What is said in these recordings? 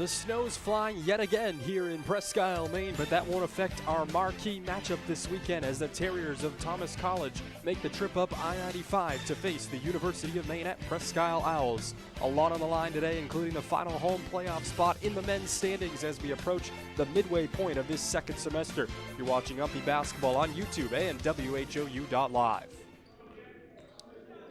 The snow's flying yet again here in Presque Isle, Maine, but that won't affect our marquee matchup this weekend as the Terriers of Thomas College make the trip up I-95 to face the University of Maine at Presque Isle Owls. A lot on the line today, including the final home playoff spot in the men's standings as we approach the midway point of this second semester. You're watching UMPI basketball on YouTube and WHOU.live.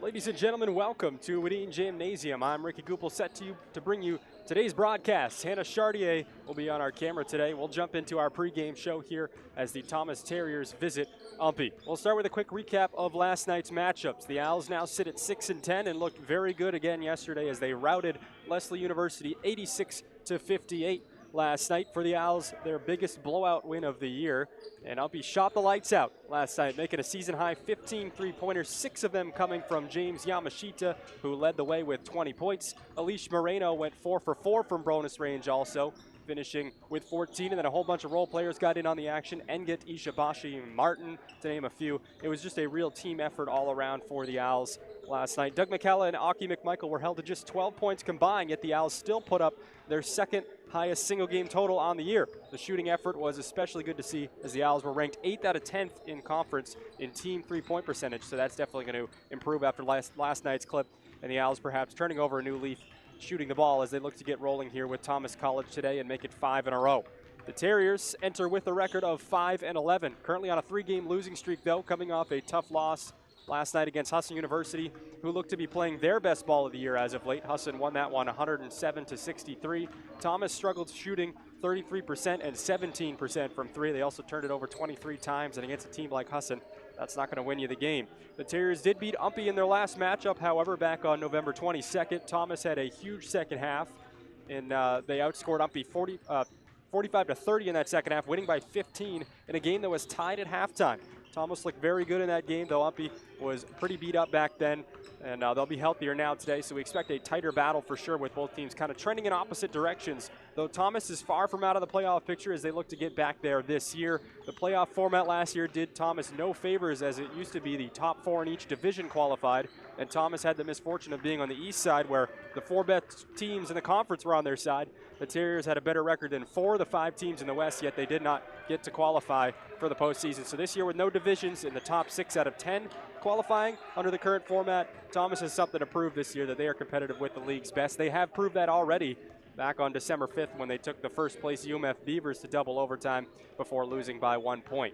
Ladies and gentlemen, welcome to Wadeen Gymnasium. I'm Ricky Goupel, set to bring you today's broadcast. Hannah Chartier will be on our camera today. We'll jump into our pregame show here as the Thomas Terriers visit UMPI. We'll start with a quick recap of last night's matchups. The Owls now sit at 6-10 and looked very good again yesterday as they routed Lesley University 86-58. Last night for the Owls, their biggest blowout win of the year. And UMPI shot the lights out last night, making a season-high 15 three-pointers, 6 of them coming from James Yamashita, who led the way with 20 points. Alicia Moreno went 4 for 4 from bonus range also, finishing with 14, and then a whole bunch of role players got in on the action. Engit, Ishibashi, Martin, to name a few. It was just a real team effort all around for the Owls last night. Doug McCalla and Aki McMichael were held to just 12 points combined, yet the Owls still put up their second highest single game total on the year. The shooting effort was especially good to see as the Owls were ranked 8th out of 10th in conference in team three-point percentage, so that's definitely going to improve after last night's clip, and the Owls perhaps turning over a new leaf shooting the ball as they look to get rolling here with Thomas College today and make it 5 in a row. The Terriers enter with a record of 5-11, currently on a 3-game losing streak though, coming off a tough loss last night against Husson University, who look to be playing their best ball of the year as of late. Husson won that one 107-63. Thomas struggled shooting 33% and 17% from 3. They also turned it over 23 times, and against a team like Husson, that's not going to win you the game. The Terriers did beat UMPI in their last matchup, however, back on November 22nd. Thomas had a huge second half, and they outscored UMPI 45-30 in that second half, winning by 15 in a game that was tied at halftime. Thomas looked very good in that game, though UMPI was pretty beat up back then, and they'll be healthier now today, so we expect a tighter battle for sure with both teams kind of trending in opposite directions, though Thomas is far from out of the playoff picture as they look to get back there this year. The playoff format last year did Thomas no favors, as it used to be the top 4 in each division qualified, and Thomas had the misfortune of being on the east side where the 4 best teams in the conference were on their side. The Terriers had a better record than 4 of the 5 teams in the West, yet they did not get to qualify for the postseason. So this year with no divisions in the top 6 out of 10 qualifying under the current format, Thomas has something to prove this year that they are competitive with the league's best. They have proved that already back on December 5th when they took the first place UMF Beavers to double overtime before losing by 1 point.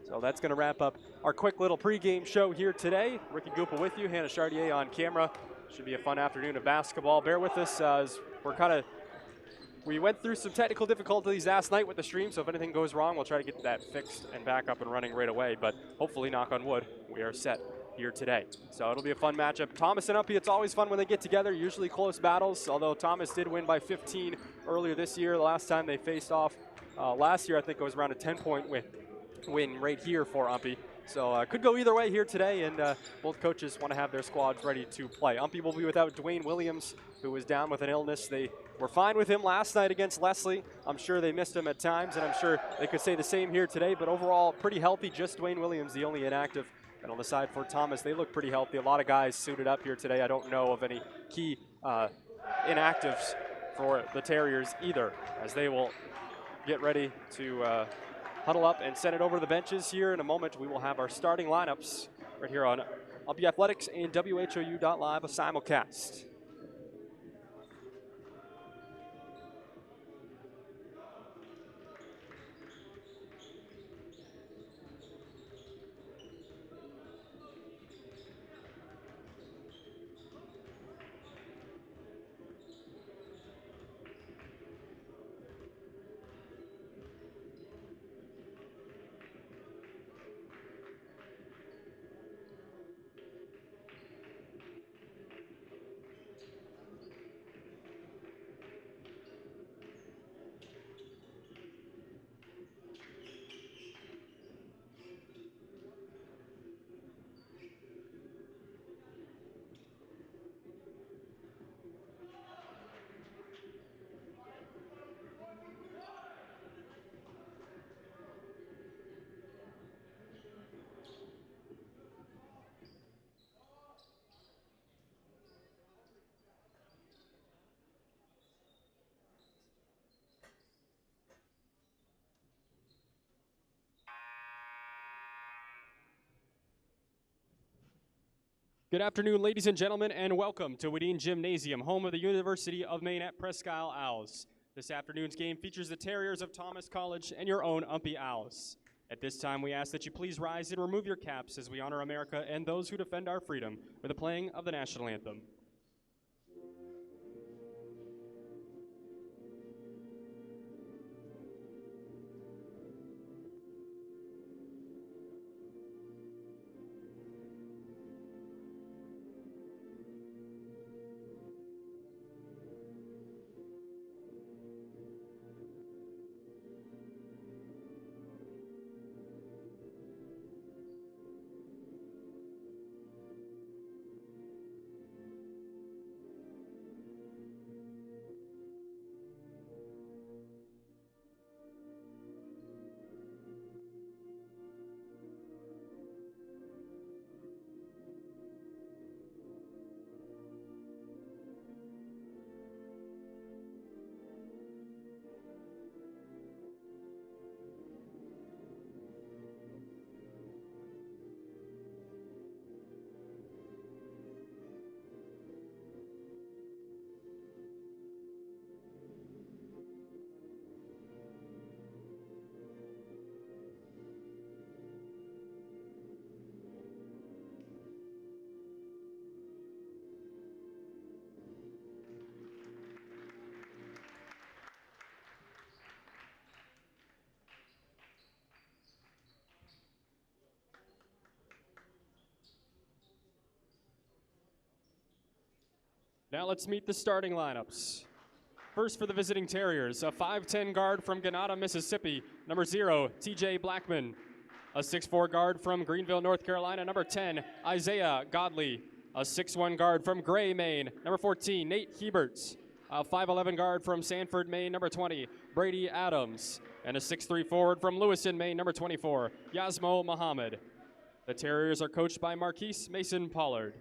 So that's going to wrap up our quick little pregame show here today. Ricky Goupel with you, Hannah Chartier on camera. Should be a fun afternoon of basketball. Bear with us as we went through some technical difficulties last night with the stream, so if anything goes wrong, we'll try to get that fixed and back up and running right away. But hopefully, knock on wood, we are set here today. So it'll be a fun matchup. Thomas and UMPI, it's always fun when they get together, usually close battles, although Thomas did win by 15 earlier this year. The last time they faced off last year, I think it was around a 10-point win right here for UMPI. So could go either way here today, and both coaches want to have their squads ready to play. UMPI will be without Dwayne Williams, who was down with an illness. They were fine with him last night against Lesley. I'm sure they missed him at times, and I'm sure they could say the same here today, but overall pretty healthy. Just Dwayne Williams, the only inactive. And on the side for Thomas, they look pretty healthy. A lot of guys suited up here today. I don't know of any key inactives for the Terriers either, as they will get ready to huddle up and send it over to the benches here in a moment. We will have our starting lineups right here on UMPI Athletics and WHOU.live, a simulcast. Good afternoon, ladies and gentlemen, and welcome to Wadene Gymnasium, home of the University of Maine at Presque Isle Owls. This afternoon's game features the Terriers of Thomas College and your own UMPI Owls. At this time, we ask that you please rise and remove your caps as we honor America and those who defend our freedom with the playing of the national anthem. Now let's meet the starting lineups. First for the visiting Terriers, a 5'10 guard from Ganada, Mississippi, number 0, TJ Blackman. A 6'4 guard from Greenville, North Carolina, number 10, Isaiah Godley. A 6'1 guard from Gray, Maine, number 14, Nate Hebert. A 5'11 guard from Sanford, Maine, number 20, Brady Adams. And a 6'3 forward from Lewiston, Maine, number 24, Yasmo Muhammad. The Terriers are coached by Marquise Mason Pollard.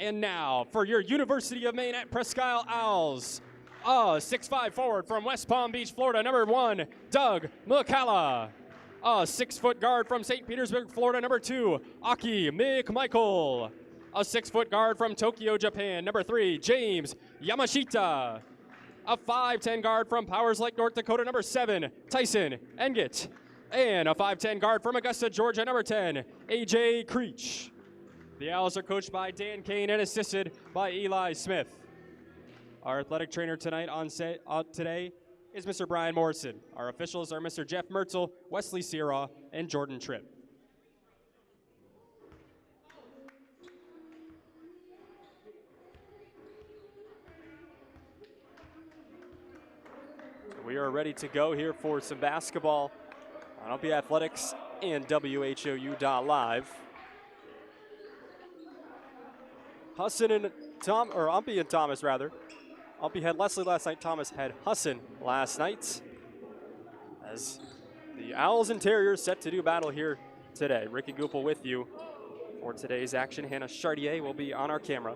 And now, for your University of Maine at Presque Isle Owls, a 6'5 forward from West Palm Beach, Florida, number 1, Doug McCalla. A 6-foot guard from St. Petersburg, Florida, number 2, Aki McMichael. A 6-foot guard from Tokyo, Japan, number 3, James Yamashita. A 5'10 guard from Powers Lake, North Dakota, number 7, Tyson Engett. And a 5'10 guard from Augusta, Georgia, number 10, AJ Creech. The Owls are coached by Dan Kane and assisted by Eli Smith. Our athletic trainer tonight today is Mr. Brian Morrison. Our officials are Mr. Jeff Mertzel, Wesley Sierra, and Jordan Tripp. We are ready to go here for some basketball on UMPI Athletics and WHOU.live. Husson and UMPI and Thomas, rather. UMPI had Leslie last night, Thomas had Husson last night. As the Owls and Terriers set to do battle here today. Ricky Goupel with you for today's action. Hannah Chartier will be on our camera.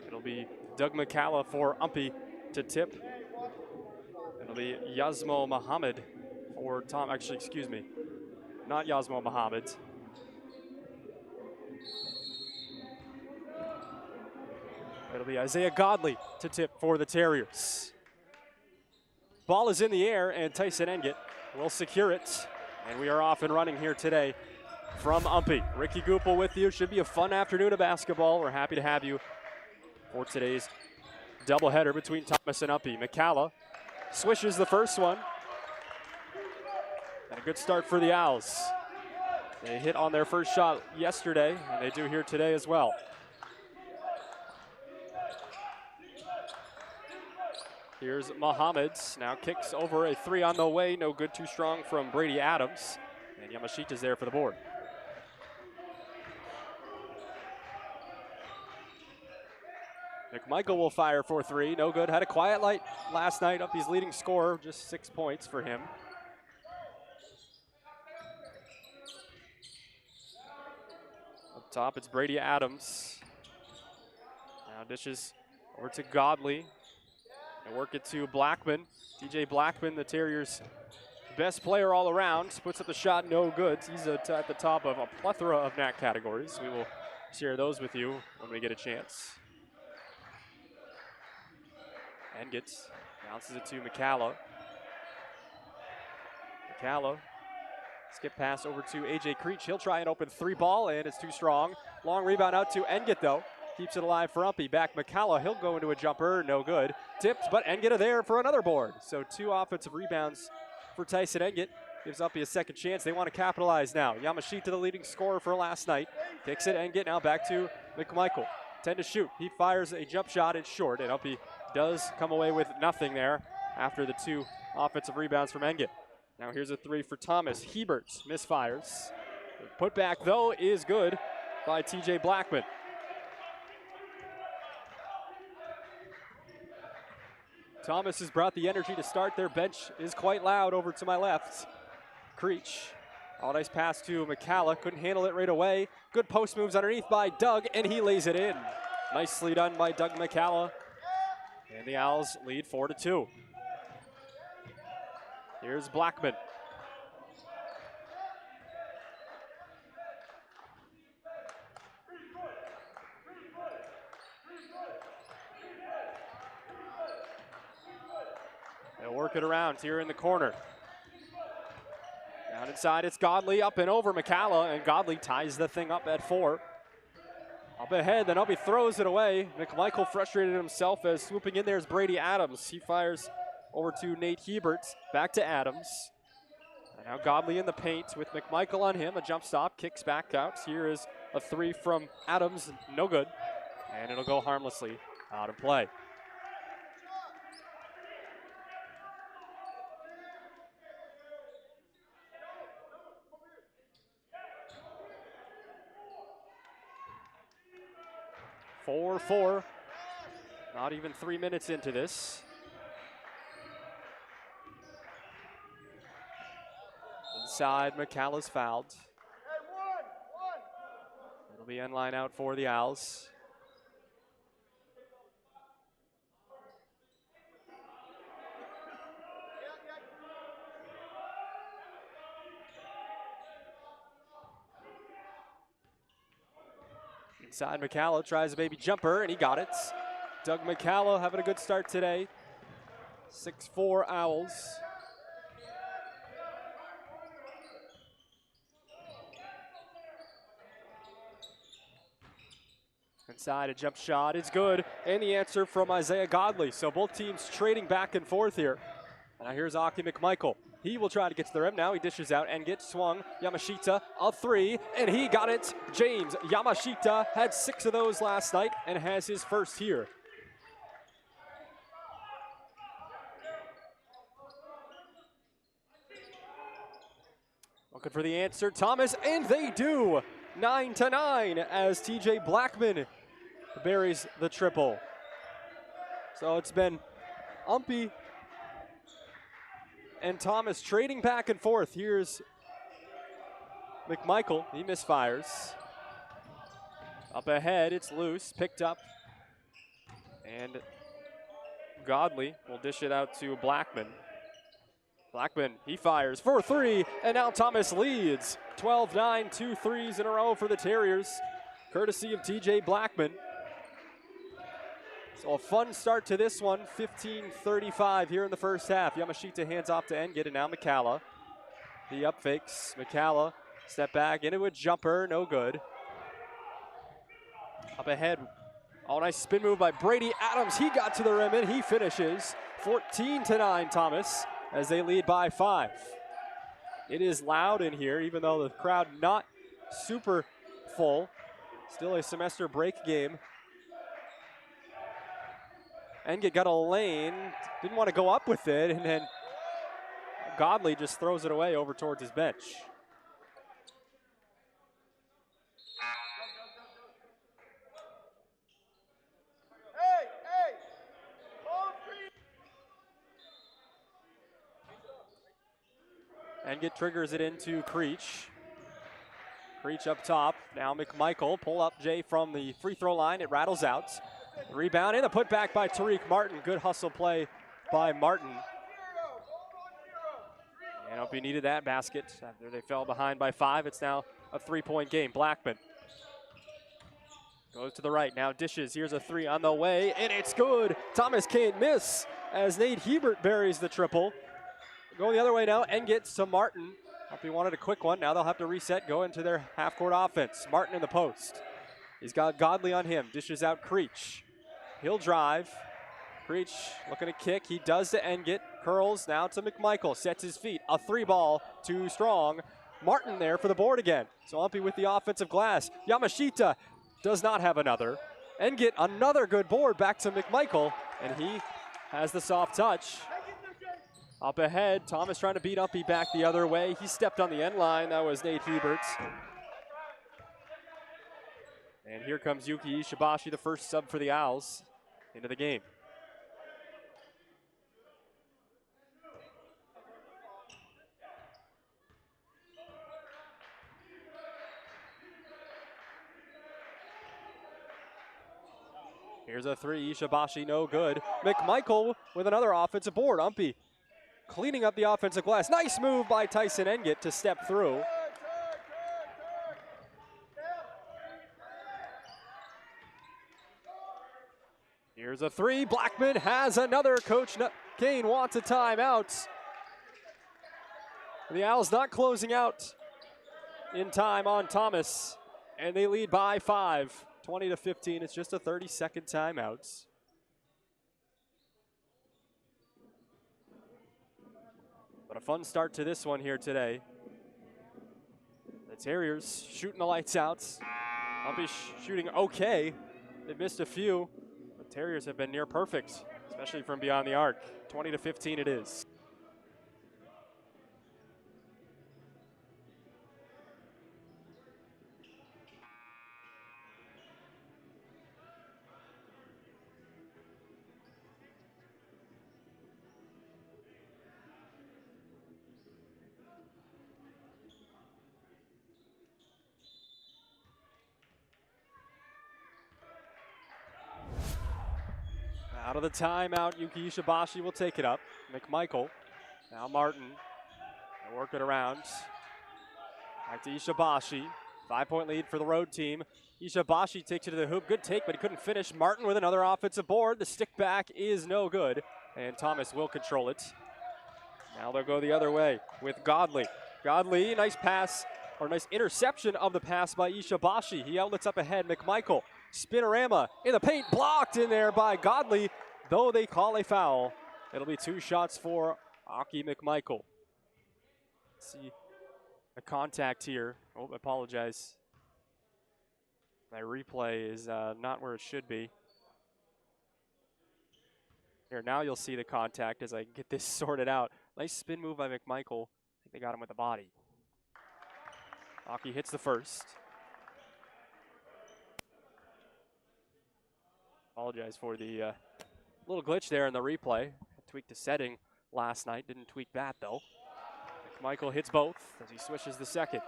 It'll be Doug McCalla for UMPI to tip. It'll be Yasmo Muhammad or Tom, actually, excuse me, not Yasmo Muhammad. It'll be Isaiah Godley to tip for the Terriers. Ball is in the air, and Tyson Engett will secure it. And we are off and running here today from UMPI. Ricky Goupel with you. Should be a fun afternoon of basketball. We're happy to have you for today's doubleheader between Thomas and UMPI. McCalla swishes the first one. And a good start for the Owls. They hit on their first shot yesterday, and they do here today as well. Here's Muhammad, now kicks over a 3 on the way, no good, too strong from Brady Adams. And Yamashita's there for the board. McMichael will fire for 3, no good. Had a quiet night last night, UMPI's leading scorer, just 6 points for him. Up top, it's Brady Adams. Now dishes over to Godley. And work it to Blackman. TJ Blackman, the Terriers' best player all around, puts up the shot, no good. He's at the top of a plethora of NAC categories. We will share those with you when we get a chance. Engets bounces it to McCalla. McCalla, skip pass over to AJ Creech. He'll try an open three ball, and it's too strong. Long rebound out to Enget, though. Keeps it alive for UMPI. Back McCalla, he'll go into a jumper, no good. Tipped, but Enget there for another board. So 2 offensive rebounds for Tyson Enget. Gives UMPI a second chance. They want to capitalize now. Yamashita, the leading scorer for last night. Kicks it, Enget now back to McMichael. 10 to shoot. He fires a jump shot, it's short, and UMPI does come away with nothing there after the 2 offensive rebounds from Enget. Now here's a 3 for Thomas. Hebert misfires. The putback, though, is good by TJ Blackman. Thomas has brought the energy to start. Their bench is quite loud over to my left. Creech. Oh, nice pass to McCalla. Couldn't handle it right away. Good post moves underneath by Doug, and he lays it in. Nicely done by Doug McCalla. And the Owls lead 4-2. Here's Blackman. They'll work it around here in the corner. Down inside, it's Godley, up and over McCalla, and Godley ties the thing up at 4. Up ahead, then UMPI throws it away. McMichael frustrated himself as swooping in there is Brady Adams. He fires over to Nate Hebert, back to Adams. And now Godley in the paint with McMichael on him. A jump stop, kicks back out. Here is a 3 from Adams, no good. And it'll go harmlessly out of play. Four. Not even 3 minutes into this. Inside, McCalla's fouled. It'll be end line out for the Owls. Inside, McCalla tries a baby jumper, and he got it. Doug McCalla having a good start today. 6-4 Owls. Inside, a jump shot is good, and the answer from Isaiah Godley. So both teams trading back and forth here. Now here's Aki McMichael. He will try to get to the rim. Now he dishes out and gets swung. Yamashita, a 3, and he got it. James Yamashita had 6 of those last night and has his first here. Looking for the answer, Thomas, and they do. 9-9 as TJ Blackman buries the triple. So it's been UMPI and Thomas trading back and forth. Here's McMichael, he misfires. Up ahead, it's loose, picked up. And Godley will dish it out to Blackman. Blackman, he fires for 3, and now Thomas leads. 12-9, 2 threes in a row for the Terriers, courtesy of TJ Blackman. So a fun start to this one, 15-35 here in the first half. Yamashita hands off to Enget, and now McCalla. He up fakes, McCalla, step back, into a jumper, no good. Up ahead, oh, nice spin move by Brady Adams. He got to the rim, and he finishes. 14-9, Thomas, as they lead by 5. It is loud in here, even though the crowd not super full. Still a semester break game. Enget got a lane, didn't want to go up with it, and then Godley just throws it away over towards his bench. Enget triggers it into Creech. Creech up top. Now McMichael, pull up Jay from the free throw line. It rattles out. Rebound and a putback by Tariq Martin. Good hustle play by Martin. And UMPI needed that basket after they fell behind by 5. It's now a 3-point game. Blackman goes to the right, now dishes. Here's a 3 on the way, and it's good. Thomas can't miss as Nate Hebert buries the triple. Going the other way now, Engit to Martin. UMPI wanted a quick one. Now they'll have to reset, go into their half-court offense. Martin in the post. He's got Godley on him. Dishes out Creech. He'll drive. Creech looking to kick. He does to Engit. Curls now to McMichael. Sets his feet. A 3-ball. Too strong. Martin there for the board again. So UMPI with the offensive glass. Yamashita does not have another. Engit another good board back to McMichael. And he has the soft touch. Up ahead, Thomas trying to beat UMPI back the other way. He stepped on the end line. That was Nate Hebert. And here comes Yuki Ishibashi, the first sub for the Owls, into the game. Here's a 3, Ishibashi no good. McMichael with another offensive board. UMPI cleaning up the offensive glass. Nice move by Tyson Engit to step through. Here's a 3. Blackman has another. Coach Kane wants a timeout. The Owls not closing out in time on Thomas, and they lead by 5, 20-15. It's just a 30-second timeout. But a fun start to this one here today. The Terriers shooting the lights out. UMPI shooting okay. They've missed a few. The Terriers have been near perfect, especially from beyond the arc. 20-15 it is. Out of the timeout, Yuki Ishibashi will take it up. McMichael, now Martin, they'll work it around. Back to Ishibashi, 5-point lead for the road team. Ishibashi takes it to the hoop, good take, but he couldn't finish. Martin with another offensive board. The stick back is no good, and Thomas will control it. Now they'll go the other way with Godley. Godley, nice pass, or nice interception of the pass by Ishibashi. He outlets up ahead, McMichael. Spinorama in the paint, blocked in there by Godley, though they call a foul. It'll be 2 shots for Aki McMichael. Let's see the contact here. Oh, I apologize. My replay is not where it should be. Here, now you'll see the contact as I get this sorted out. Nice spin move by McMichael. I think they got him with the body. Aki hits the first. Apologize for the little glitch there in the replay. Tweaked the setting last night, didn't tweak that though. McMichael hits both as he switches the seconds.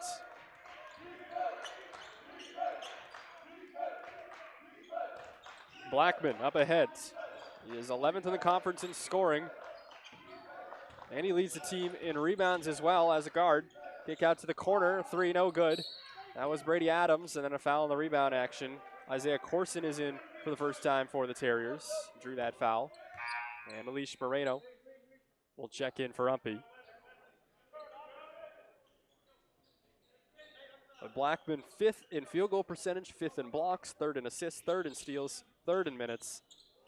Blackman up ahead. He is 11th in the conference in scoring. And he leads the team in rebounds as well as a guard. Kick out to the corner, 3 no good. That was Brady Adams, and then a foul on the rebound action. Isaiah Corson is in for the first time for the Terriers. Drew that foul. And Alish Moreno will check in for UMPI. But Blackman 5th in field goal percentage, 5th in blocks, 3rd in assists, 3rd in steals, 3rd in minutes.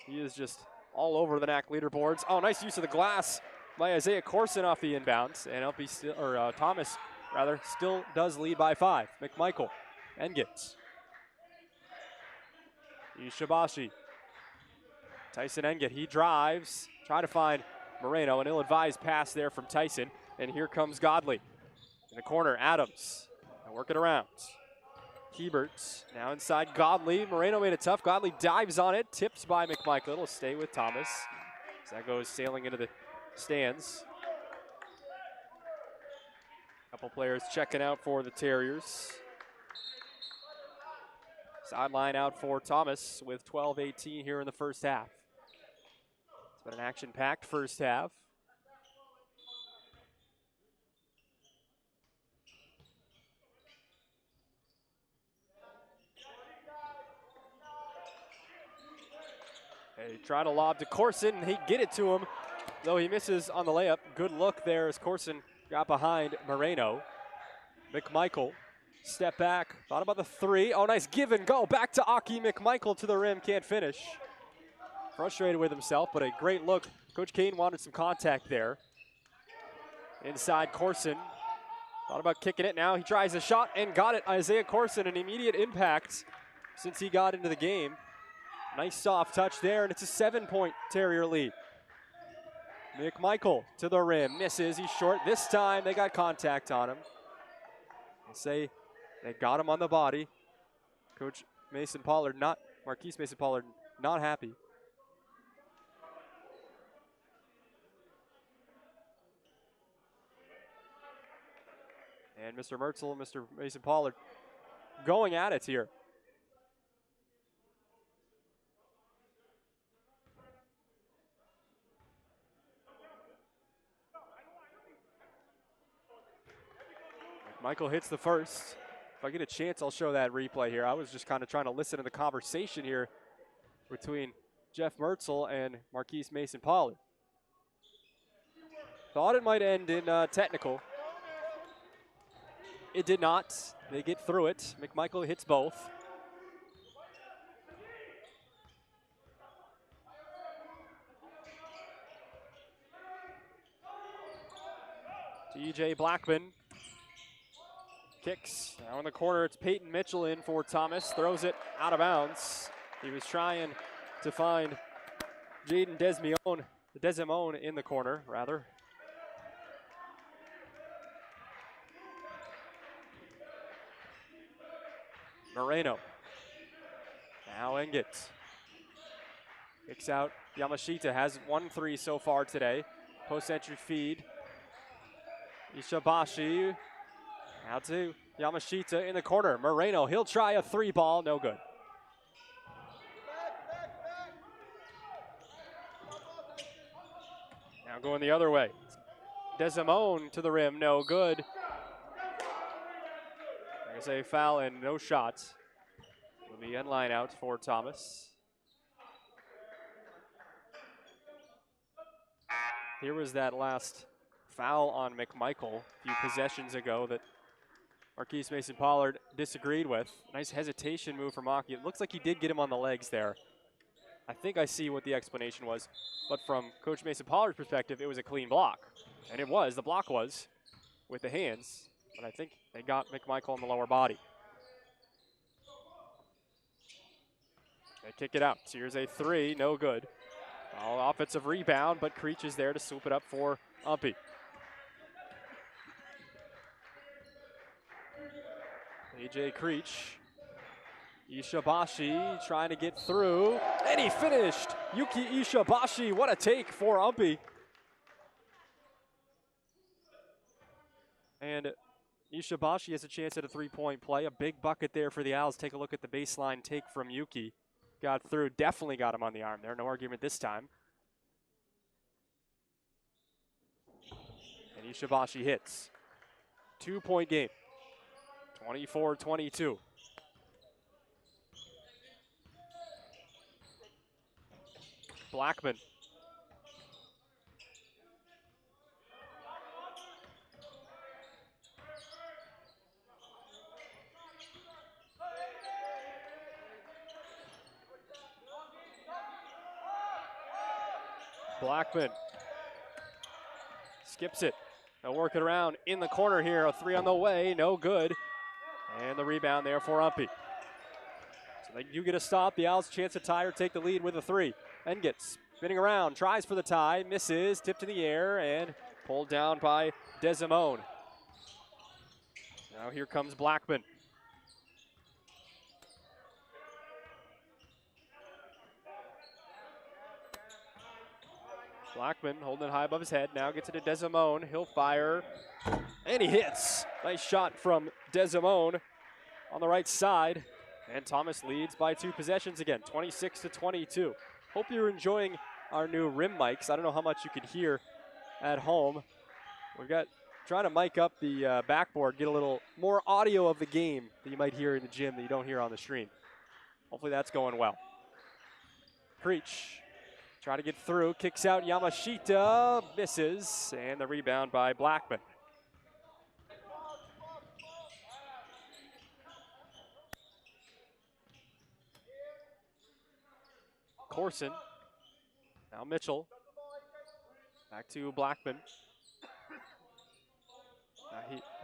He is just all over the NAC leaderboards. Oh, nice use of the glass by Isaiah Corson off the inbounds. And UMPI still, or Thomas rather, still does lead by 5. McMichael, Engit. Ishibashi. Tyson Engit, he drives. Try to find Moreno, an ill-advised pass there from Tyson. And here comes Godley. In the corner, Adams. And work it around. Hebert now inside Godley. Moreno made it tough. Godley dives on it. Tips by McMichael. It'll stay with Thomas. So that goes sailing into the stands. Couple players checking out for the Terriers. Sideline out for Thomas with 12:18 here in the first half. It's been an action-packed first half. They try to lob to Corson, and he get it to him, though he misses on the layup. Good look there as Corson got behind Moreno. McMichael, step back, thought about the three. Oh, nice give and go. Back to Aki McMichael to the rim, can't finish. Frustrated with himself, but a great look. Coach Kane wanted some contact there. Inside Corson, thought about kicking it. Now he tries a shot and got it. Isaiah Corson, an immediate impact since he got into the game. Nice soft touch there, and it's a 7-point Terrier lead. McMichael to the rim, misses, he's short. This time they got contact on him. They say they got him on the body. Coach Mason Pollard, Marquise Mason Pollard, not happy. And Mr. Mertzel and Mr. Mason Pollard going at it here. Michael hits the first. If I get a chance, I'll show that replay here. I was just kind of trying to listen to the conversation here between Jeff Mertzel and Marquise Mason Pollard. Thought it might end in technical. It did not. They get through it. McMichael hits both. TJ Blackman kicks. Now in the corner, it's Peyton Mitchell in for Thomas. Throws it out of bounds. He was trying to find Jaden Desimone in the corner, rather. Moreno. Now Engit. Kicks out. Yamashita has 1-3 so far today. Post-entry feed. Ishibashi. Out to Yamashita in the corner. Moreno, he'll try a three ball, no good. Now going the other way. Desimone to the rim, no good. There's a foul and no shots. Will be end line out for Thomas. Here was that last foul on McMichael a few possessions ago that Marquise Mason Pollard disagreed with. Nice hesitation move from Aki. It looks like he did get him on the legs there. I think I see what the explanation was. But from Coach Mason Pollard's perspective, it was a clean block. And it was. The block was with the hands. But I think they got McMichael on the lower body. They kick it out. So here's a three, no good. All offensive rebound, but Creech is there to swoop it up for UMPI. AJ Creech. Ishibashi trying to get through, and he finished. Yuki Ishibashi, what a take for UMPI. And Ishibashi has a chance at a three-point play. A big bucket there for the Owls. Take a look at the baseline take from Yuki. Got through, definitely got him on the arm there. No argument this time. And Ishibashi hits. 2-point game. 24-22. Blackman. Blackman skips it. They'll work it around in the corner here. A three on the way, no good. And the rebound there for UMPI. So they do get a stop. The Owls chance to tie or take the lead with a three. Engit spinning around, tries for the tie, misses, tipped in the air, and pulled down by Desimone. Now here comes Blackman. Blackman holding it high above his head, now gets it to Desimone. He'll fire, and he hits. Nice shot from Desimone on the right side. And Thomas leads by 2 possessions again, 26-22. Hope you're enjoying our new rim mics. I don't know how much you could hear at home. We've got trying to mic up the backboard, get a little more audio of the game that you might hear in the gym that you don't hear on the stream. Hopefully that's going well. Creech Try to get through, kicks out Yamashita, misses, and the rebound by Blackman. Corson, now Mitchell, back to Blackman.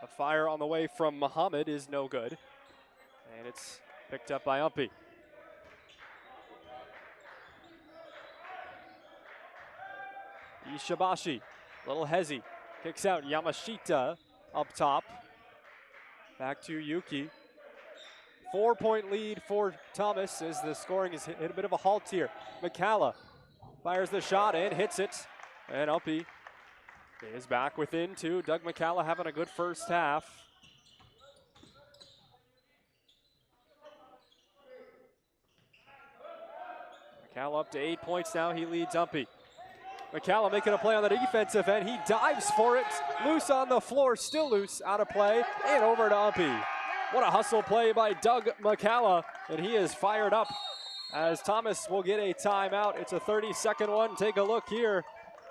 A fire on the way from Muhammad is no good, and it's picked up by UMPI. Ishibashi, little hezzy, kicks out Yamashita up top. Back to Yuki. 4-point lead for Thomas as the scoring has hit a bit of a halt here. McCalla fires the shot and hits it, and UMPI is back within two. Doug McCalla having a good first half. McCalla up to 8 points now. He leads UMPI. McCalla making a play on the defensive end. He dives for it. Loose on the floor, still loose, out of play, and over to UMPI. What a hustle play by Doug McCalla, and he is fired up as Thomas will get a timeout. It's a 30-second one. Take a look here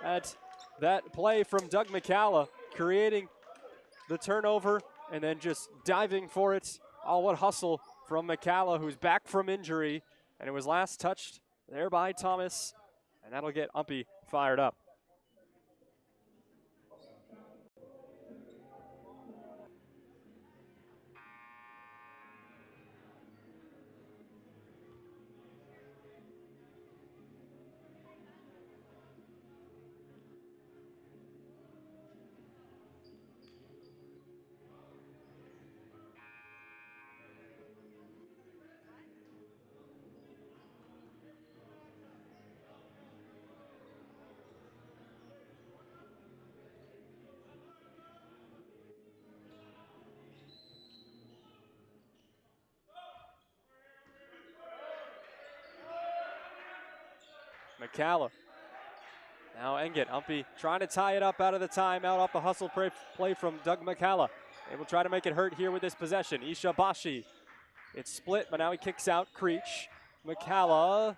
at that play from Doug McCalla, creating the turnover and then just diving for it. Oh, what hustle from McCalla, who's back from injury, and it was last touched there by Thomas, and that'll get UMPI fired up. McCalla. Now Engett, UMPI trying to tie it up out of the timeout off the hustle play from Doug McCalla. They will try to make it hurt here with this possession. Ishibashi. It's split, but now he kicks out Creech. McCalla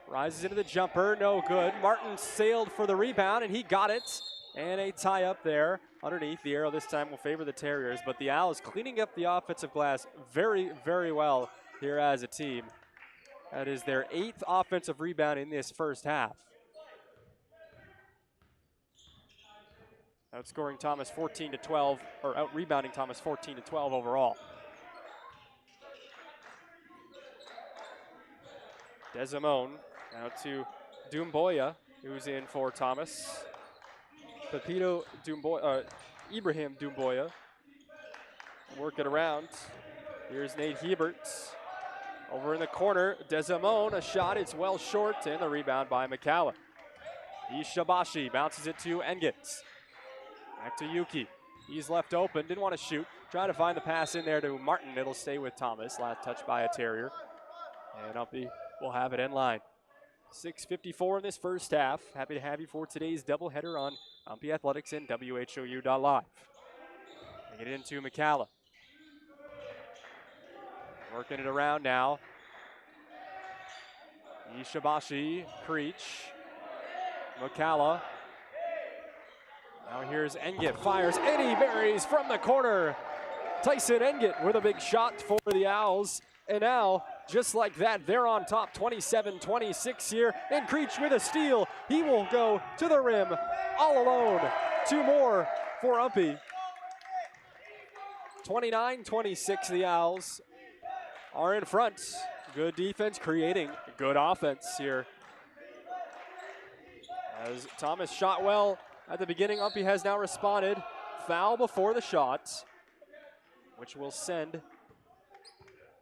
rises into the jumper, no good. Martin sailed for the rebound, and he got it. And a tie up there underneath. The arrow this time will favor the Terriers, but the Owls cleaning up the offensive glass very, very well here as a team. That is their 8th offensive rebound in this first half. Outscoring Thomas 14-12, or out-rebounding Thomas 14-12 overall. Desimone out to Doumbouya, who's in for Thomas. Pepito Doumbouya, Ibrahim Doumbouya. Work it around. Here's Nate Hebert. Over in the corner, Desimone, a shot, it's well short, and the rebound by McCalla. Ishibashi bounces it to Engett. Back to Yuki. He's left open, didn't want to shoot. Trying to find the pass in there to Martin. It'll stay with Thomas. Last touch by a Terrier. And UMPI will have it in line. 6:54 in this first half. Happy to have you for today's doubleheader on UMPI Athletics and WHOU.live. Get it into McCalla. Working it around now. Ishibashi, Creech, McCalla. Now here's Engett, fires, and he buries from the corner. Tyson Engett with a big shot for the Owls. And now, just like that, they're on top 27-26 here. And Creech with a steal. He will go to the rim all alone. 2 more for UMPI. 29-26, the Owls are in front. Good defense creating good offense here. As Thomas shot well at the beginning, UMPI has now responded. Foul before the shot, which will send.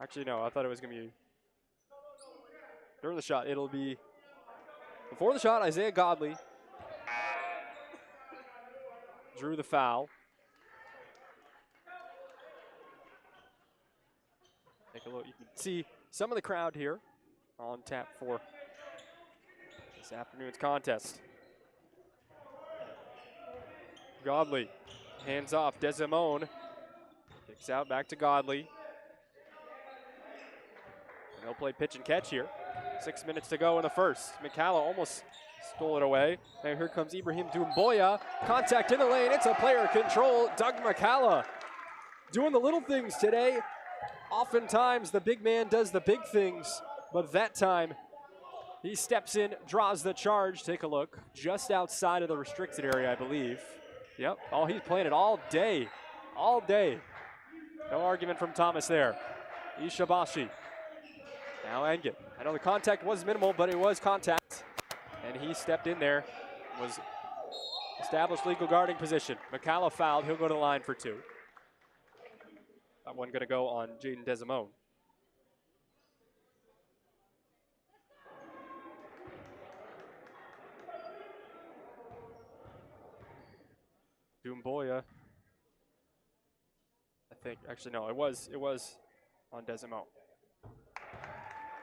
Actually, no, I thought it was going to be during the shot. It'll be before the shot. Isaiah Godley drew the foul. Take a look. You can see some of the crowd here on tap for this afternoon's contest. Godley hands off. Desimone kicks out back to Godley. They'll play pitch and catch here. 6 minutes to go in the first. McCalla almost stole it away. And here comes Ibrahim Doumbouya. Contact in the lane. It's a player control. Doug McCalla doing the little things today. Oftentimes the big man does the big things, but that time he steps in, draws the charge. Take a look. Just outside of the restricted area, I believe. Yep. Oh, he's playing it all day. All day. No argument from Thomas there. Ishibashi. Now Engin. I know the contact was minimal, but it was contact. And he stepped in there. Was established legal guarding position. McCalla fouled. He'll go to the line for 2. That one going to go on Jaden Desimone. Doumbouya. I think, actually no, it was on Desimone.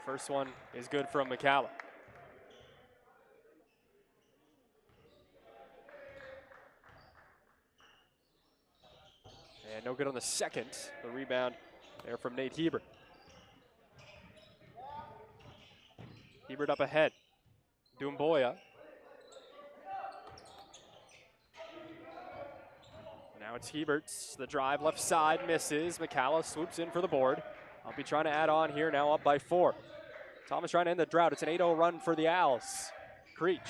First one is good from McCalla. And no good on the second. The rebound there from Nate Hebert. Hebert up ahead. Doumbouya. Now it's Hebert's. The drive left side misses. McCalla swoops in for the board. I'll be trying to add on here now, up by 4. Thomas trying to end the drought. It's an 8-0 run for the Owls. Creech.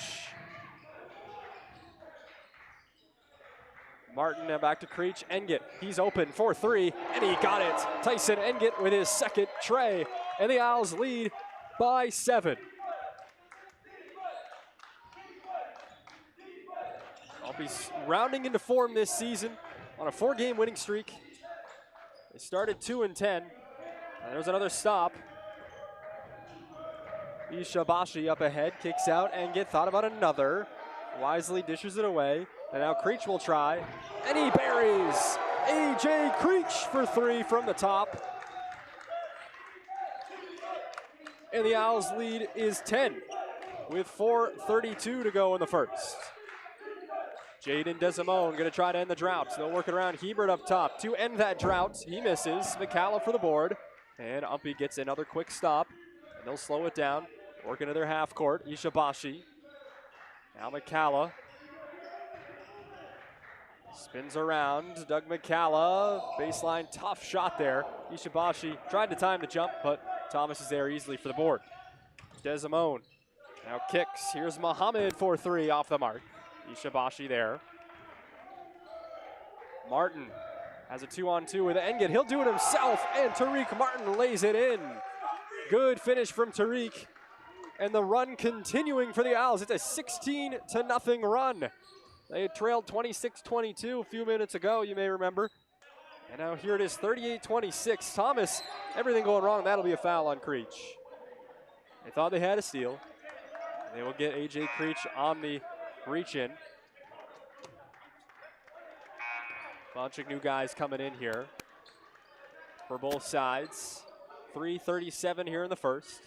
Martin now back to Creech. Engit, he's open for 3, and he got it. Tyson Engit with his second tray, and the Owls lead by 7. I'll be rounding into form this season on a 4-game winning streak. They started 2-10, and there's another stop. Ishibashi up ahead, kicks out, Engit thought about another. Wisely dishes it away. And now Creech will try, and he buries A.J. Creech for 3 from the top. And the Owls' lead is 10 with 4:32 to go in the first. Jaden Desimone going to try to end the drought. They'll work it around Hebert up top to end that drought. He misses. McCalla for the board. And UMPI gets another quick stop. And they'll slow it down. Work into their half court. Ishibashi. Now McCalla. Spins around, Doug McCalla, baseline, tough shot there. Ishibashi tried to time the jump, but Thomas is there easily for the board. Desimone now kicks. Here's Muhammad for 3 off the mark. Ishibashi there. Martin has a 2-on-2 with Engin. He'll do it himself, and Tariq Martin lays it in. Good finish from Tariq, and the run continuing for the Owls. It's a 16-0 run. They had trailed 26-22 a few minutes ago, you may remember. And now here it is, 38-26. Thomas, everything going wrong. That'll be a foul on Creech. They thought they had a steal. They will get A.J. Creech on the reach-in. Bunch of new guys coming in here for both sides. 3:37 here in the first.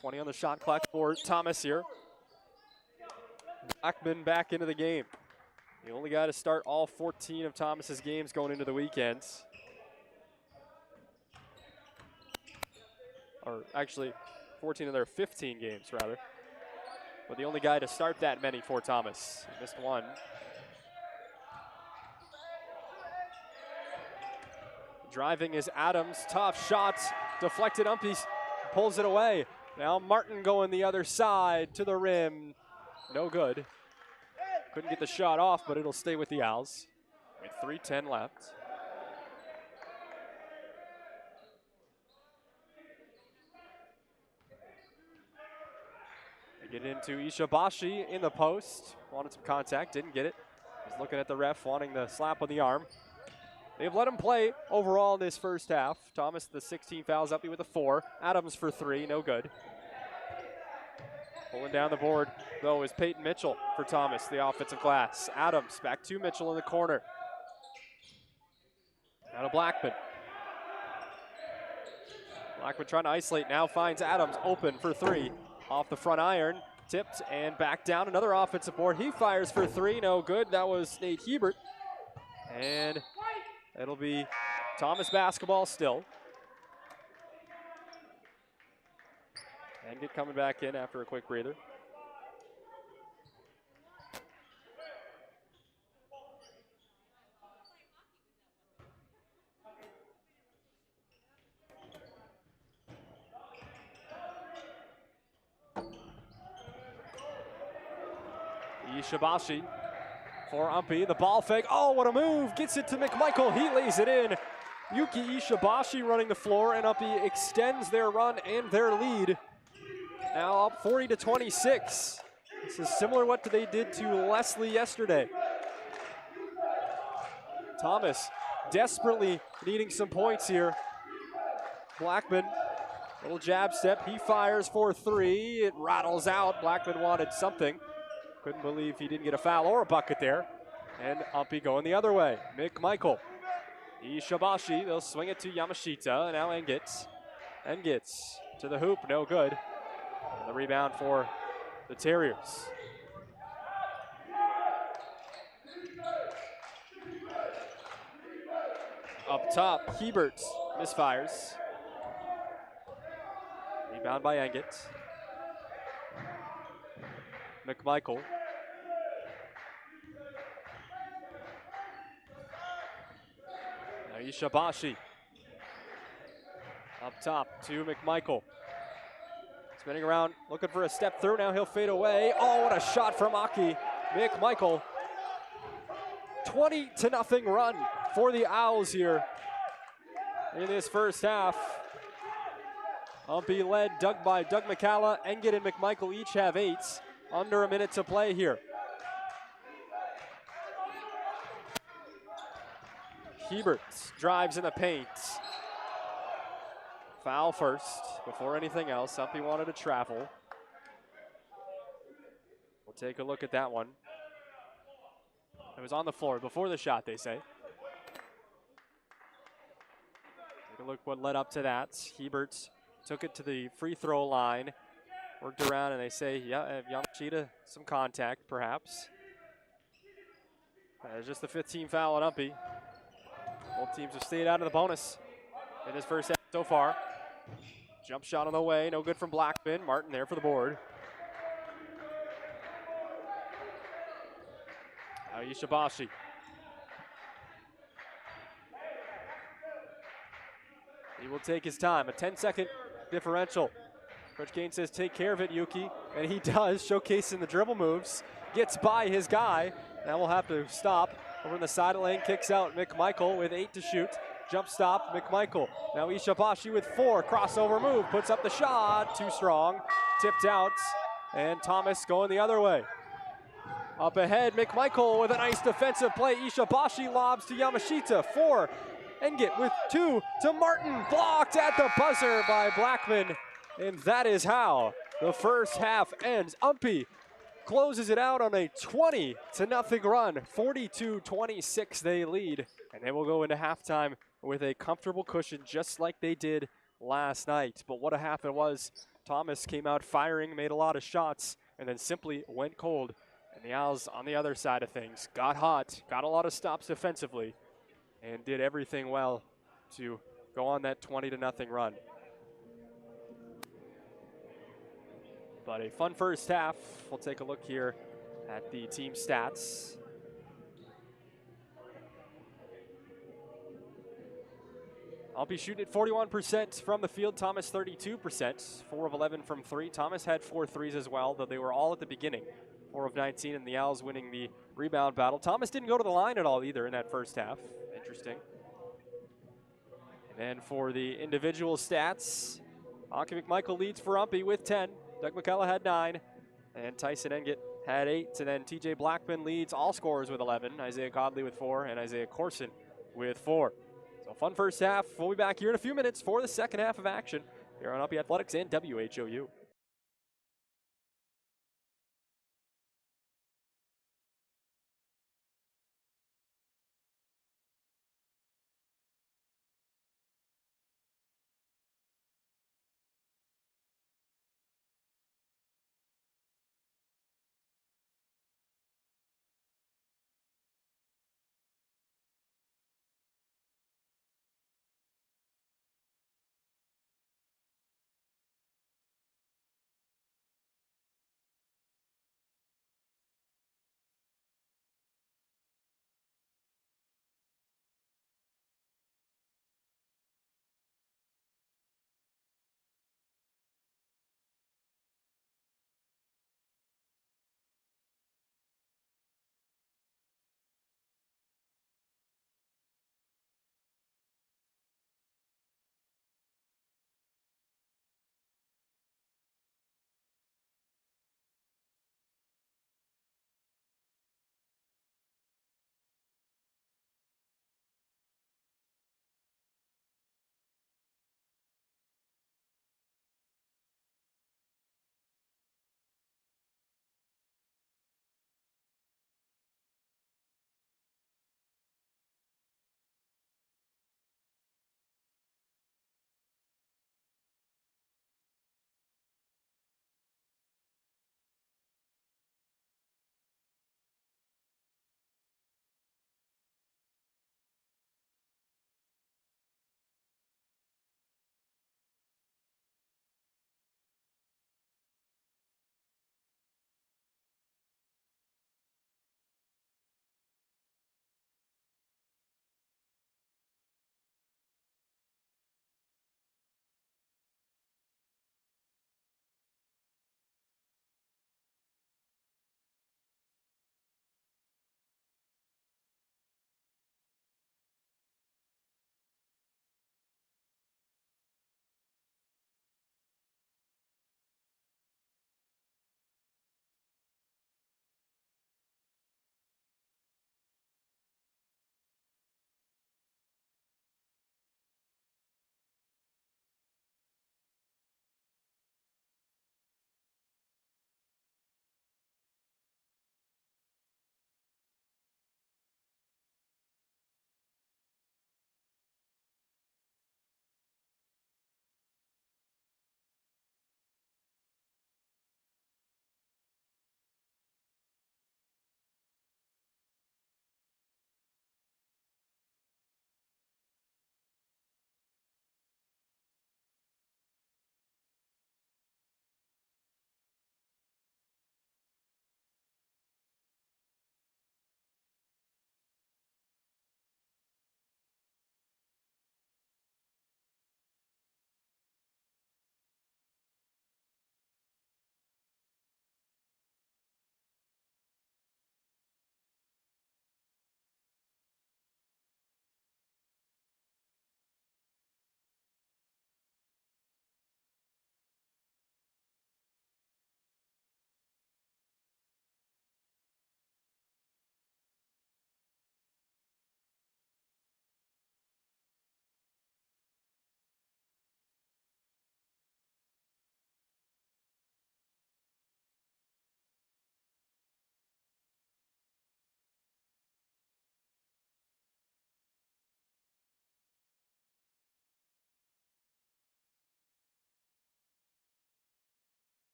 20 on the shot clock for Thomas here. Blackman back into the game. The only guy to start all 14 of Thomas's games going into the weekends. Or actually, 14 of their 15 games, rather. But the only guy to start that many for Thomas. He missed one. Driving is Adams. Tough shots. Deflected. UMPI pulls it away. Now Martin going the other side to the rim. No good. Couldn't get the shot off, but it'll stay with the Owls with 3:10 left. They get into Ishibashi in the post. Wanted some contact, didn't get it. Was looking at the ref, wanting the slap on the arm. They've let him play overall in this first half. Thomas, the 16 fouls, UMPI with a 4. Adams for 3, no good. Pulling down the board, though, is Peyton Mitchell for Thomas, the offensive glass. Adams back to Mitchell in the corner. Now to Blackman. Blackman trying to isolate, now finds Adams open for 3. Off the front iron, tipped and back down. Another offensive board. He fires for 3, no good. That was Nate Hebert. And it'll be Thomas basketball still. And get coming back in after a quick breather. Ishibashi for UMPI. The ball fake. Oh, what a move. Gets it to McMichael. He lays it in. Yuki Ishibashi running the floor, and UMPI extends their run and their lead. Now up 40-26. This is similar what they did to Leslie yesterday. Thomas desperately needing some points here. Blackman, little jab step. He fires for three. It rattles out. Blackman wanted something. Couldn't believe he didn't get a foul or a bucket there. And UMPI going the other way. McMichael. Ishibashi, they'll swing it to Yamashita. Now Engitz. Engitz to the hoop, no good. And the rebound for the Terriers. Up top, Hebert misfires. Rebound by Engitz. McMichael. Now Ishibashi. Up top to McMichael. Spinning around, looking for a step through. Now he'll fade away. Oh, what a shot from Aki. McMichael. 20-0 run for the Owls here in this first half. UMPI led by Doug McCalla. Engit and McMichael each have 8. Under a minute to play here. Hebert drives in the paint. Foul first before anything else. UMPI wanted to travel. We'll take a look at that one. It was on the floor before the shot, they say. Take a look what led up to that. Hebert took it to the free throw line. Worked around, and they say, yeah, Yamashita, some contact, perhaps. There's just the 15th foul on UMPI. Both teams have stayed out of the bonus in this first half so far. Jump shot on the way, no good from Blackman. Martin there for the board. Now Ishibashi. He will take his time, a 10-second differential. Coach Kane says, take care of it, Yuki, and he does, showcasing the dribble moves. Gets by his guy. Now we'll have to stop. Over in the side lane, kicks out McMichael with 8 to shoot. Jump stop, McMichael. Now Ishibashi with 4, crossover move, puts up the shot, too strong. Tipped out, and Thomas going the other way. Up ahead, McMichael with a nice defensive play. Ishibashi lobs to Yamashita, 4. Engit with 2 to Martin, blocked at the buzzer by Blackman. And that is how the first half ends. UMPI closes it out on a 20-0 run. 42-26 they lead. And they will go into halftime with a comfortable cushion just like they did last night. But what happened was Thomas came out firing, made a lot of shots, and then simply went cold. And the Owls on the other side of things got hot, got a lot of stops defensively, and did everything well to go on that 20-0 run. But a fun first half. We'll take a look here at the team stats. I'll be shooting at 41% from the field. Thomas 32%, 4 of 11 from 3. Thomas had 4 threes as well, though they were all at the beginning. 4 of 19, and the Owls winning the rebound battle. Thomas didn't go to the line at all either in that first half. Interesting. And then for the individual stats, Aki McMichael leads for UMPI with 10. Doug McCullough had 9, and Tyson Engit had 8. And then TJ Blackman leads all scorers with 11, Isaiah Godley with 4, and Isaiah Corson with 4. So fun first half. We'll be back here in a few minutes for the second half of action here on UMPI Athletics and WHOU.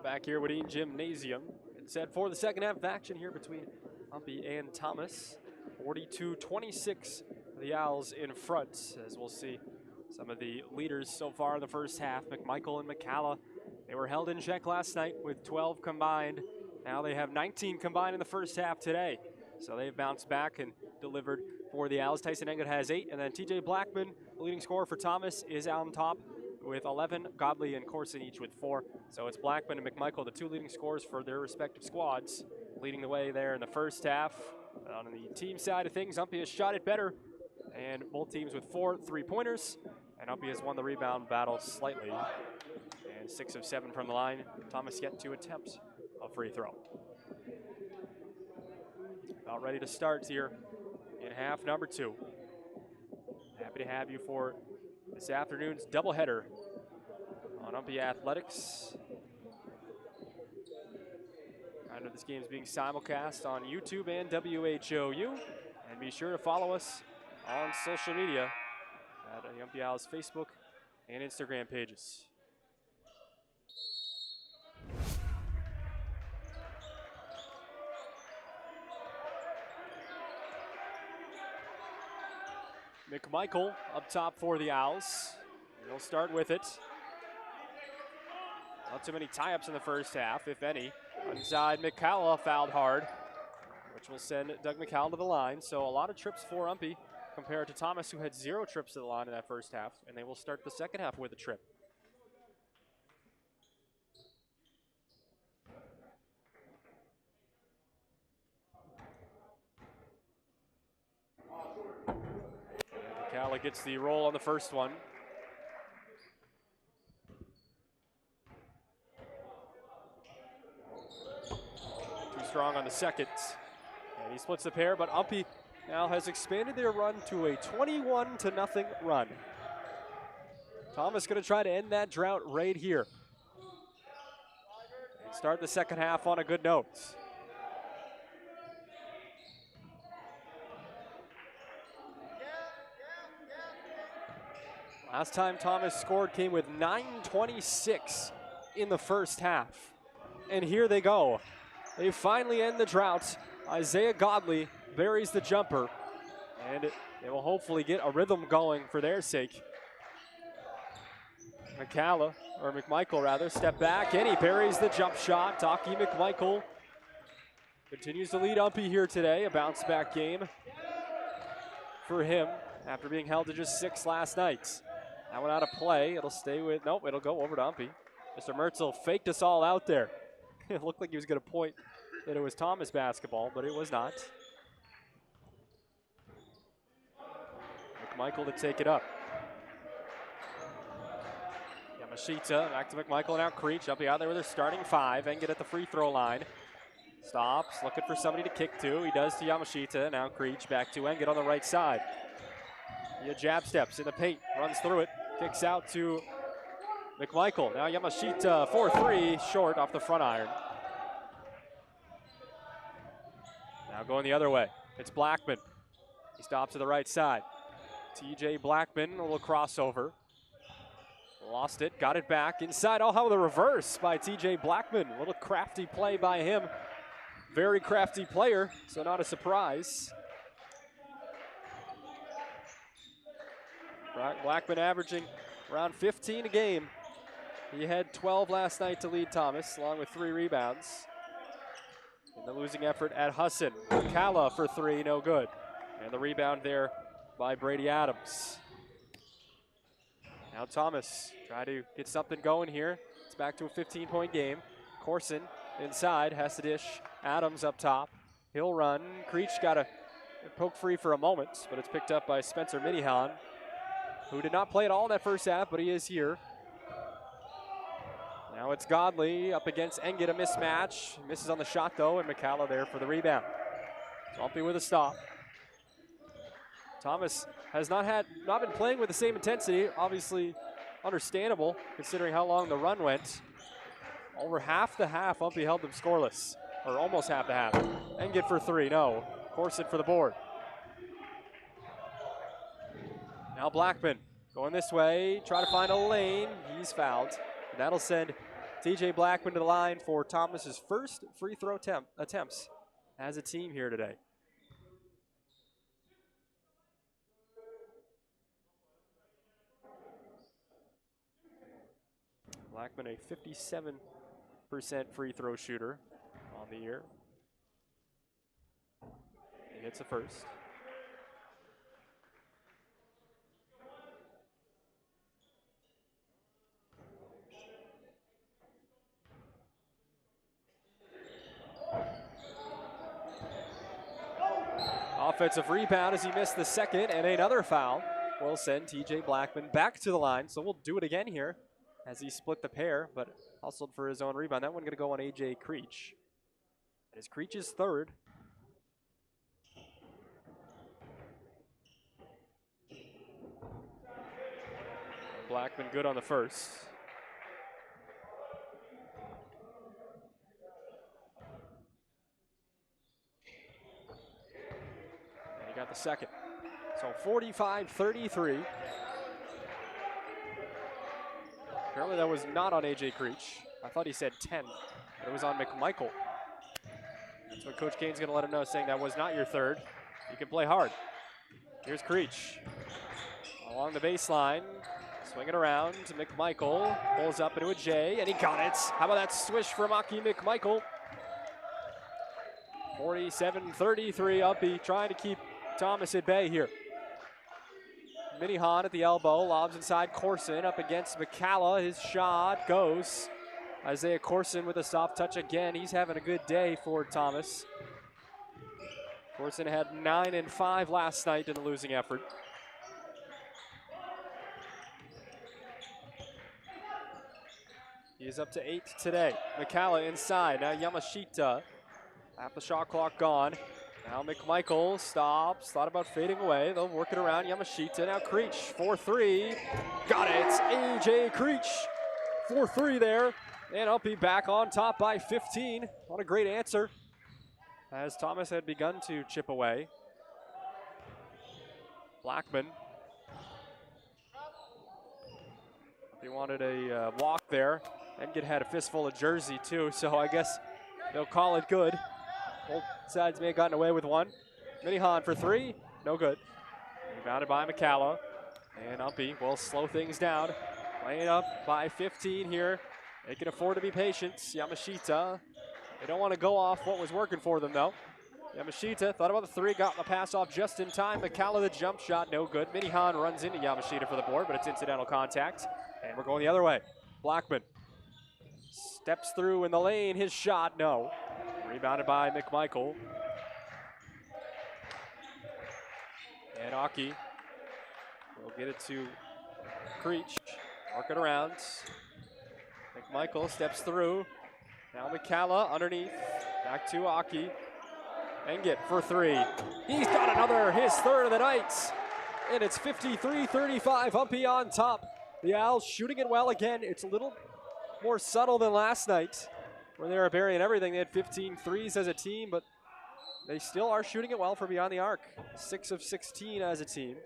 Back here at Whitting Gymnasium. It's set for the second half of action here between UMPI and Thomas. 42-26, the Owls in front, as we'll see some of the leaders so far in the first half. McMichael and McCalla, they were held in check last night with 12 combined. Now they have 19 combined in the first half today. So they've bounced back and delivered for the Owls. Tyson Engett has 8, and then TJ Blackman, the leading scorer for Thomas, is on top with 11. Godley and Corson each with 4. So it's Blackman and McMichael, the 2 leading scorers for their respective squads, leading the way there in the first half. On the team side of things, UMPI has shot it better, and both teams with 4 3-pointers, and UMPI has won the rebound battle slightly, and 6 of 7 from the line. Thomas yet to attempt a free throw. About ready to start here in half number 2. Happy to have you for this afternoon's doubleheader on UMPI Athletics. I know this game is being simulcast on YouTube and WHOU. And be sure to follow us on social media at the UMPI Owls Facebook and Instagram pages. McMichael up top for the Owls. They'll start with it. Not too many tie-ups in the first half, if any. Inside, McCalla fouled hard, which will send Doug McCall to the line. So a lot of trips for UMPI compared to Thomas, who had 0 trips to the line in that first half, and they will start the second half with a trip. McCall gets the roll on the first one. Too strong on the second. And he splits the pair, but UMPI now has expanded their run to a 21-0 run. Thomas going to try to end that drought right here and start the second half on a good note. Last time Thomas scored came with 9:26 in the first half. And here they go. They finally end the drought. Isaiah Godley buries the jumper, and they will hopefully get a rhythm going for their sake. McMichael rather, step back, and he buries the jump shot. Taki McMichael continues to lead UMPI here today. A bounce back game for him after being held to just 6 last night. That one out of play. It'll stay with, nope, it'll go over to UMPI. Mr. Mertzel faked us all out there. It looked like he was going to point that it was Thomas basketball, but it was not. McMichael to take it up. Yamashita back to McMichael, and now Creech. UMPI out there with their starting 5. Engett at the free throw line. Stops, looking for somebody to kick to. He does to Yamashita. Now Creech back to Engett on the right side. He jab steps in the paint, runs through it, kicks out to McMichael. Now Yamashita 4-3, short off the front iron. Now going the other way, it's Blackman. He stops to the right side. TJ Blackman, a little crossover. Lost it, got it back inside. Oh, how the reverse by TJ Blackman. A little crafty play by him. Very crafty player, so not a surprise. Blackman averaging around 15 a game. He had 12 last night to lead Thomas, along with 3 rebounds. In the losing effort at Husson. Kala for 3, no good. And the rebound there by Brady Adams. Now Thomas try to get something going here. It's back to a 15-point game. Corson inside, has to dish. Adams up top. He'll run. Creech got a poke free for a moment, but it's picked up by Spencer Minihan, who did not play at all in that first half, but he is here. Now it's Godley up against Engett, a mismatch. Misses on the shot though, and McCalla there for the rebound. UMPI with a stop. Thomas has not been playing with the same intensity. Obviously understandable considering how long the run went. Over half the half, UMPI held them scoreless, or almost half the half. Engett for 3, no. Corson for the board. Now Blackman going this way, try to find a lane. He's fouled. And that'll send TJ Blackman to the line for Thomas's first free throw attempts as a team here today. Blackman, a 57% free throw shooter on the year. He hits a first. Offensive rebound as he missed the second, and another foul will send TJ Blackman back to the line. So we'll do it again here as he split the pair, but hustled for his own rebound. That one going to go on AJ Creech. It is Creech's third. Blackman good on the first. And he got the second. So 45-33. Apparently that was not on AJ Creech. I thought he said 10. It was on McMichael. That's what Coach Kane's going to let him know, saying that was not your third. You can play hard. Here's Creech. Along the baseline. Swing it around to McMichael. Pulls up into a J, and he got it. How about that swish from Aki McMichael? 47-33 UMPI, trying to keep Thomas at bay here. Minihan at the elbow, lobs inside Corson up against McCalla. His shot goes. Isaiah Corson with a soft touch again. He's having a good day for Thomas. Corson had 9 and 5 last night in the losing effort. He is up to 8 today. McCalla inside, now Yamashita. Half the shot clock gone. Now McMichael stops, thought about fading away. They'll work it around Yamashita. Now Creech, 4-3. Got it, AJ Creech. 4-3 there. And UMPI back on top by 15. What a great answer, as Thomas had begun to chip away. Blackman. He wanted a walk there. Engid had a fistful of jersey too, so I guess they'll call it good. Both sides may have gotten away with one. Minihan for 3, no good. Rebounded by McCalla. And UMPI will slow things down. Playing up by 15 here. They can afford to be patient. Yamashita. They don't want to go off what was working for them though. Yamashita thought about the 3, got the pass off just in time. McCalla the jump shot, no good. Minihan runs into Yamashita for the board, but it's incidental contact. And we're going the other way. Blackman steps through in the lane, his shot, no. Rebounded by McMichael. And Aki will get it to Creech. Work it around. McMichael steps through. Now McCalla underneath. Back to Aki. Engid for 3. He's got another, his third of the night. And it's 53-35, UMPI on top. The Owls shooting it well again. It's a little more subtle than last night, where they were burying everything. They had 15 threes as a team, but they still are shooting it well from beyond the arc. 6 of 16 as a team.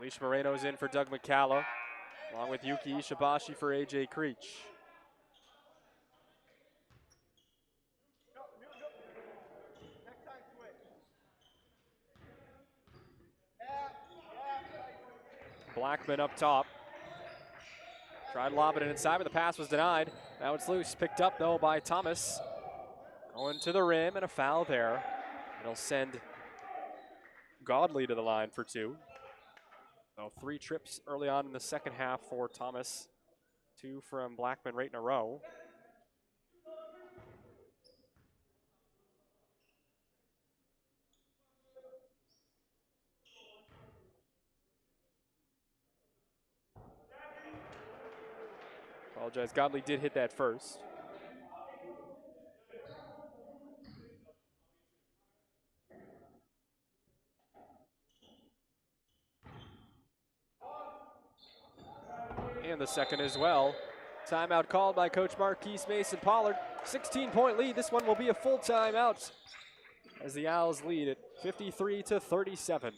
Alicia Moreno's in for Doug McCalla, along with Yuki Ishibashi for AJ Creech. Blackman up top. Tried lobbing it inside, but the pass was denied. Now it's loose. Picked up, though, by Thomas. Going to the rim, and a foul there. It'll send Godley to the line for 2. So 3 trips early on in the second half for Thomas. 2 from Blackman right in a row. Apologize, Godley did hit that first. And the second as well. Timeout called by Coach Marquise Mason Pollard. 16-point lead. This one will be a full timeout as the Owls lead at 53-37.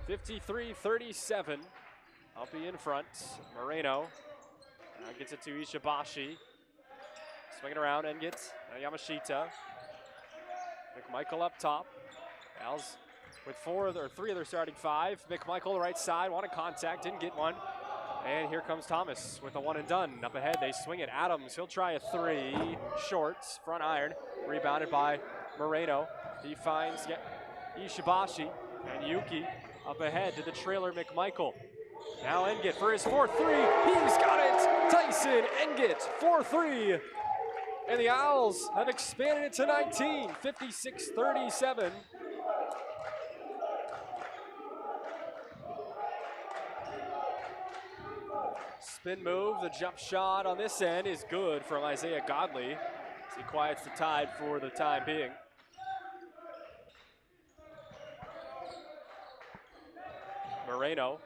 53-37. Umpy in front. Moreno now gets it to Ishibashi. Swinging around and gets Yamashita. McMichael up top. Als with three of their starting five. McMichael right side, wanted contact, didn't get one. And here comes Thomas with a one and done. Up ahead, they swing it. Adams, he'll try a three. Shorts, front iron. Rebounded by Moreno. He finds Ishibashi and Yuki up ahead to the trailer McMichael. Now Engit for his 4-3. He's got it! Tyson Engit, 4-3. And the Owls have expanded it to 19, 56-37. Spin move, the jump shot on this end is good from Isaiah Godley as he quiets the Tide for the time being. Moreno.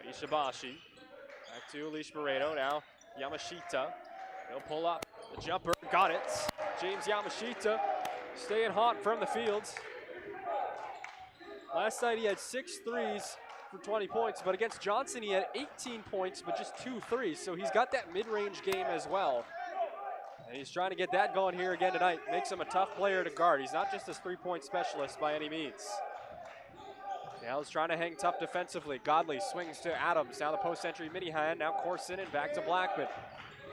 Ishibashi. Back to Elish Moreno. Now Yamashita. He'll pull up the jumper. Got it. James Yamashita staying hot from the field. Last night he had 6 threes for 20 points, but against Johnson he had 18 points, but just 2 threes. So he's got that mid-range game as well. And he's trying to get that going here again tonight. Makes him a tough player to guard. He's not just a 3-point specialist by any means. Now he's trying to hang tough defensively. Godley swings to Adams. Now the post-entry mini-hand. Now Corson and back to Blackman.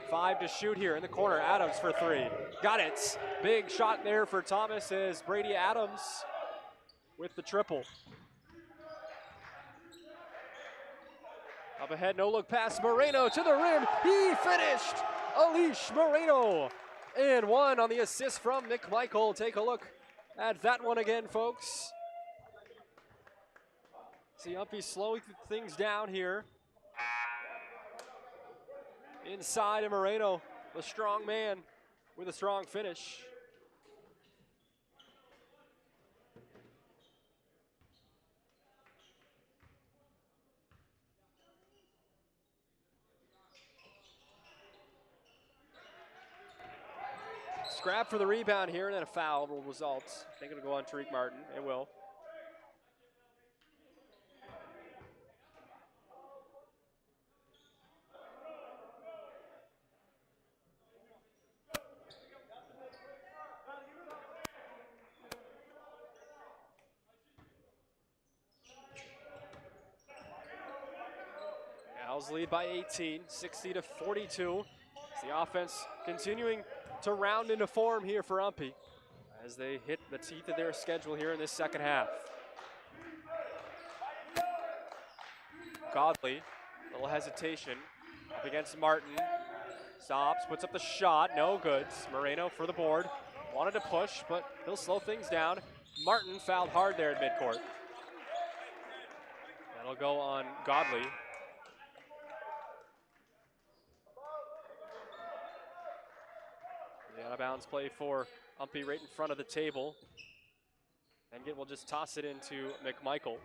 5 to shoot here in the corner. Adams for 3. Got it. Big shot there for Thomas as Brady Adams with the triple. Up ahead, no look pass. Moreno to the rim. He finished. Elish Moreno. And one on the assist from McMichael. Take a look at that one again, folks. See Umpy slowing things down here. Inside of Moreno, the strong man with a strong finish. Scrap for the rebound here, and then a foul will result. I think it'll go on Tariq Martin. It will. Owls lead by 18, 60-42. The offense continuing to round into form here for Umpy as they hit the teeth of their schedule here in this second half. Godley, little hesitation up against Martin. Stops, puts up the shot, no good. Moreno for the board. Wanted to push, but he'll slow things down. Martin fouled hard there at midcourt. That'll go on Godley. The out of bounds play for Umpy right in front of the table. Engit will just toss it into McMichael.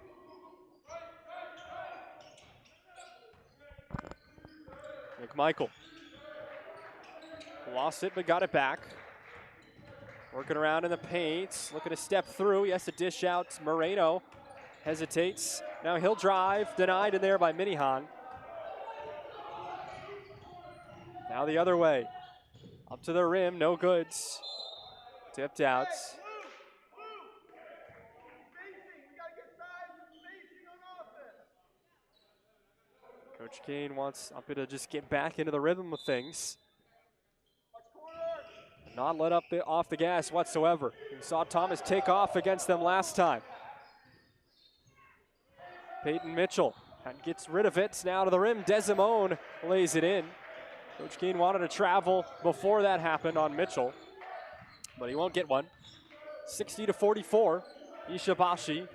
McMichael lost it but got it back. Working around in the paint, looking to step through. He has to dish out. Moreno hesitates. Now he'll drive, denied in there by Minihan. Now the other way. Up to the rim, no goods. Tipped out. Coach Kane wants Umpy to just get back into the rhythm of things. Not let up off the gas whatsoever. We saw Thomas take off against them last time. Peyton Mitchell gets rid of it. Now to the rim. Desimone lays it in. Coach Kane wanted to travel before that happened on Mitchell, but he won't get one. 60-44. Ishibashi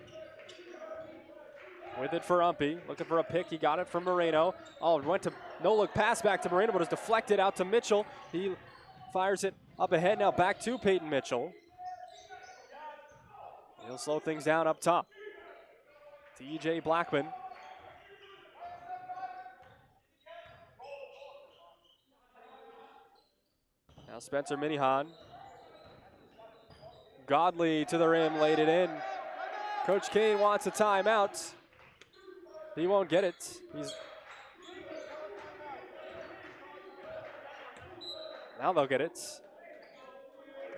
with it for Umpy. Looking for a pick. He got it from Moreno. Oh, went to no-look pass back to Moreno, but it's deflected out to Mitchell. He fires it up ahead now back to Peyton Mitchell. He'll slow things down up top. TJ Blackman. Now Spencer Minihan. Godley to the rim, laid it in. Coach Kane wants a timeout. He won't get it. Now they'll get it.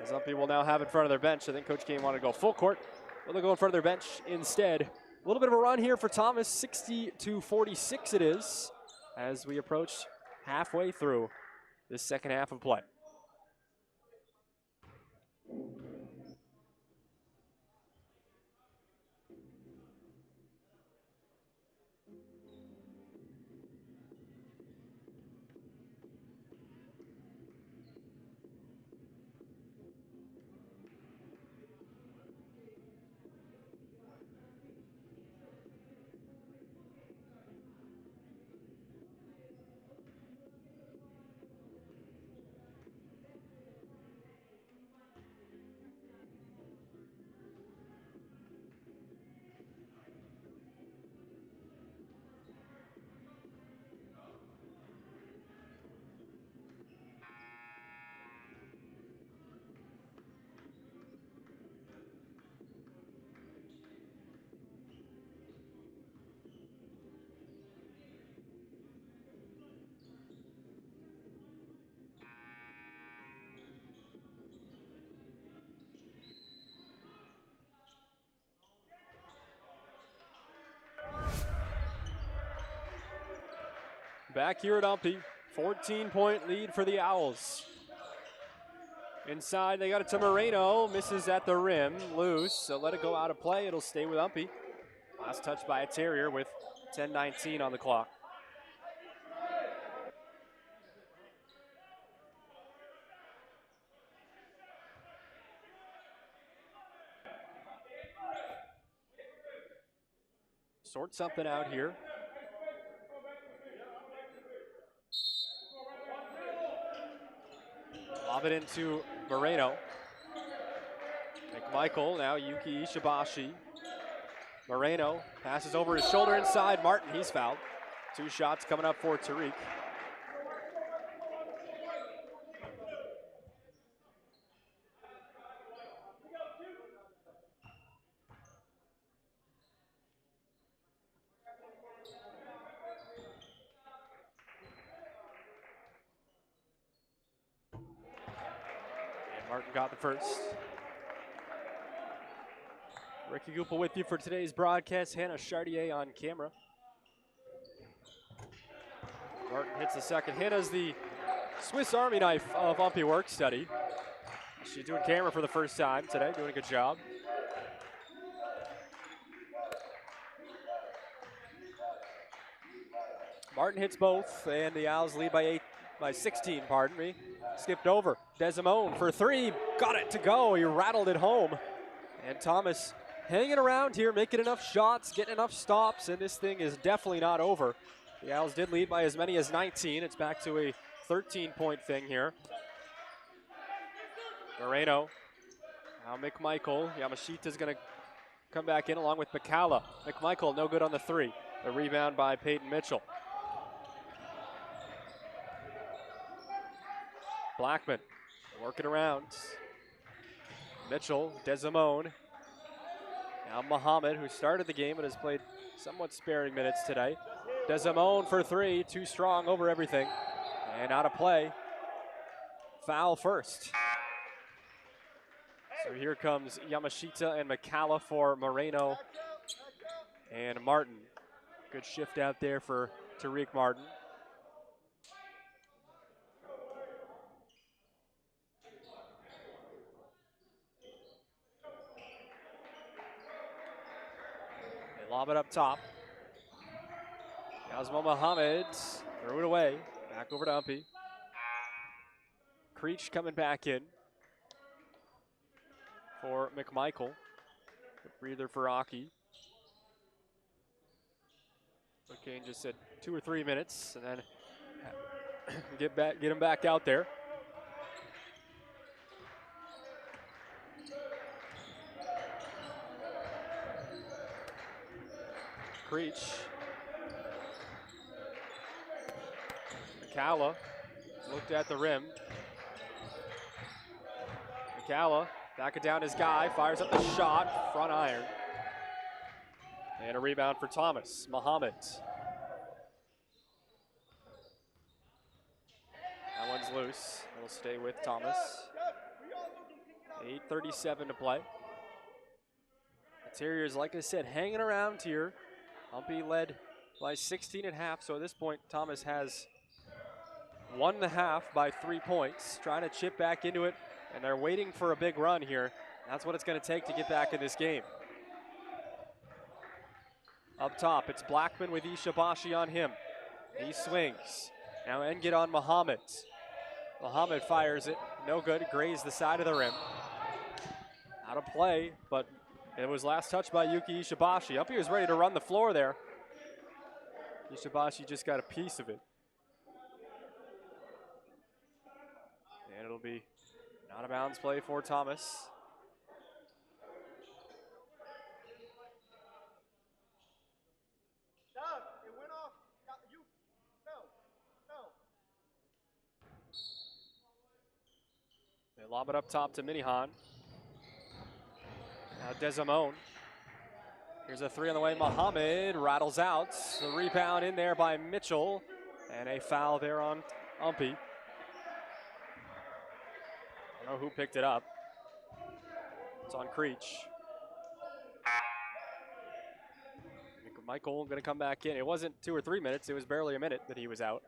As UMPI will now have in front of their bench. I think Coach Kane wanted to go full court, but they'll go in front of their bench instead. A little bit of a run here for Thomas, 60-46 it is, as we approach halfway through this second half of play. Back here at UMPI, 14-point lead for the Owls. Inside, they got it to Moreno, misses at the rim, loose, so let it go out of play. It'll stay with UMPI. Last touch by a Terrier with 10:19 on the clock. Sort something out here. Lob it into Moreno. McMichael, now Yuki Ishibashi. Moreno passes over his shoulder inside. Martin, he's fouled. 2 shots coming up for Tariq. Martin got the first. Ricky Goupel with you for today's broadcast. Hannah Chartier on camera. Martin hits the second. Hannah's the Swiss Army knife of UMPI work study. She's doing camera for the first time today, doing a good job. Martin hits both, and the Owls lead by 16, pardon me. Skipped over. Desimone for 3, got it to go. He rattled it home. And Thomas hanging around here, making enough shots, getting enough stops, and this thing is definitely not over. The Owls did lead by as many as 19. It's back to a 13-point thing here. Moreno. Now McMichael. Yamashita's going to come back in along with Bacala. McMichael no good on the 3. The rebound by Peyton Mitchell. Blackman working around. Mitchell, Desimone. Now Muhammad, who started the game but has played somewhat sparing minutes today. Desimone for 3, too strong over everything. And out of play. Foul first. So here comes Yamashita and Bacala for Moreno and Martin. Good shift out there for Tariq Martin. Lob it up top. Yasmo Muhammad threw it away. Back over to UMPI. Creech coming back in for McMichael. Good breather for Aki. Kane just said 2 or 3 minutes, and then get him back out there. Creech. Bacala looked at the rim. Bacala back it down his guy, fires up the shot, front iron. And a rebound for Thomas. Muhammad. That one's loose. It'll stay with Thomas. 8:37 to play. The Terriers, like I said, hanging around here. UMPI led by 16 at half, so at this point, Thomas has 1.5 by 3 points. Trying to chip back into it, and they're waiting for a big run here. That's what it's going to take to get back in this game. Up top, it's Blackman with Ishibashi on him. He swings. Now Engid on Muhammad. Muhammad fires it. No good. Grazed the side of the rim. Out of play, but it was last touched by Yuki Ishibashi. UMPI was ready to run the floor there. Ishibashi just got a piece of it. And it'll be an out of bounds play for Thomas. They lob it up top to Minihan. Now Desamone. Here's a three on the way. Muhammad rattles out. The rebound in there by Mitchell. And a foul there on UMPI. I don't know who picked it up. It's on Creech. Michael going to come back in. It wasn't 2 or 3 minutes. It was barely a minute that he was out.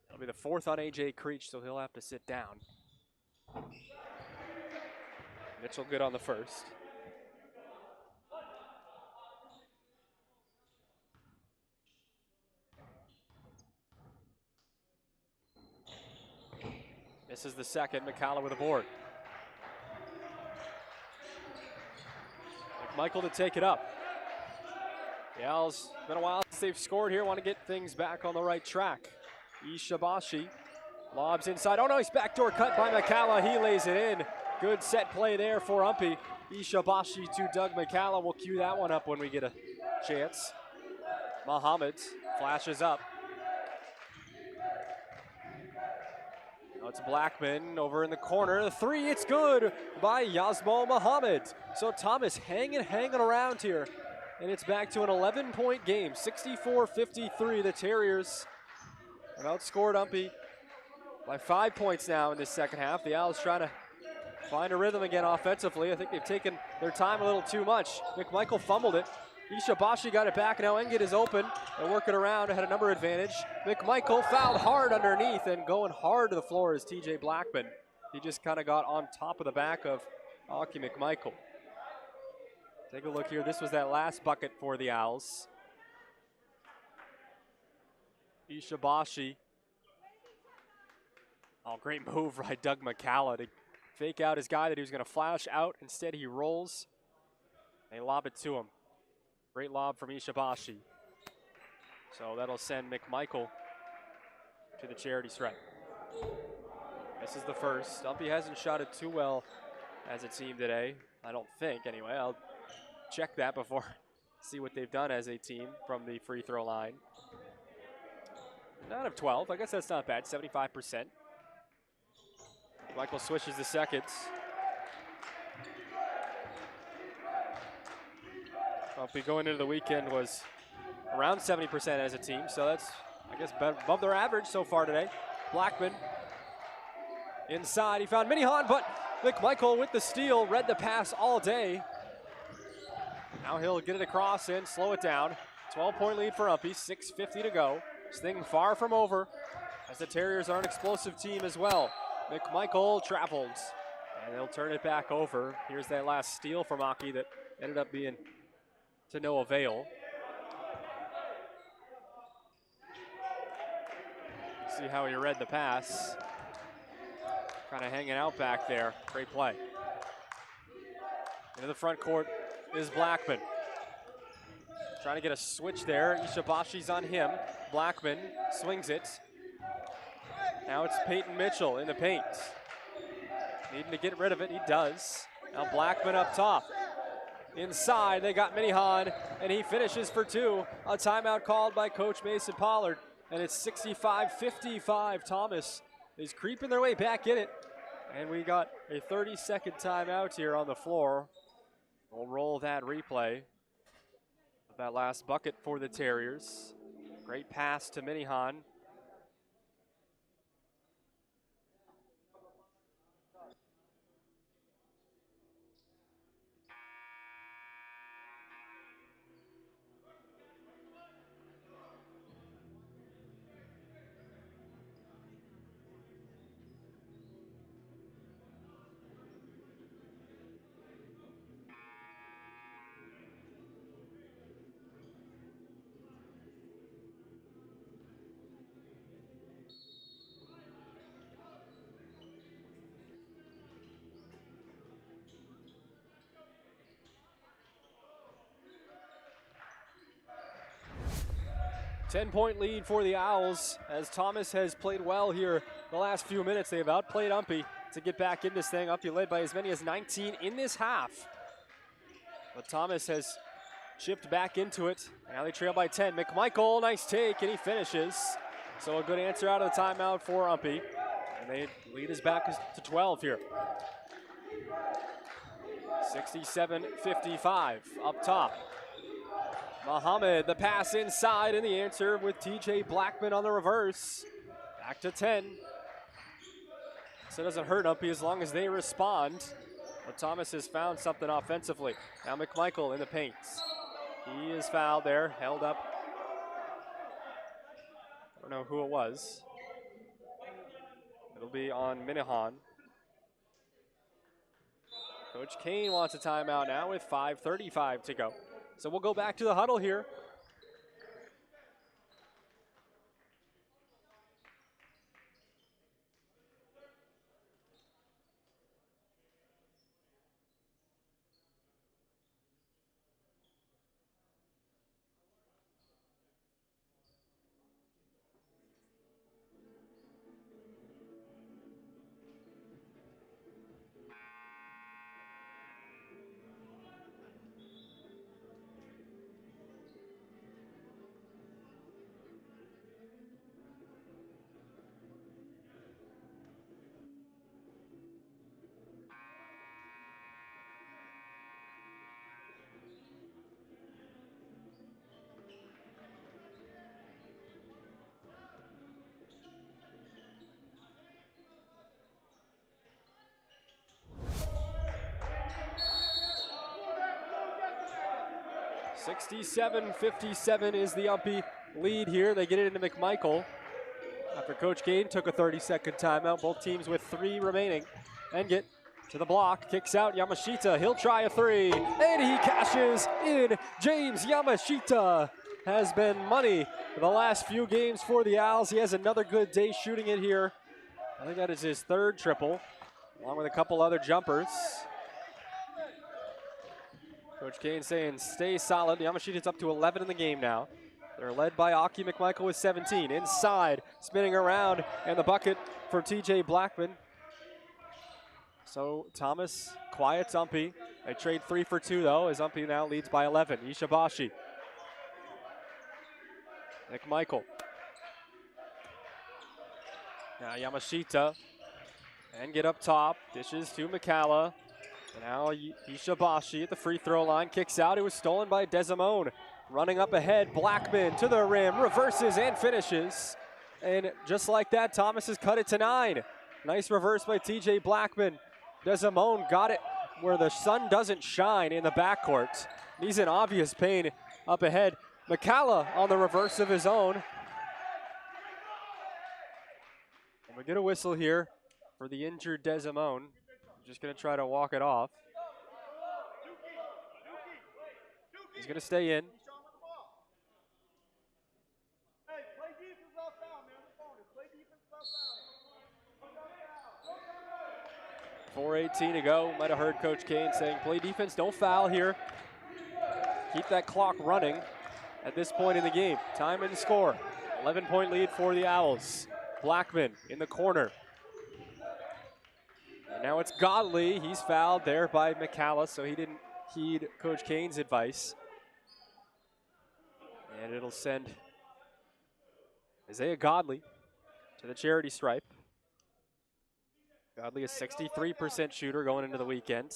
It'll be the 4th on AJ Creech, so he'll have to sit down. Mitchell good on the first. This is the second. McCalla with a board. Michael to take it up. The Owls, been a while since they've scored here. Want to get things back on the right track. Ishibashi lobs inside. Oh no, he's backdoor cut by McCalla. He lays it in. Good set play there for UMPI. Ishibashi to Doug McCalla. We'll cue that one up when we get a chance. Muhammad flashes up. Now it's Blackman over in the corner. The three, it's good by Yasmo Muhammad. So Thomas hanging around here. And it's back to an 11-point game. 64-53. The Terriers have outscored UMPI by 5 points now in this second half. The Owls trying to find a rhythm again offensively. I think they've taken their time a little too much. McMichael fumbled it. Ishibashi got it back. Now Engid is open and working around. Had a number advantage. McMichael fouled hard underneath, and going hard to the floor is TJ Blackman. He just kind of got on top of the back of Aki McMichael. Take a look here. This was that last bucket for the Owls. Ishibashi. Oh, great move by Doug McCalla to fake out his guy that he was going to flash out. Instead, he rolls. They lob it to him. Great lob from Ishibashi. So that'll send McMichael to the charity stripe. This is the first. UMPI hasn't shot it too well as it seemed today. I don't think, anyway. I'll check that before see what they've done as a team from the free throw line. 9 of 12. I guess that's not bad. 75%. Michael switches the seconds. UMPI going into the weekend was around 70% as a team, so that's, I guess, above their average so far today. Blackman inside. He found Minihan, but McMichael with the steal, read the pass all day. Now he'll get it across and slow it down. 12-point lead for UMPI, 6:50 to go. This thing far from over, as the Terriers are an explosive team as well. McMichael travels, and they'll turn it back over. Here's that last steal from Aki that ended up being to no avail. See how he read the pass. Kind of hanging out back there. Great play. Into the front court is Blackman. Trying to get a switch there. Ishibashi's on him. Blackman swings it. Now it's Peyton Mitchell in the paint. Needing to get rid of it, he does. Now Blackman up top. Inside, they got Minihan, and he finishes for two. A timeout called by Coach Mason Pollard, and it's 65-55. Thomas is creeping their way back in it. And we got a 30-second timeout here on the floor. We'll roll that replay of that last bucket for the Terriers. Great pass to Minihan. Ten-point lead for the Owls as Thomas has played well here the last few minutes. They've outplayed UMPI to get back in this thing. UMPI led by as many as 19 in this half. But Thomas has chipped back into it. Now they trail by 10. McMichael, nice take, and he finishes. So a good answer out of the timeout for UMPI. And they lead us back to 12 here. 67-55 up top. Muhammad, the pass inside, and the answer with TJ Blackman on the reverse. Back to 10. So it doesn't hurt UMPI as long as they respond. But Thomas has found something offensively. Now McMichael in the paint. He is fouled there, held up. I don't know who it was. It'll be on Minihan. Coach Kane wants a timeout now with 5:35 to go. So we'll go back to the huddle here. (67-57) is the UMPI lead here. They get it into McMichael after Coach Kane took a 30-second timeout. Both teams with 3 remaining. And get to the block, kicks out Yamashita. He'll try a 3, and he cashes in. James Yamashita has been money the last few games for the Owls. He has another good day shooting it here. I think that is his 3rd triple, along with a couple other jumpers. Coach Kane saying stay solid. Yamashita's up to 11 in the game now. They're led by Aki McMichael with 17. Inside, spinning around, and the bucket for TJ Blackman. So Thomas quiets UMPI. They trade 3 for 2 though, as UMPI now leads by 11. Ishibashi. McMichael. Now Yamashita. And get up top. Dishes to McCalla. Now Ishibashi at the free throw line. Kicks out. It was stolen by Desimone. Running up ahead. Blackman to the rim. Reverses and finishes. And just like that, Thomas has cut it to 9. Nice reverse by TJ Blackman. Desimone got it where the sun doesn't shine in the backcourt. He's in obvious pain up ahead. McCalla on the reverse of his own. And we get a whistle here for the injured Desimone. Just going to try to walk it off. He's going to stay in. 4:18 to go. Might have heard Coach Kane saying, play defense, don't foul here. Keep that clock running at this point in the game. Time and score. 11-point lead for the Owls. Blackman in the corner. And now it's Godley. He's fouled there by McCalla, so he didn't heed Coach Kane's advice. And it'll send Isaiah Godley to the charity stripe. Godley a 63% shooter going into the weekend.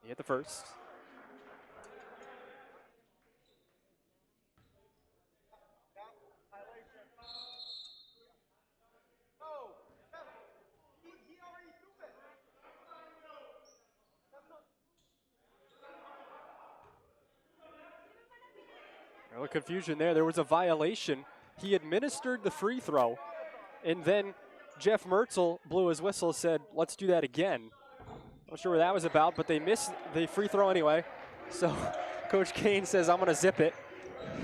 He hit the first. A little confusion there. There was a violation. He administered the free throw, and then Jeff Mertzel blew his whistle, said, let's do that again. Not sure what that was about, but they missed the free throw anyway. So Coach Kane says, I'm going to zip it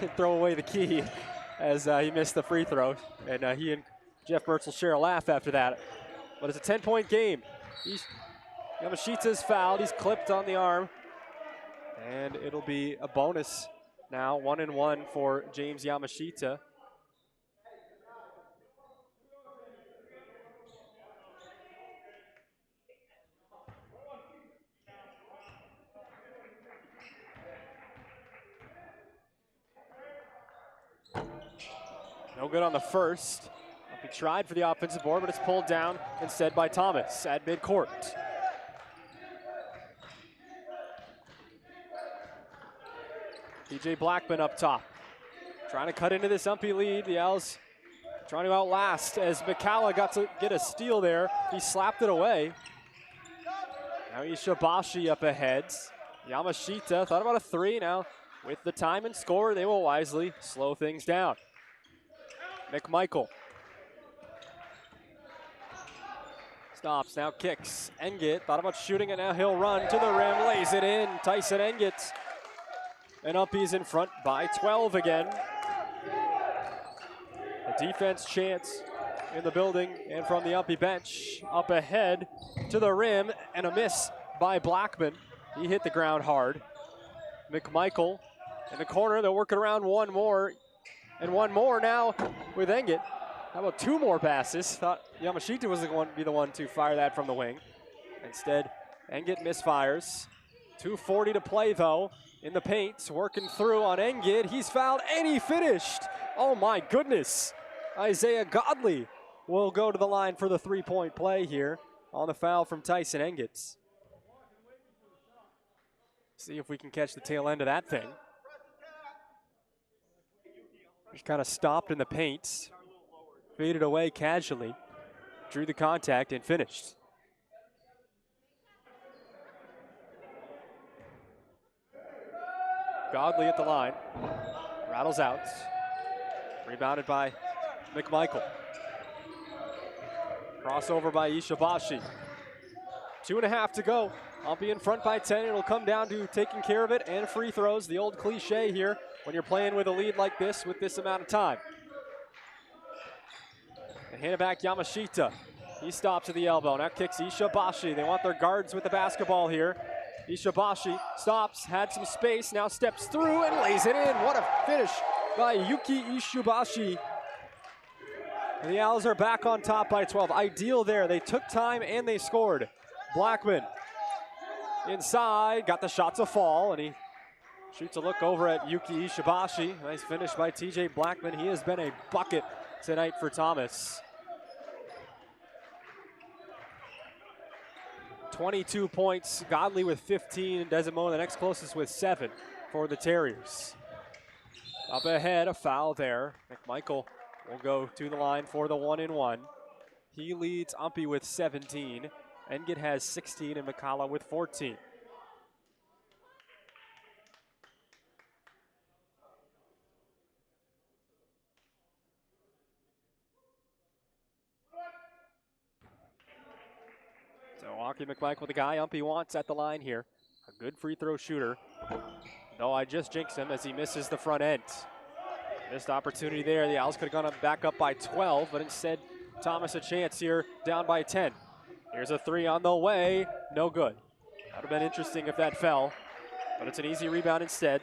and throw away the key as he missed the free throw. And he and Jeff Mertzel share a laugh after that. But it's a 10-point game. Yamashita's fouled. He's clipped on the arm. And it'll be a bonus now, 1-1 for James Yamashita. No good on the first. He tried for the offensive board, but it's pulled down instead by Thomas at midcourt. TJ Blackman up top, trying to cut into this UMPI lead. The Owls trying to outlast as McCalla got to get a steal there. He slapped it away. Now Ishibashi up ahead. Yamashita thought about a three. Now with the time and score, they will wisely slow things down. McMichael stops, now kicks. Engit thought about shooting it, now he'll run to the rim, lays it in. Tyson Engit. And UMPI's in front by 12 again. A defense chance in the building and from the UMPI bench. Up ahead to the rim and a miss by Blackman. He hit the ground hard. McMichael in the corner, they're working around one more. And one more now with Engit. How about two more passes? Thought Yamashita was going to be the one to fire that from the wing. Instead, Engit misfires. 2:40 to play though. In the paint, working through on Engit. He's fouled and he finished. Oh my goodness. Isaiah Godley will go to the line for the three-point play here on the foul from Tyson Engit. See if we can catch the tail end of that thing. Just kind of stopped in the paint, faded away casually, drew the contact and finished. Godley at the line, rattles out, rebounded by McMichael. Crossover by Ishibashi. 2.5 to go. UMPI in front by 10. It'll come down to taking care of it and free throws. The old cliche here when you're playing with a lead like this with this amount of time. And hand it back Yamashita. He stops at the elbow. Now kicks Ishibashi. They want their guards with the basketball here. Ishibashi stops, had some space, now steps through and lays it in. What a finish by Yuki Ishibashi. And the Owls are back on top by 12. Ideal there. They took time and they scored. Blackman inside, got the shot to fall, and he shoots a look over at Yuki Ishibashi. Nice finish by TJ Blackman. He has been a bucket tonight for Thomas. 22 points, Godley with 15, and Desimo the next closest with 7 for the Terriers. Up ahead, a foul there. McMichael will go to the line for the 1-and-1. He leads UMPI with 17. Engit has 16 and McCalla with 14. So Milwaukee McMichael, the guy UMPI wants at the line here. A good free throw shooter. No, I just jinxed him as he misses the front end. Missed opportunity there. The Owls could have gone back up by 12, but instead Thomas a chance here, down by 10. Here's a three on the way, no good. That would have been interesting if that fell, but it's an easy rebound instead.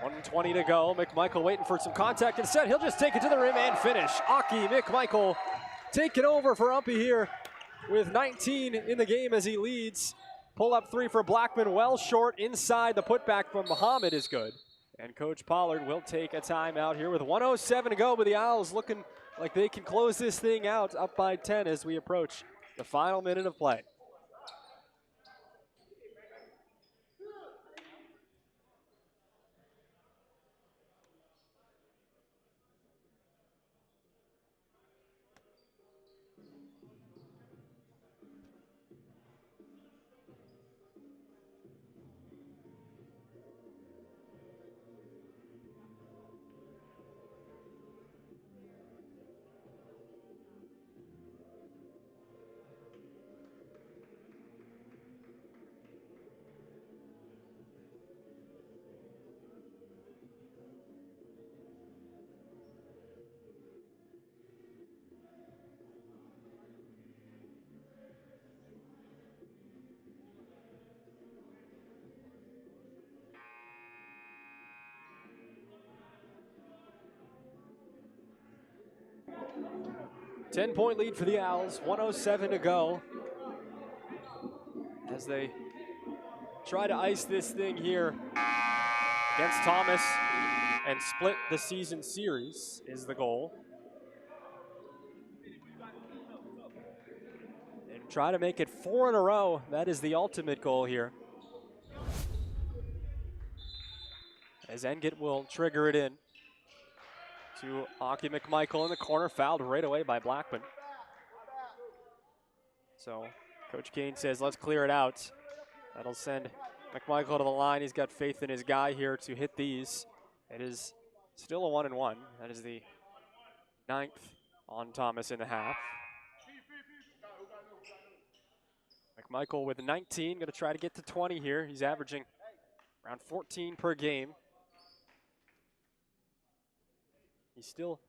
1:20 to go. McMichael waiting for some contact. Instead, he'll just take it to the rim and finish. Aki McMichael taking over for UMPI here with 19 in the game as he leads pull-up three for Blackman, well short inside. The putback from Muhammad is good. And Coach Pollard will take a timeout here with 1:07 to go, but the Owls looking like they can close this thing out up by 10 as we approach the final minute of play. Ten-point lead for the Owls, 1:07 to go. As they try to ice this thing here against Thomas and split the season series is the goal. And try to make it 4 in a row. That is the ultimate goal here. As Engit will trigger it in to Aki McMichael in the corner, fouled right away by Blackman. So Coach Kane says, let's clear it out. That'll send McMichael to the line. He's got faith in his guy here to hit these. It is still a 1-1. That is the 9th on Thomas in the half. McMichael with 19, going to try to get to 20 here. He's averaging around 14 per game. He still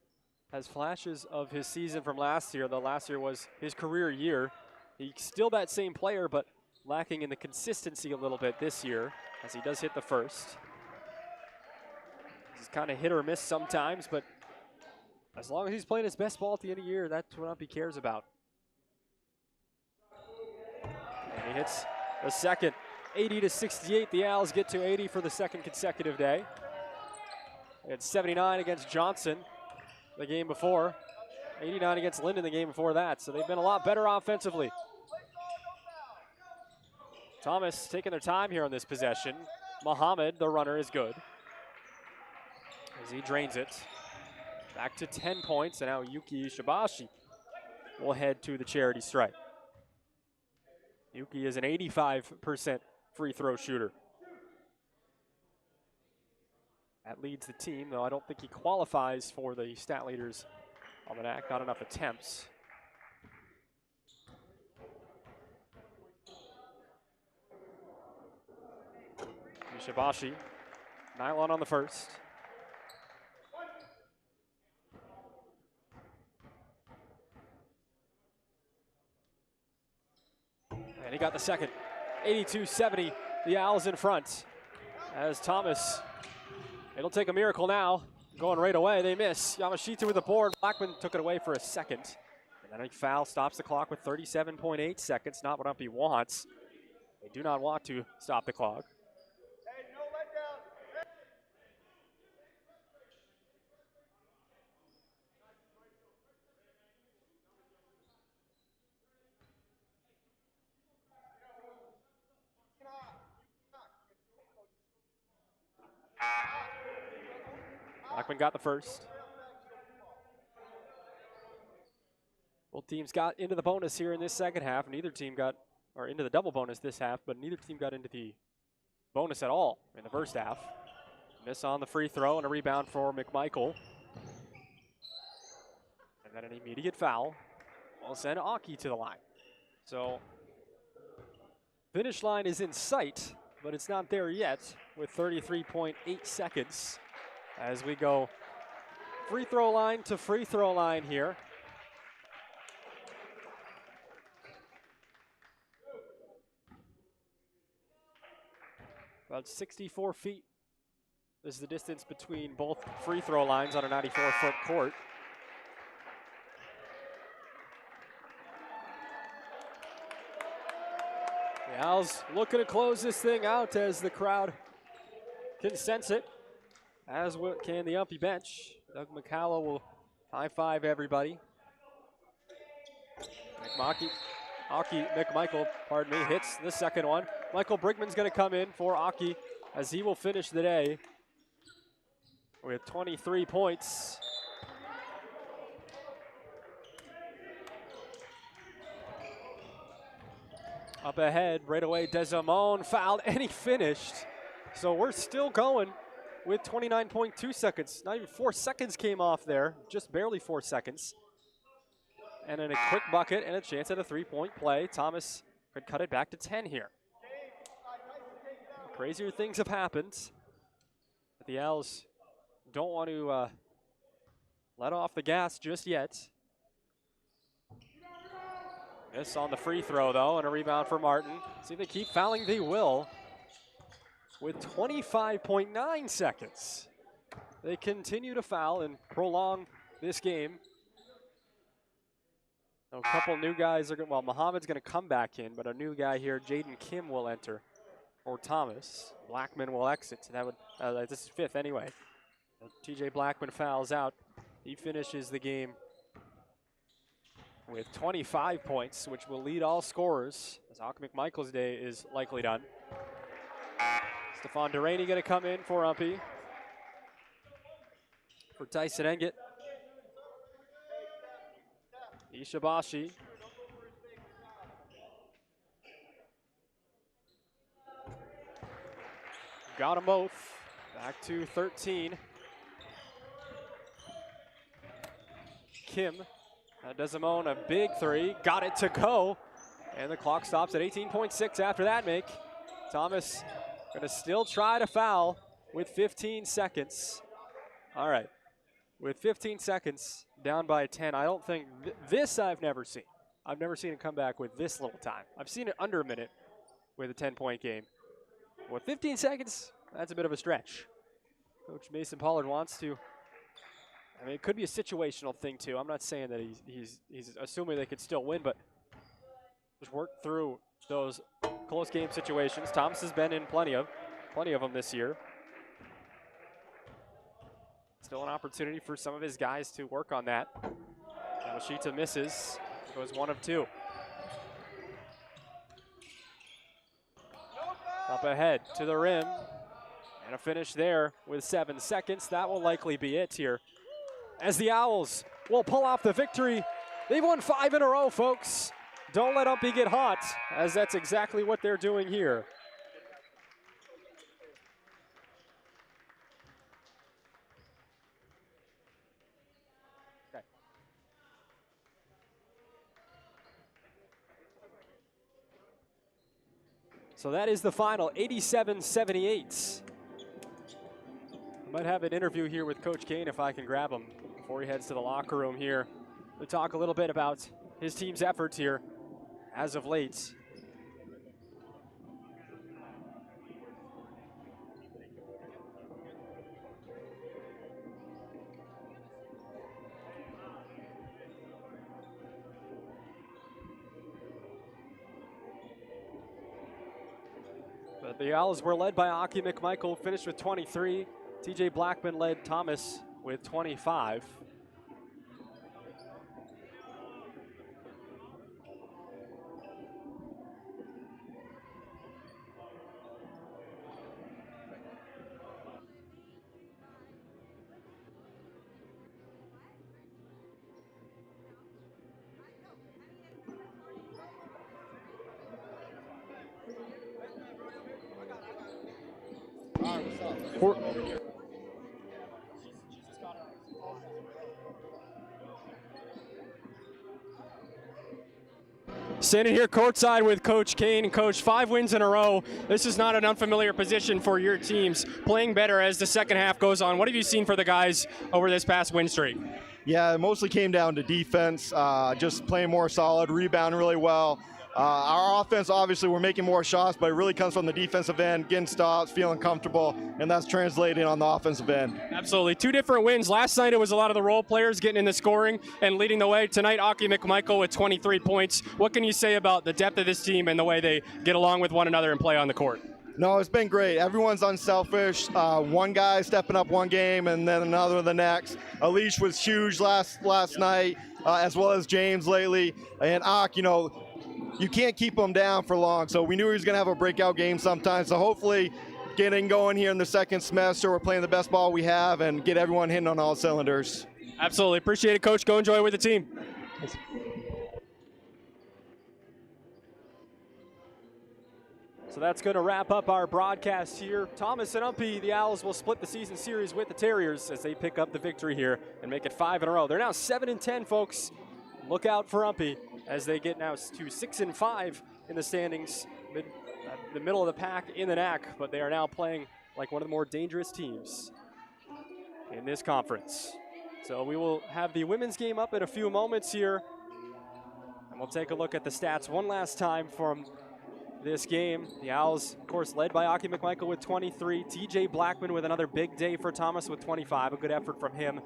has flashes of his season from last year, though last year was his career year. He's still that same player, but lacking in the consistency a little bit this year, as he does hit the first. He's kind of hit or miss sometimes, but as long as he's playing his best ball at the end of the year, that's what UMPI cares about. And he hits the second, 80-68. The Owls get to 80 for the second consecutive day. It's 79 against Johnson the game before, 89 against Linden the game before that. So they've been a lot better offensively. Thomas taking their time here on this possession. Muhammad, the runner, is good as he drains it. Back to 10 points, and now Yuki Shibashi will head to the charity stripe. Yuki is an 85% free throw shooter. That leads the team, though I don't think he qualifies for the stat leaders almanac. Not enough attempts. Shibashi, nylon on the first. And he got the second. 82-70, the Owls in front. As Thomas, it'll take a miracle now. Going right away, they miss. Yamashita with the board. Blackman took it away for a second. And then a foul stops the clock with 37.8 seconds. Not what UMPI wants. They do not want to stop the clock. Blackman got the first. Both teams got into the bonus here in this second half. Neither team got, or into the double bonus this half, but neither team got into the bonus at all in the first half. Miss on the free throw and a rebound for McMichael. And then an immediate foul will send Aki to the line. So finish line is in sight, but it's not there yet with 33.8 seconds. As we go free throw line to free throw line here. About 64 feet is the distance between both free throw lines on a 94-foot court. The Owls looking to close this thing out as the crowd can sense it, as can the UMPI bench. Doug McCalla will high-five everybody. McMichael, hits the second one. Michael Brigman's going to come in for Aki as he will finish the day with 23 points. Up ahead, right away, Desamone fouled, and he finished. So we're still going with 29.2 seconds. Not even 4 seconds came off there, just barely 4 seconds. And then a quick bucket and a chance at a three-point play. Thomas could cut it back to 10 here. Crazier things have happened. But the Owls don't want to let off the gas just yet. Miss on the free throw, though, and a rebound for Martin. See if they keep fouling, they will. With 25.9 seconds. They continue to foul and prolong this game. A couple new guys are going, well, Muhammad's going to come back in, but a new guy here, Jaden Kim, will enter for Thomas. Blackman will exit. So that would, this is fifth anyway. TJ Blackman fouls out. He finishes the game with 25 points, which will lead all scorers, as Hawk McMichael's day is likely done. Stephon Delaney going to come in for UMPI. For Tyson Engett. Ishibashi. Got them both. Back to 13. Kim. Desamone, a big three. Got it to go. And the clock stops at 18.6 after that make. Thomas going to still try to foul with 15 seconds. All right. With 15 seconds, down by 10, I don't think this I've never seen. I've never seen it come back with this little time. I've seen it under a minute with a 10-point game. With 15 seconds, that's a bit of a stretch. Coach Mason Pollard wants to, I mean, it could be a situational thing too. I'm not saying that he's assuming they could still win, but just work through those close game situations. Thomas has been in plenty of them this year. Still an opportunity for some of his guys to work on that. Yamashita misses, goes 1 of 2. Up ahead to the rim, and a finish there with 7 seconds. That will likely be it here, as the Owls will pull off the victory. They've won 5 in a row, folks. Don't let UMPI get hot, as that's exactly what they're doing here. So that is the final, 87-78. Might have an interview here with Coach Kane if I can grab him before he heads to the locker room here to talk a little bit about his team's efforts here as of late. But the Owls were led by Aki McMichael, finished with 23. TJ Blackman led Thomas with 25. Standing here courtside with Coach Kane. And Coach, 5 wins in a row. This is not an unfamiliar position for your teams. Playing better as the second half goes on. What have you seen for the guys over this past win streak? Yeah, it mostly came down to defense, just playing more solid, rebounding really well. Our offense, obviously, we're making more shots, but it really comes from the defensive end, getting stops, feeling comfortable, and that's translating on the offensive end. Absolutely. 2 different wins. Last night it was a lot of the role players getting in the scoring and leading the way. Tonight, Aki McMichael with 23 points. What can you say about the depth of this team and the way they get along with one another and play on the court? No, it's been great. Everyone's unselfish. One guy stepping up one game and then another the next. Alish was huge last night, as well as James lately. And Ak, you can't keep him down for long. So we knew he was going to have a breakout game sometime. So hopefully getting going here in the second semester, we're playing the best ball we have and get everyone hitting on all cylinders. Absolutely. Appreciate it, Coach. Go enjoy it with the team. Thanks. So that's going to wrap up our broadcast here. Thomas and UMPI, the Owls, will split the season series with the Terriers as they pick up the victory here and make it 5 in a row. They're now 7-10, folks. Look out for UMPI as they get now to 6-5 in the standings, the middle of the pack in the NAC, but they are now playing like one of the more dangerous teams in this conference. So we will have the women's game up in a few moments here, and we'll take a look at the stats one last time from this game. The Owls, of course, led by Aki McMichael with 23. TJ Blackman with another big day for Thomas with 25. A good effort from him.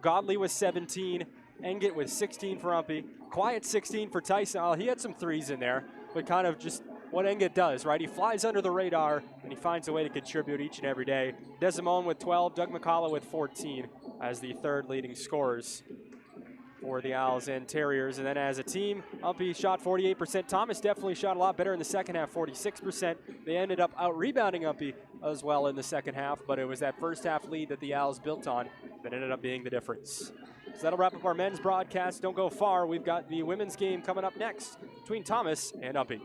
Godley with 17. Engit with 16 for UMPI. Quiet 16 for Tyson. He had some threes in there, but kind of just what Engit does, right? He flies under the radar, and he finds a way to contribute each and every day. Desimone with 12. Doug McCullough with 14 as the third leading scorers for the Owls and Terriers. And then as a team, UMPI shot 48%. Thomas definitely shot a lot better in the second half, 46%. They ended up out-rebounding UMPI as well in the second half, but it was that first half lead that the Owls built on that ended up being the difference. So that'll wrap up our men's broadcast. Don't go far. We've got the women's game coming up next between Thomas and UMPI.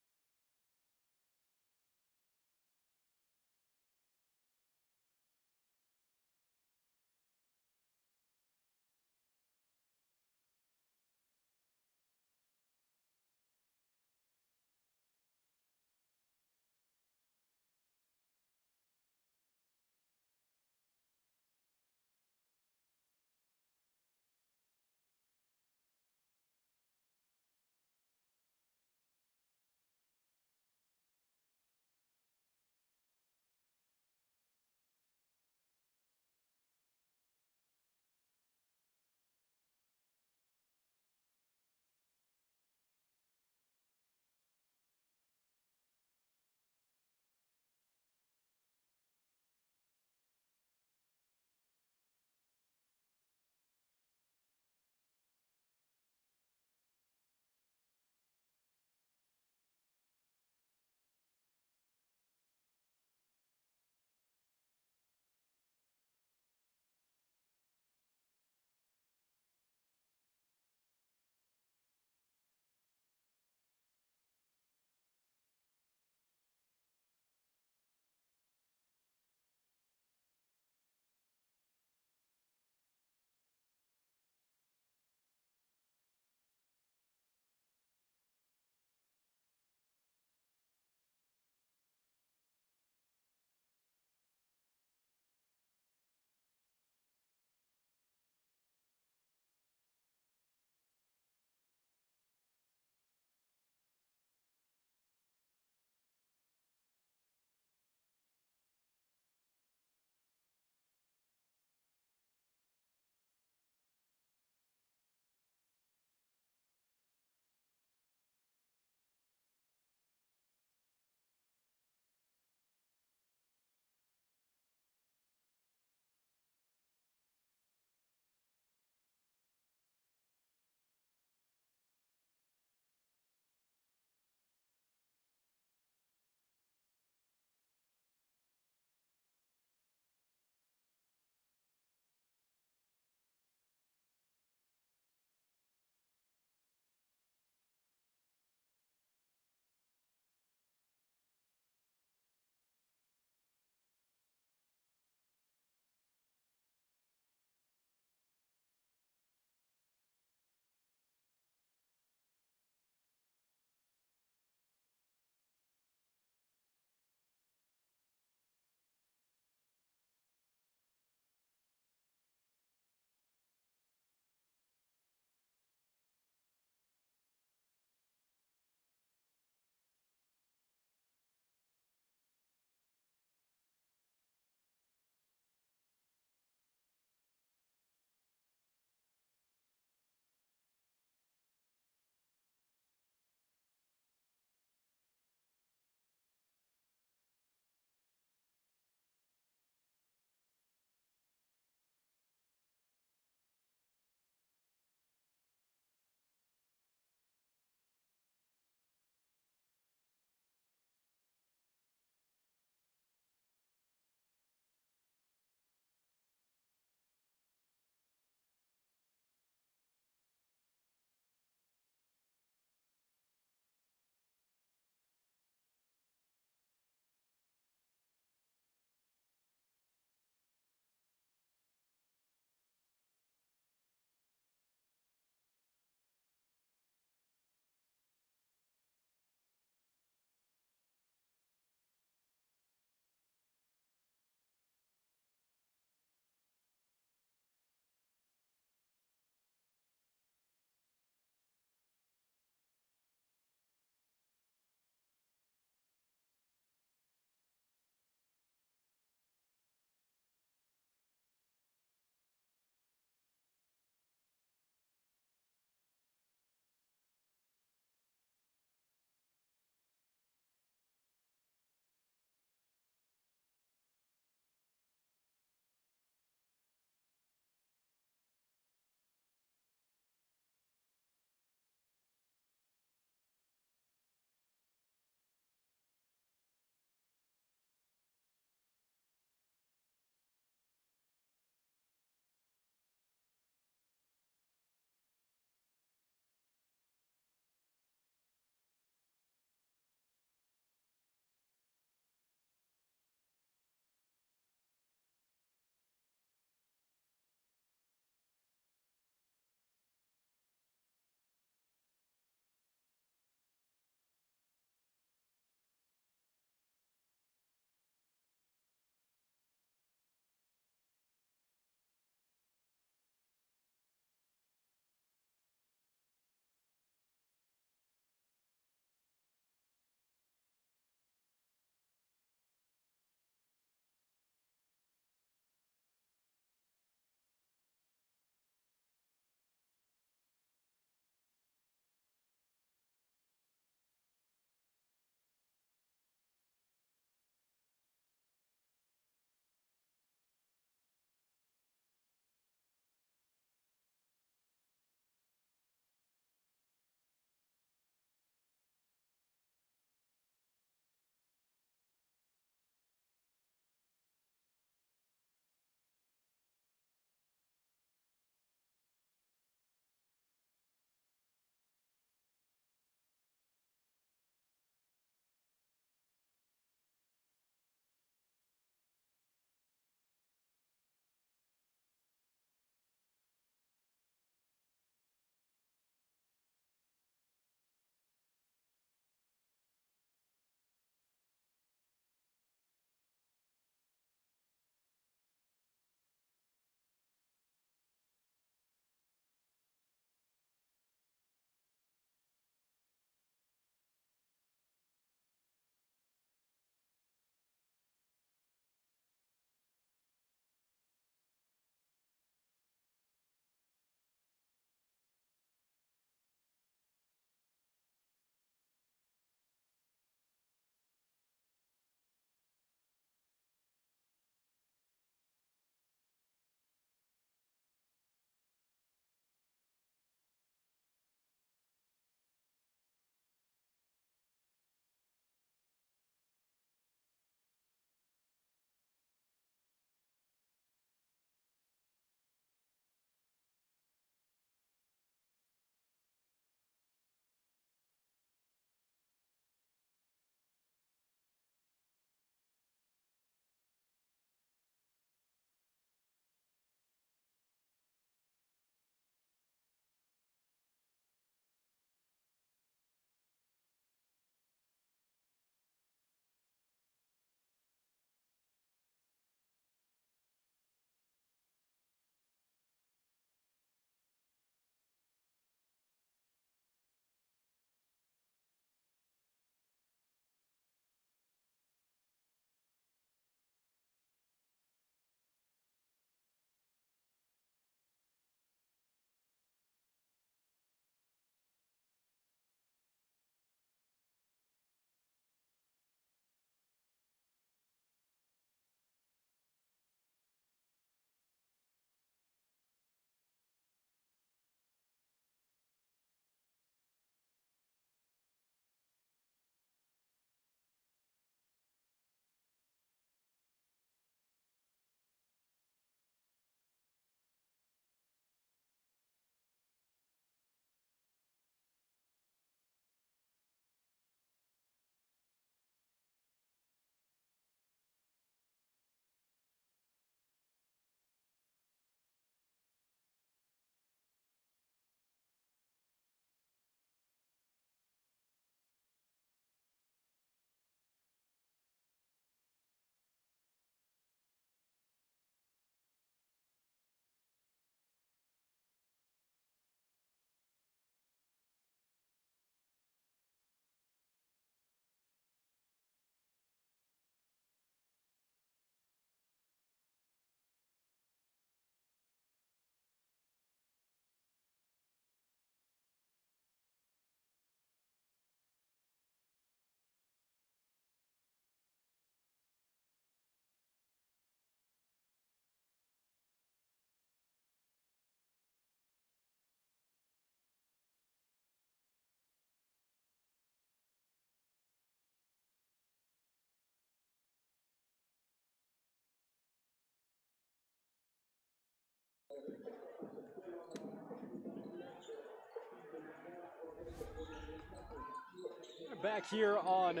Back here on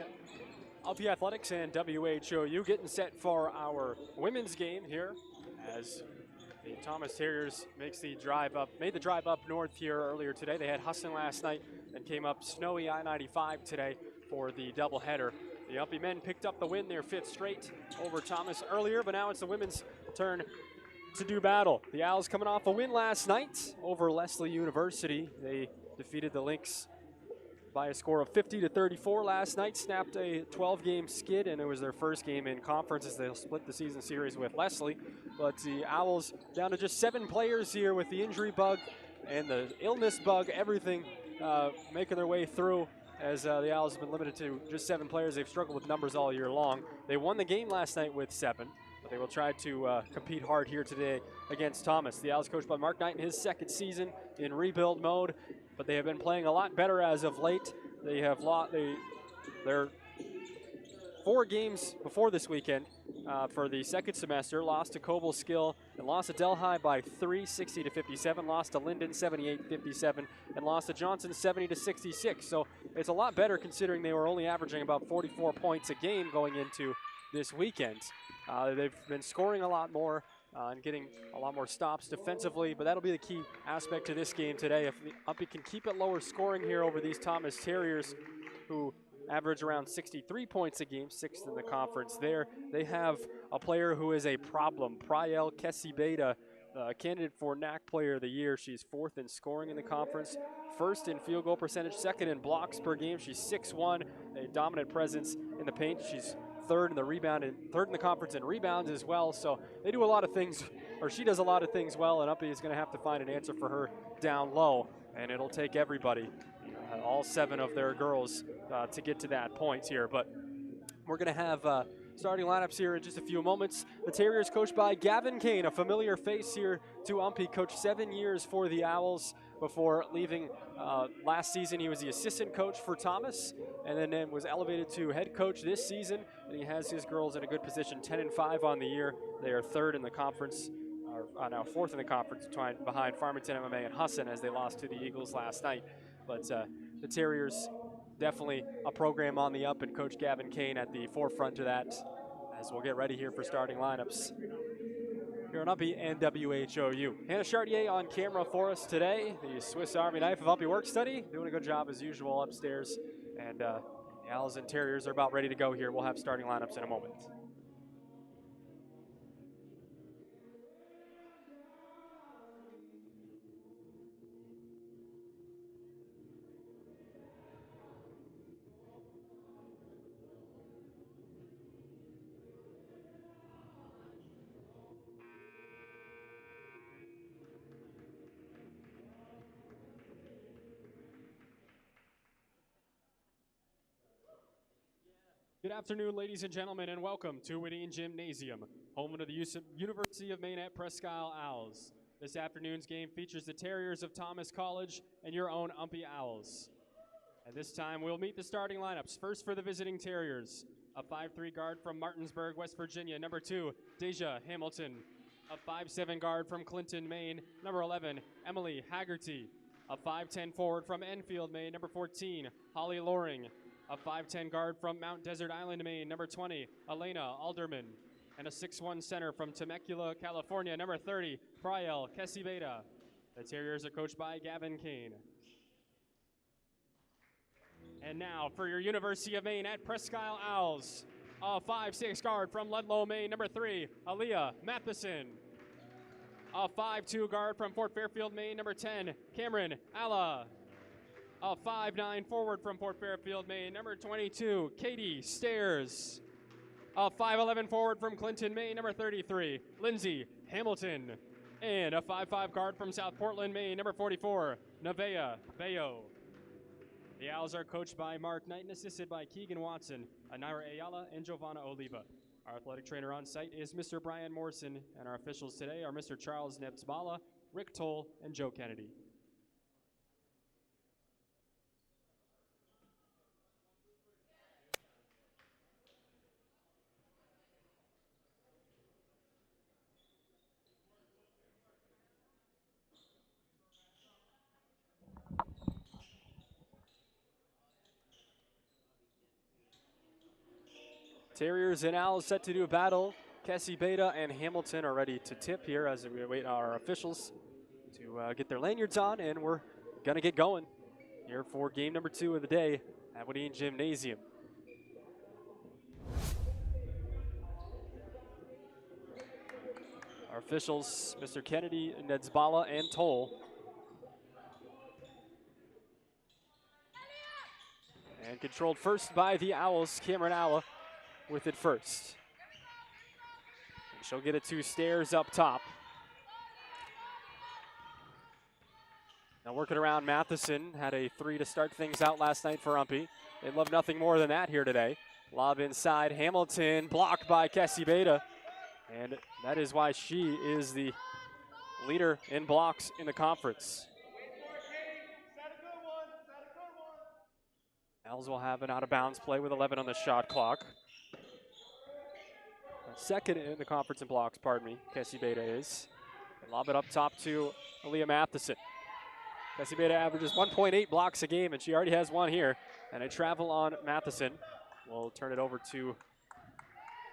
UMPI Athletics and WHOU, getting set for our women's game here as the Thomas Terriers made the drive up north here earlier today. They had Husson last night and came up snowy I-95 today for the doubleheader. The UMPI men picked up the win, their 5th straight over Thomas earlier, but now it's the women's turn to do battle. The Owls coming off a win last night over Lesley University. They defeated the Lynx by a score of 50-34 last night, snapped a 12-game skid, and it was their first game in conference as they'll split the season series with Lesley. But the Owls down to just 7 players here with the injury bug and the illness bug, everything making their way through as the Owls have been limited to just 7 players. They've struggled with numbers all year long. They won the game last night with 7, but they will try to compete hard here today against Thomas. The Owls coached by Mark Knight in his 2nd season in rebuild mode, but they have been playing a lot better as of late. They have their 4 games before this weekend for the 2nd semester. Lost to Coble Skill and lost to Delhi by 3, 60-57. Lost to Linden, 78-57, and lost to Johnson, 70-66. So it's a lot better considering they were only averaging about 44 points a game going into this weekend. They've been scoring a lot more and getting a lot more stops defensively, but that'll be the key aspect to this game today. If the UMPI can keep it lower scoring here over these Thomas Terriers, who average around 63 points a game, 6th in the conference there. They have a player who is a problem, Priel Kesibeta, candidate for NAC Player of the Year. She's 4th in scoring in the conference, 1st in field goal percentage, 2nd in blocks per game. She's 6'1", a dominant presence in the paint. She's 3rd in the rebound and 3rd in the conference in rebounds as well. So they do a lot of things, or she does a lot of things well, and UMPI is going to have to find an answer for her down low, and it'll take everybody, all 7 of their girls, to get to that point here. But we're going to have starting lineups here in just a few moments. The Terriers coached by Gavin Kane, a familiar face here to UMPI, coached 7 years for the Owls before leaving last season. He was the assistant coach for Thomas and then was elevated to head coach this season, and he has his girls in a good position, 10-5 on the year. They are 3rd in the conference, now 4th in the conference, behind Farmington MMA and Husson as they lost to the Eagles last night. But the Terriers, definitely a program on the up, and Coach Gavin Kane at the forefront of that as we'll get ready here for starting lineups here on UMPI and WHOU. Hannah Chartier on camera for us today, the Swiss Army knife of UMPI work study, doing a good job as usual upstairs, and the Owls and Terriers are about ready to go here. We'll have starting lineups in a moment. Good afternoon, ladies and gentlemen, and welcome to Whittier Gymnasium, home of the University of Maine at Presque Isle Owls. This afternoon's game features the Terriers of Thomas College and your own UMPI Owls. At this time, we'll meet the starting lineups. First for the visiting Terriers, a 5'3" guard from Martinsburg, West Virginia, number 2, Deja Hamilton. A 5'7" guard from Clinton, Maine, number 11, Emily Haggerty. A 5'10" forward from Enfield, Maine, number 14, Holly Loring. A 5'10" guard from Mount Desert Island, Maine, number 20, Elena Alderman. And a 6'1" center from Temecula, California, number 30, Priel Kesibeta. The Terriers are coached by Gavin Kane. And now for your University of Maine at Presque Isle Owls, a 5'6" guard from Ludlow, Maine, number 3, Aaliyah Matheson. A 5'2" guard from Fort Fairfield, Maine, number 10, Cameron Alla. A 5'9" forward from Fort Fairfield, Maine, number 22, Katie Stairs. A 5'11" forward from Clinton, Maine, number 33, Lindsay Hamilton. And a 5'5" guard from South Portland, Maine, number 44, Nevaeh Bayo. The Owls are coached by Mark Knight and assisted by Keegan Watson, Anira Ayala, and Giovanna Oliva. Our athletic trainer on site is Mr. Brian Morrison, and our officials today are Mr. Charles Nebsbala, Rick Toll, and Joe Kennedy. Terriers and Owls set to do a battle. Kessie Beta and Hamilton are ready to tip here as we await our officials to get their lanyards on, and we're going to get going here for game number 2 of the day at Woodine Gymnasium. Our officials, Mr. Kennedy, Nedzbala, and Toll. And controlled first by the Owls, Cameron Alla with it first. And she'll get it to Stairs up top. Now working around Matheson, had a 3 to start things out last night for UMPI. They love nothing more than that here today. Lob inside, Hamilton, blocked by Kessie Beta. And that is why she is the leader in blocks in the conference. Els will have an out-of-bounds play with 11 on the shot clock. Second in the conference in blocks, pardon me, Kessie Beta is. Lob it up top to Aaliyah Matheson. Kessie Beta averages 1.8 blocks a game, and she already has one here. And a travel on Matheson. We'll turn it over to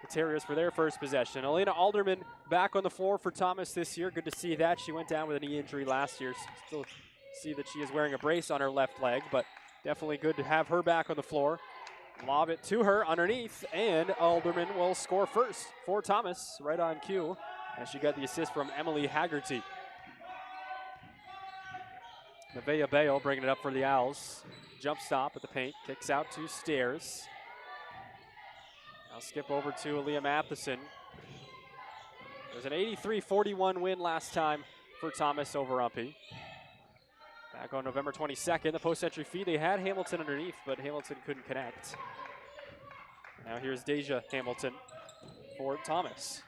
the Terriers for their first possession. Elena Alderman back on the floor for Thomas this year. Good to see that. She went down with a knee injury last year. Still see that she is wearing a brace on her left leg, but definitely good to have her back on the floor. Lob it to her underneath, and Alderman will score first for Thomas, right on cue, as she got the assist from Emily Haggerty. Nevaeh Bayo bringing it up for the Owls. Jump stop at the paint, kicks out to Stairs. I'll skip over to Aaliyah Matheson. It was an 83-41 win last time for Thomas over UMPI. Back on November 22nd, the post-entry feed, they had Hamilton underneath, but Hamilton couldn't connect. Now here's Deja Hamilton for Thomas.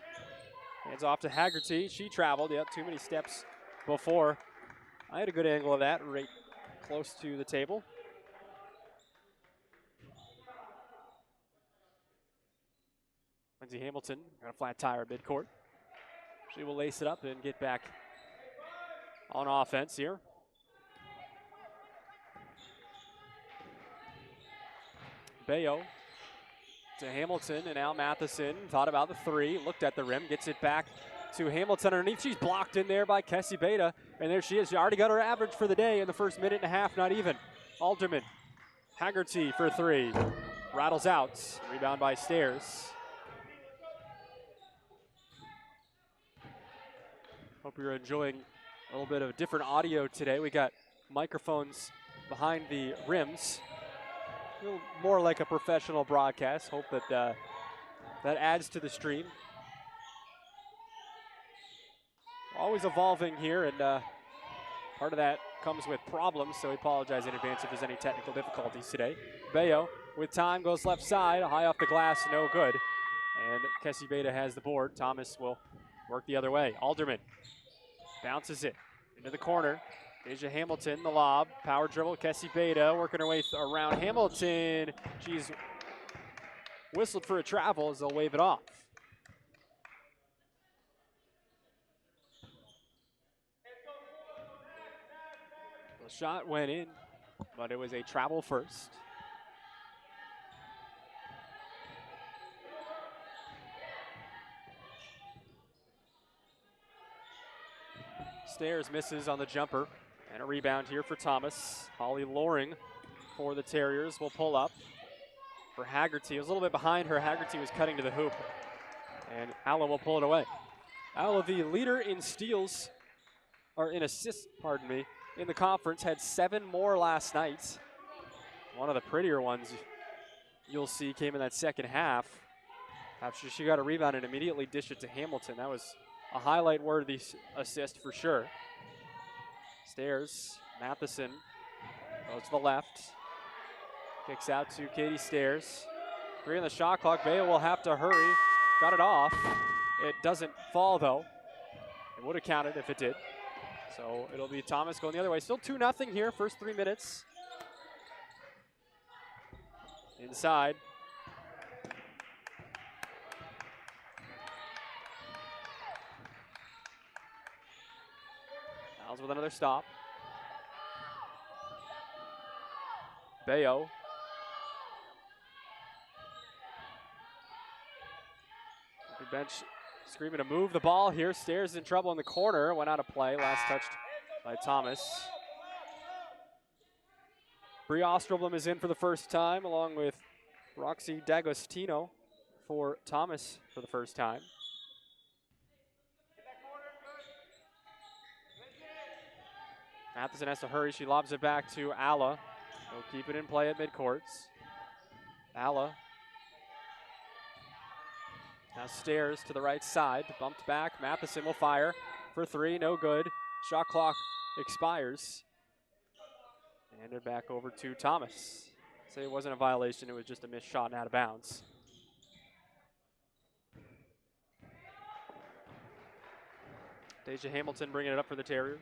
Hands off to Haggerty. She traveled, too many steps before. I had a good angle of that, right close to the table. Lindsay Hamilton got a flat tire midcourt. She will lace it up and get back on offense here. Bayo to Hamilton, and now Matheson thought about the 3, looked at the rim, gets it back to Hamilton underneath. She's blocked in there by Kessie Beta, and there she is. She already got her average for the day in the first minute and a half, not even. Alderman, Haggerty for 3, rattles out, rebound by Stairs. Hope you're enjoying a little bit of different audio today. We got microphones behind the rims. A little more like a professional broadcast. Hope that that adds to the stream. Always evolving here, and part of that comes with problems, so we apologize in advance if there's any technical difficulties today. Bayo with time goes left side, high off the glass, no good. And Kessie Beta has the board. Thomas will work the other way. Alderman bounces it into the corner. Deja Hamilton, the lob, power dribble, Kessie Beta working her way around Hamilton. She's whistled for a travel as they'll wave it off. The shot went in, but it was a travel first. Stairs misses on the jumper, and a rebound here for Thomas. Holly Loring for the Terriers will pull up for Haggerty. It was a little bit behind her. Haggerty was cutting to the hoop, and Alla will pull it away. Alla, the leader in steals, or in assists, pardon me, in the conference, had 7 more last night. One of the prettier ones you'll see came in that second half. After she got a rebound and immediately dished it to Hamilton. That was a highlight-worthy assist for sure. Stairs, Matheson goes to the left. Kicks out to Katie Stairs. 3 on the shot clock. Bayo will have to hurry. Got it off. It doesn't fall, though. It would have counted if it did. So it'll be Thomas going the other way. Still 2-0 here, first 3 minutes. Inside. Owls with another stop. Bayo. bench screaming to move the ball here. Stairs in trouble in the corner. Went out of play. Last touched by Thomas. Bree Osterblom is in for the first time, along with Roxy D'Agostino for Thomas for the first time. Matheson has to hurry. She lobs it back to Alla. They'll keep it in play at midcourts. Alla. Now Stairs to the right side. Bumped back. Matheson will fire for three. No good. Shot clock expires. And it back over to Thomas. Say it wasn't a violation. It was just a missed shot and out of bounds. Deja Hamilton bringing it up for the Terriers.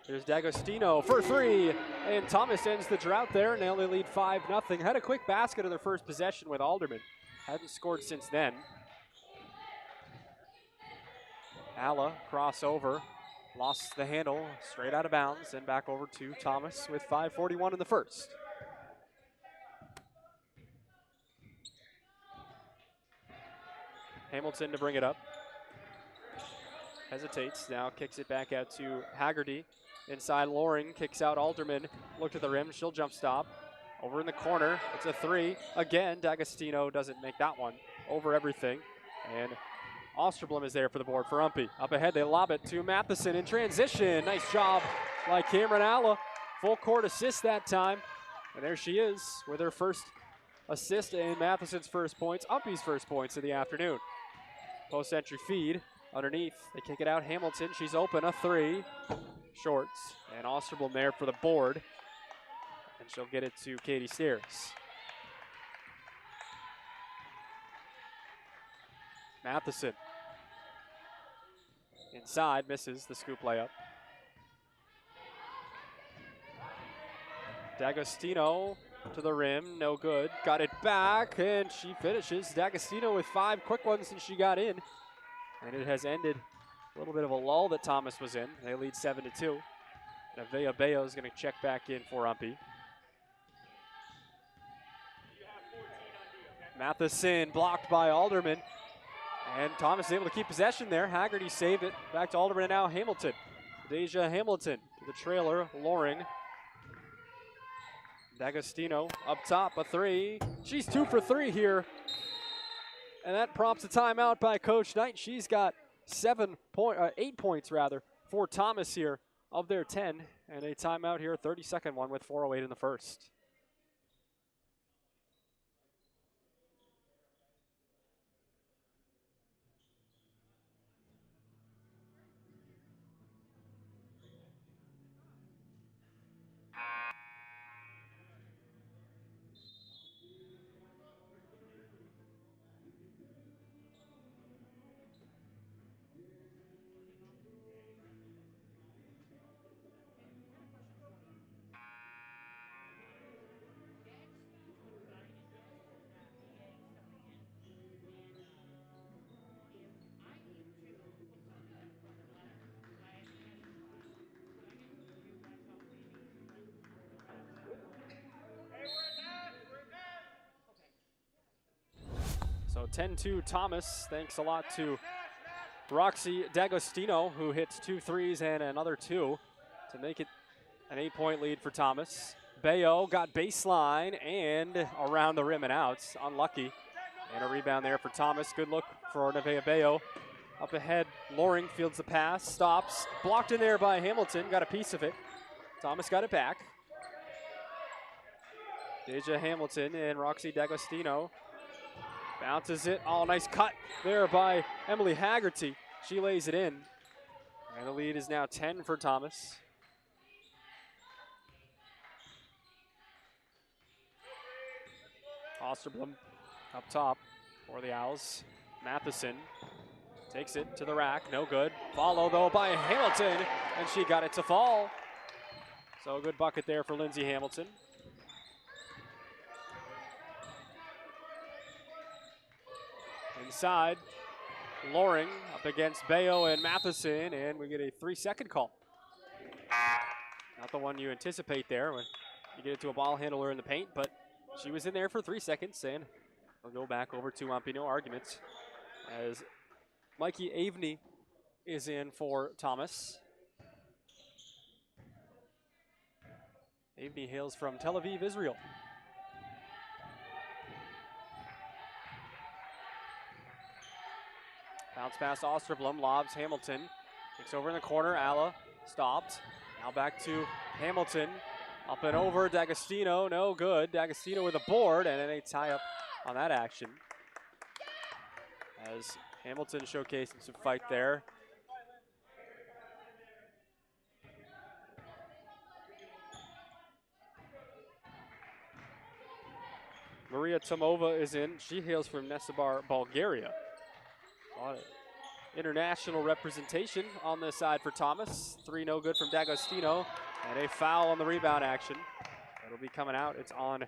There's D'Agostino for three, and Thomas ends the drought there, and they only lead 5-0. Had a quick basket of their first possession with Alderman. Hadn't scored since then. Alla, crossover, lost the handle, straight out of bounds, and back over to Thomas with 5:41 in the first. Hamilton to bring it up. Hesitates, now kicks it back out to Haggerty. Inside Loring, kicks out Alderman. Looked at the rim, she'll jump stop. Over in the corner, it's a three. Again, D'Agostino doesn't make that one. Over everything. And Osterblom is there for the board for UMPI. Up ahead, they lob it to Matheson in transition. Nice job by Cameron Alla. Full court assist that time. And there she is with her first assist and Matheson's first points. UMPI's first points of the afternoon. Post entry feed. Underneath, they kick it out. Hamilton, she's open, a three. Shorts, and Osterblom there for the board. And she'll get it to Katie Stairs. Matheson. Inside, misses the scoop layup. D'Agostino to the rim, no good. Got it back, and she finishes. D'Agostino with 5 quick ones since she got in. And it has ended a little bit of a lull that Thomas was in. They lead 7-2. And Avea Bayo is going to check back in for UMPI. Matheson blocked by Alderman. And Thomas is able to keep possession there. Haggerty saved it. Back to Alderman and now Hamilton. Deja Hamilton to the trailer, Loring. D'Agostino up top, a three. She's 2 for 3 here. And that prompts a timeout by Coach Knight. She's got 8 points for Thomas here of their 10. And a timeout here, 32nd one with 4:08 in the first. So 10-2 Thomas, thanks a lot to Roxy D'Agostino, who hits 2 threes and another 2 to make it an 8-point lead for Thomas. Bayo got baseline and around the rim and out, unlucky. And a rebound there for Thomas. Good look for Nevaeh Bayo. Up ahead, Loring fields the pass, stops, blocked in there by Hamilton, got a piece of it. Thomas got it back. Deja Hamilton and Roxy D'Agostino. Bounces it. Oh, nice cut there by Emily Haggerty. She lays it in. And the lead is now 10 for Thomas. Osterblom up top for the Owls. Matheson takes it to the rack. No good. Follow, though, by Hamilton. And she got it to fall. So a good bucket there for Lindsay Hamilton. Inside, Loring up against Bayo and Matheson, and we get a 3-second call. Not the one you anticipate there when you get into a ball handler in the paint, but she was in there for 3 seconds, and we'll go back over to UMPI, no arguments, as Mikey Avney is in for Thomas. Avney hails from Tel Aviv, Israel. Bounce pass Osterblom, lobs Hamilton. Kicks over in the corner, Alla stopped. Now back to Hamilton. Up and over, D'Agostino, no good. D'Agostino with a board, and a tie-up on that action. As Hamilton showcasing some fight there. Maria Tomova is in. She hails from Nesebar, Bulgaria. International representation on this side for Thomas. 3 no good from D'Agostino, and a foul on the rebound action. It'll be coming out. It'll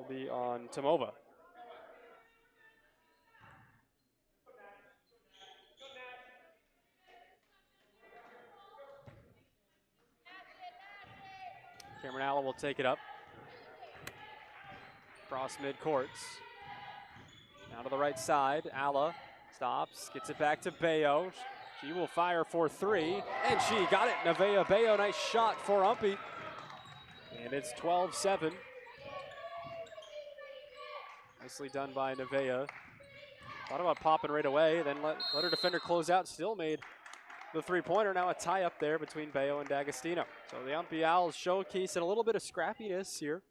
be on Tomova. Cameron Alla will take it up. Cross midcourts. Now to the right side. Alla stops, gets it back to Bayo. She will fire for 3, and she got it. Nevaeh Bayo, nice shot for UMPI. And it's 12-7. Nicely done by Nevaeh. Thought about popping right away, then let her defender close out. Still made the 3-pointer. Now a tie up there between Bayo and D'Agostino. So the UMPI Owls showcasing a little bit of scrappiness here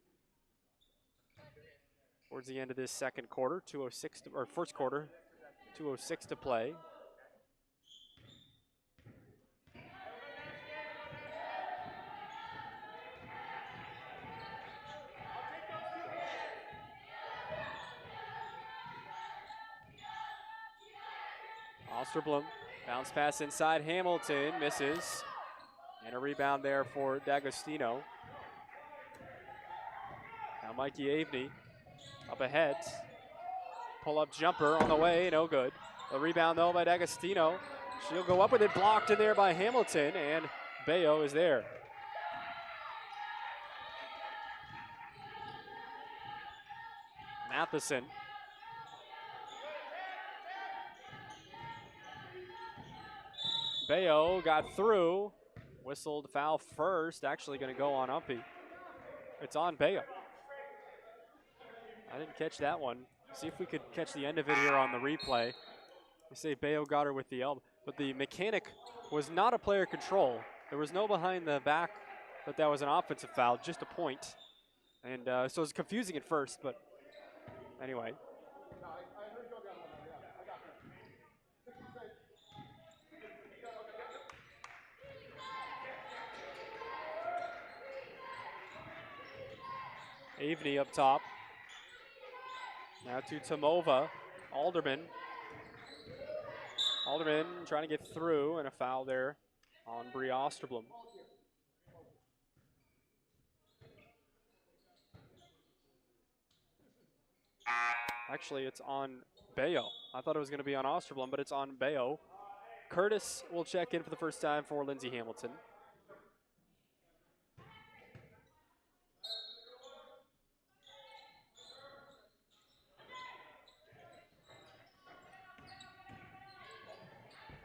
towards the end of this second quarter. 2:06 or first quarter, 2:06 to play. Osterblom, bounce pass inside Hamilton, misses. And a rebound there for D'Agostino. Now Mikey Avney up ahead. Pull-up jumper on the way, no good. The rebound though by D'Agostino. She'll go up with it, blocked in there by Hamilton, and Bayo is there. Matheson. Bayo got through, whistled foul first, actually going to go on UMPI. It's on Bayo. I didn't catch that one. See if we could catch the end of it here on the replay. They say Bayo got her with the elbow, but the mechanic was not a player control. There was no behind the back that was an offensive foul, just a point. And so it was confusing at first, but anyway. Avney up top. Now to Tomova. Alderman. Alderman trying to get through, and a foul there on Brie Osterblom. Actually, it's on Bayo. I thought it was going to be on Osterblom, but it's on Bayo. Curtis will check in for the first time for Lindsay Hamilton.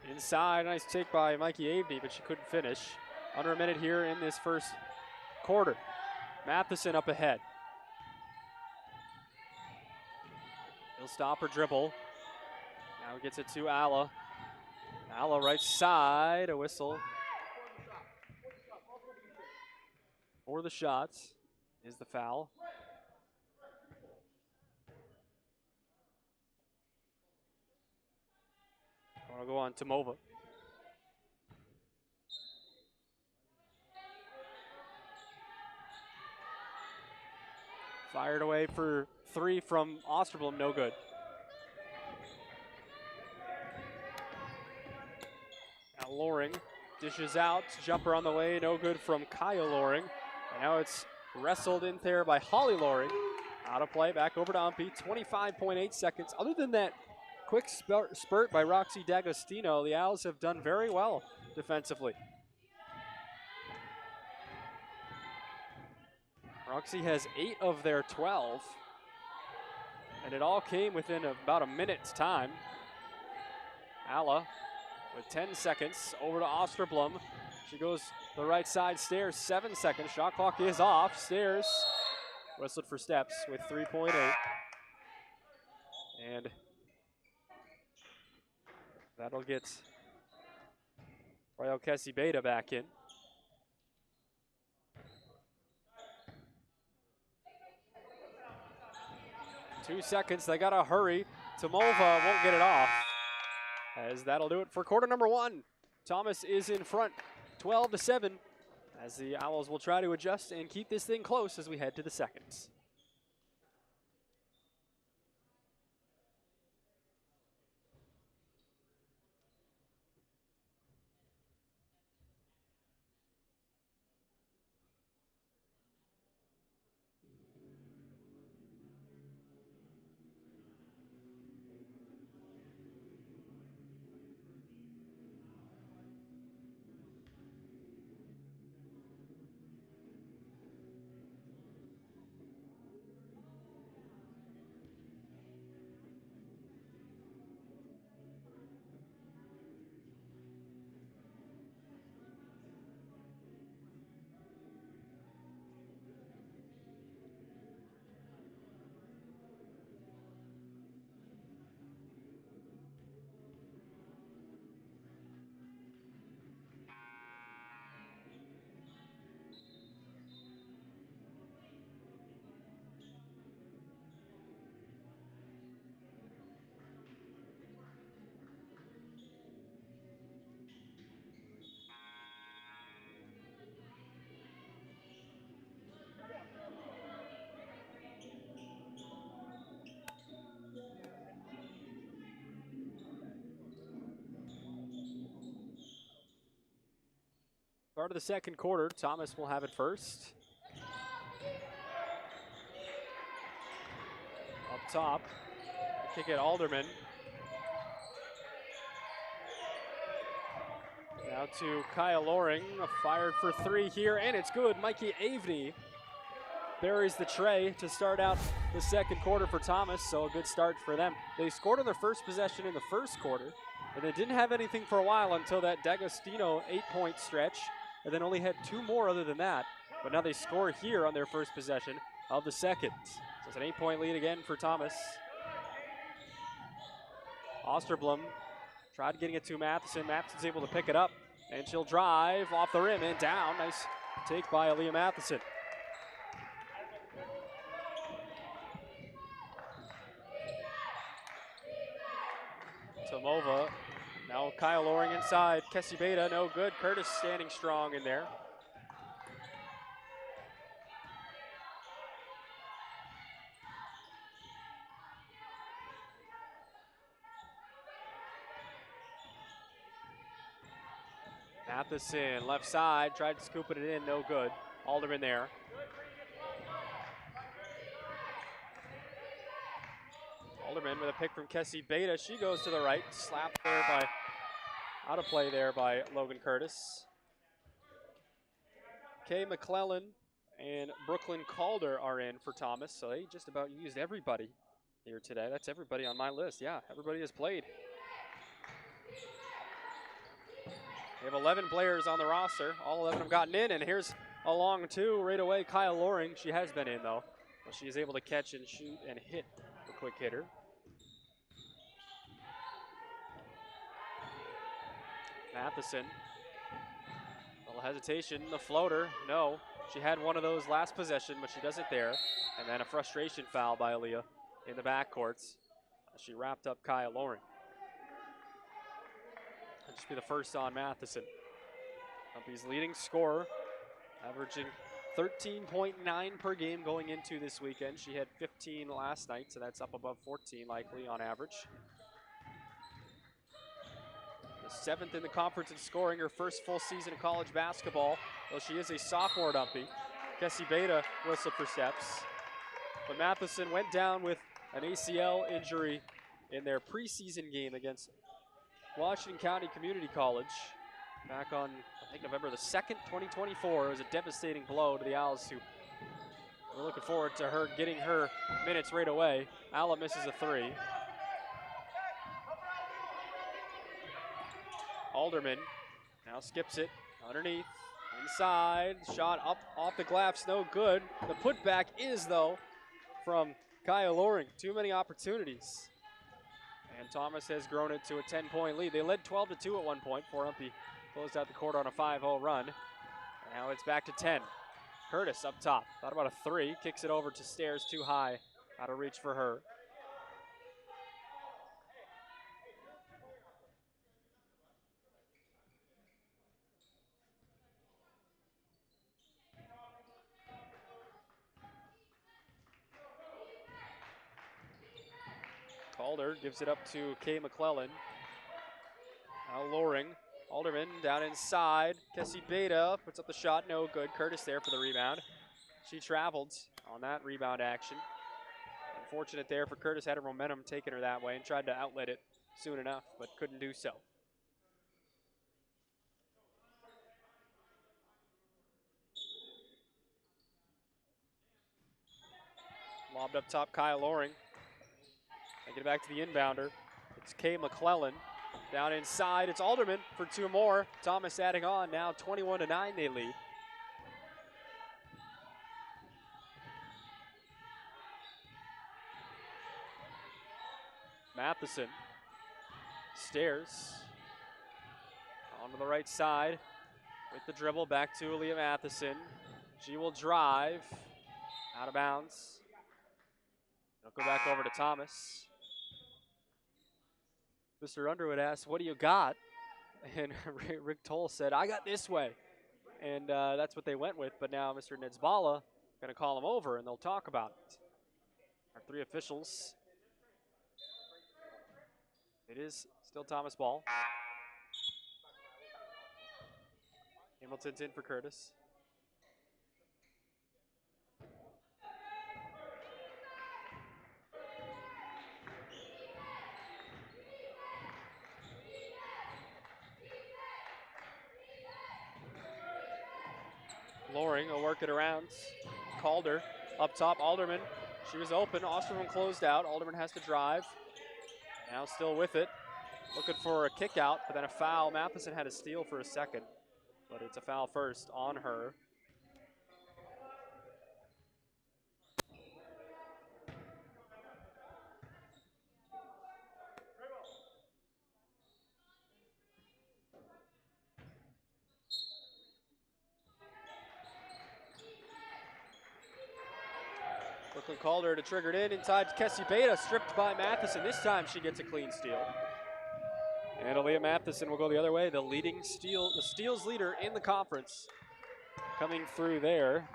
Inside, nice take by Mikey Avney, but she couldn't finish. Under a minute here in this first quarter. Matheson up ahead. He'll stop her dribble. Now gets it to Alla. Alla right side, a whistle. For the shots is the foul. I want to go on Tomova. Fired away for 3 from Osterblom, no good. Now Loring dishes out, jumper on the way, no good from Kaya Loring. And now it's wrestled in there by Holly Loring. Out of play, back over to UMPI, 25.8 seconds. Other than that quick spurt by Roxy D'Agostino, the Owls have done very well defensively. Roxy has 8 of their 12, and it all came within about a minute's time. Alla with 10 seconds over to Osterblom. She goes the right side stairs, 7 seconds. Shot clock is off. Stairs whistled for steps with 3.8. And that'll get Royal Kessie Beta back in. 2 seconds, they gotta hurry. Tomova won't get it off, as that'll do it for quarter number 1. Thomas is in front, 12-7, as the Owls will try to adjust and keep this thing close as we head to the seconds. Start of the second quarter, Thomas will have it first. Up top, kick it Alderman. Now to Kaya Loring, fired for 3 here, and it's good. Mikey Avney buries the tray to start out the second quarter for Thomas, so a good start for them. They scored on their first possession in the first quarter, and they didn't have anything for a while until that D'Agostino 8-point stretch, and then only had 2 more other than that. But now they score here on their first possession of the second. So it's an 8-point lead again for Thomas. Osterblom tried getting it to Matheson. Matheson's able to pick it up, and she'll drive off the rim and down. Nice take by Aaliyah Matheson. Tomova, now Kyle Loring inside. Kessie Beta, no good. Curtis standing strong in there. Matheson, left side, tried scooping it in, no good. Alderman there. Alderman with a pick from Kessie Beta. She goes to the right, slapped there by, out of play there by Logan Curtis. Kay McClellan and Brooklyn Calder are in for Thomas, so they just about used everybody here today. That's everybody on my list. Yeah, everybody has played. They have 11 players on the roster. All 11 have gotten in, and here's a long 2 right away. Kyle Loring, she has been in though. She is able to catch and shoot and hit the quick hitter. Matheson, a little hesitation, the floater, no. She had one of those last possession, but she doesn't there. And then a frustration foul by Aaliyah in the backcourts. She wrapped up Kyle Loring. That'll just be the first on Matheson. UMPI's leading scorer, averaging 13.9 per game going into this weekend. She had 15 last night, so that's up above 14 likely on average. The 7th in the conference in scoring, her first full season of college basketball. Though she is a sophomore at UMPI. Kessie Beta whistled for steps. But Matheson went down with an ACL injury in their preseason game against Washington County Community College. back on, I think, November the 2nd, 2024. It was a devastating blow to the Owls, who we're looking forward to her getting her minutes right away. Alla misses a three. Alderman now skips it underneath, inside, shot up off the glass, no good. The putback is, though, from Kaya Loring. Too many opportunities. And Thomas has grown it to a 10-point lead. They led 12-2 at one point before UMPI closed out the quarter on a 5-0 run. And now it's back to 10. Curtis up top, thought about a three, kicks it over to Stairs, too high, out of reach for her. Calder gives it up to Kay McClellan. Now Loring. Alderman down inside. Kessie Beta puts up the shot, no good. Curtis there for the rebound. She traveled on that rebound action. Unfortunate there for Curtis, had her momentum taking her that way and tried to outlet it soon enough, but couldn't do so. Lobbed up top, Kyle Loring. Take it back to the inbounder. It's Kay McClellan. Down inside, it's Alderman for two more. Thomas adding on, now 21-9 they lead. Matheson. Stairs. Onto the right side with the dribble, back to Aaliyah Matheson. She will drive, out of bounds. It'll go back over to Thomas. Mr. Underwood asked, "What do you got?" And Rick Toll said, "I got this way." And that's what they went with, but now Mr. Nidzbala going to call him over and they'll talk about it. Our three officials. It is still Thomas ball. Hamilton's in for Curtis. Loring will work it around. Calder up top. Alderman. She was open. Osterman closed out. Alderman has to drive. Now still with it. Looking for a kick out, but then a foul. Matheson had a steal for a second, but it's a foul first on her. Brooklyn Calder to trigger it in inside. Kessie Beta stripped by Matheson. This time she gets a clean steal. And Aaliyah Matheson will go the other way. The steals leader in the conference, coming through there.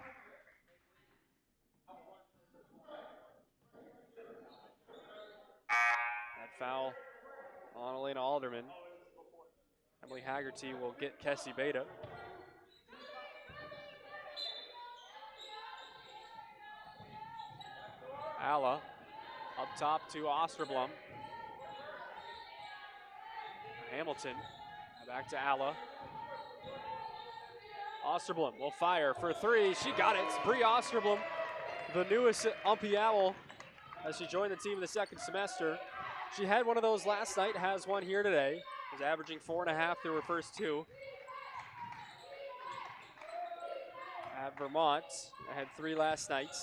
That foul on Elena Alderman. Emily Haggerty will get Kessie Beta. Alla up top to Osterblom. Hamilton back to Alla. Osterblom will fire for three. She got it. It's Bree Osterblom, the newest UMPI Owl, as she joined the team in the second semester. She had one of those last night, has one here today. Was averaging 4.5 through her first two. At Vermont, I had 3 last night.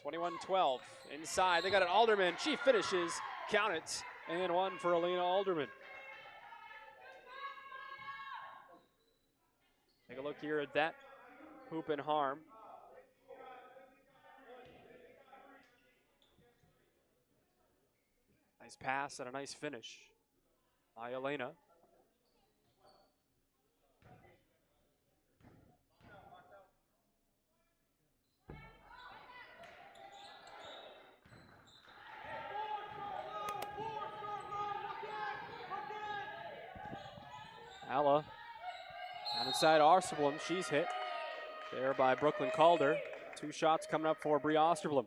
21-12 inside. They got an Alderman. She finishes. Count it. And one for Elena Alderman. Take a look here at that hoop and harm. Nice pass and a nice finish by Elena. Alla down inside Osterblom. She's hit there by Brooklyn Calder. 2 shots coming up for Bree Osterblom.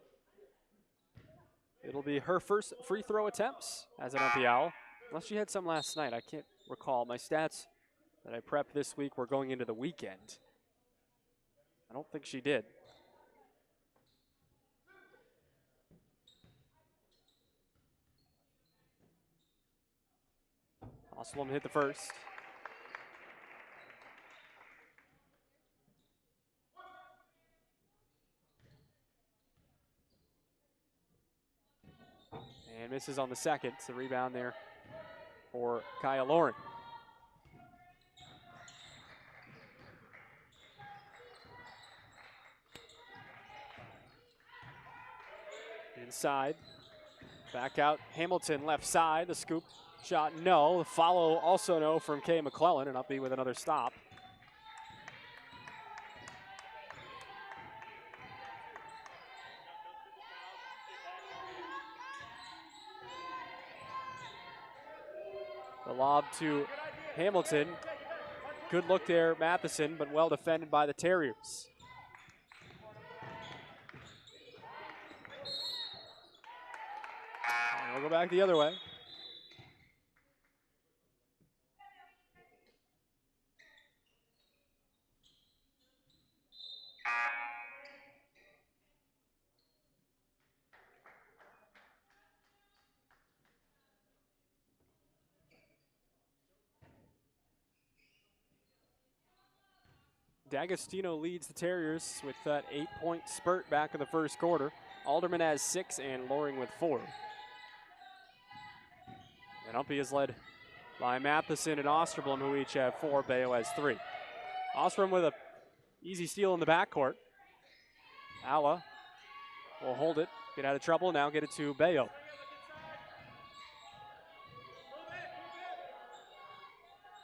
It'll be her first free throw attempts as an UMPI Owl, unless she had some last night. I can't recall. My stats that I prepped this week were going into the weekend. I don't think she did. Oslum hit the first. And misses on the second. It's a rebound there for Kaya Loring. Inside. Back out Hamilton left side. The scoop shot no. The follow also no from Kay McClellan, and Uppy with another stop. The lob to Hamilton. Good look there, Matheson, but well defended by the Terriers. And we'll go back the other way. D'Agostino leads the Terriers with that 8-point spurt back in the first quarter. Alderman has 6 and Loring with 4. And Uppy is led by Matheson and Osterblom, who each have 4. Bayo has 3. Osterblom with a easy steal in the backcourt. Alla will hold it, get out of trouble, now get it to Bayo.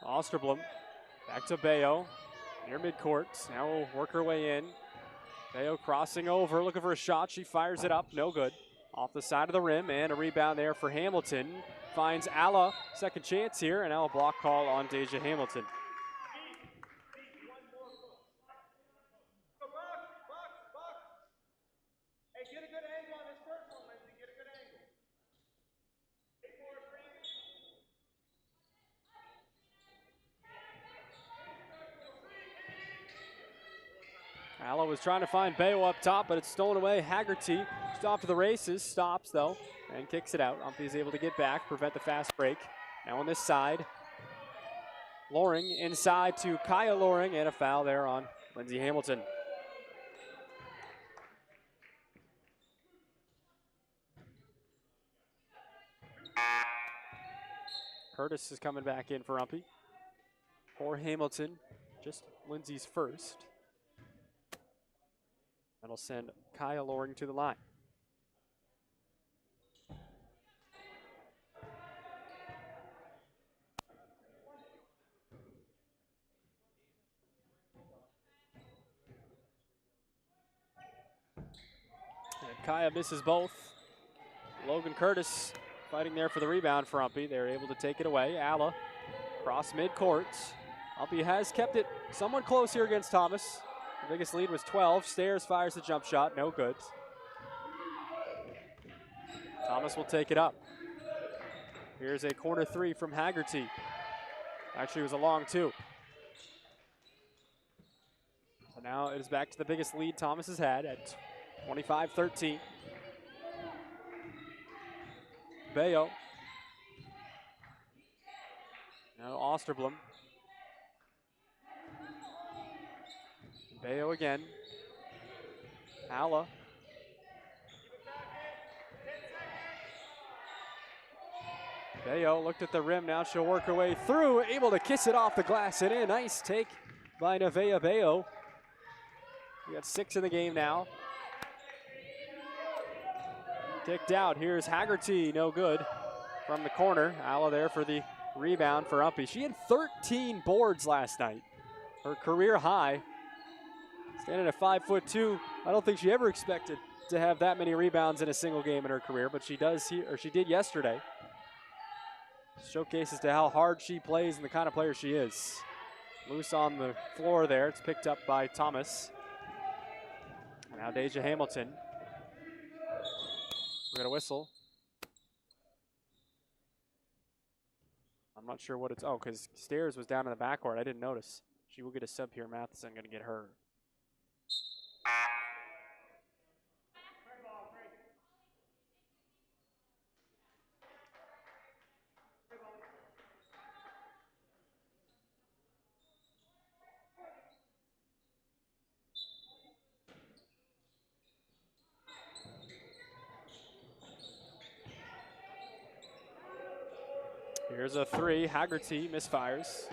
Osterblom back to Bayo. Near midcourt, now we'll work her way in. Bayo crossing over, looking for a shot. She fires it up, no good. Off the side of the rim, and a rebound there for Hamilton. Finds Alla, second chance here, and now a block call on Deja Hamilton. Alla was trying to find Bayo up top, but it's stolen away. Haggerty, she's off to the races, stops though, and kicks it out. Umpy is able to get back, prevent the fast break. Now on this side, Loring inside to Kaya Loring, and a foul there on Lindsay Hamilton. Curtis is coming back in for Umpy. For Hamilton, just Lindsay's first. That'll send Kaya Loring to the line. And Kaya misses both. Logan Curtis fighting there for the rebound for Umpy. They're able to take it away. Alla cross midcourt. Umpy has kept it somewhat close here against Thomas. The biggest lead was 12. Stairs fires the jump shot, no good. Thomas will take it up. Here's a corner 3 from Haggerty. Actually, it was a long 2. So now it is back to the biggest lead Thomas has had at 25-13. Bayo. Now Osterblom. Bayo again. Alla. Bayo looked at the rim, now she'll work her way through, able to kiss it off the glass and in. Nice take by Nevaeh Bayo. We got 6 in the game now. Kicked out, here's Haggerty, no good from the corner. Alla there for the rebound for Umpy. She had 13 boards last night, her career high. Standing at 5'2", I don't think she ever expected to have that many rebounds in a single game in her career, but she does here, or she did yesterday. Showcases to how hard she plays and the kind of player she is. Loose on the floor there. It's picked up by Thomas. And now Deja Hamilton. We got a whistle. On I'm not sure what it's. Oh, because Stairs was down in the backcourt. I didn't notice. She will get a sub here. Matheson going to get her. Here's a three. Haggerty misfires.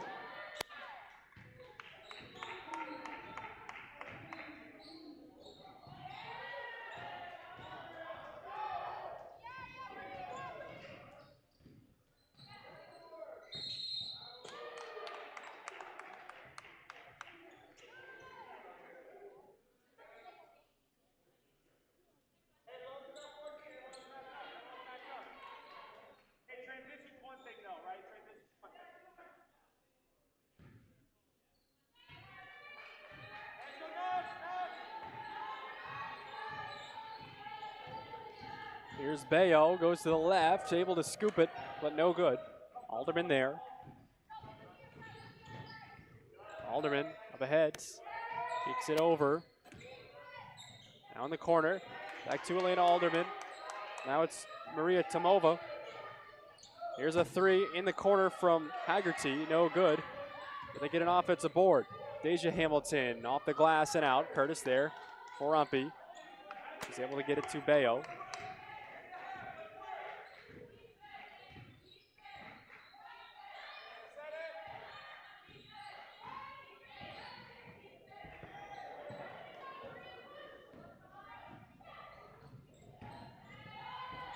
Here's Bayo, goes to the left, able to scoop it, but no good. Alderman there. Alderman up ahead, kicks it over. Now in the corner, back to Elena Alderman. Now it's Maria Tomova. Here's a three in the corner from Haggerty, no good. But they get an offensive board. Deja Hamilton off the glass and out. Curtis there for UMPI. He's able to get it to Bayo.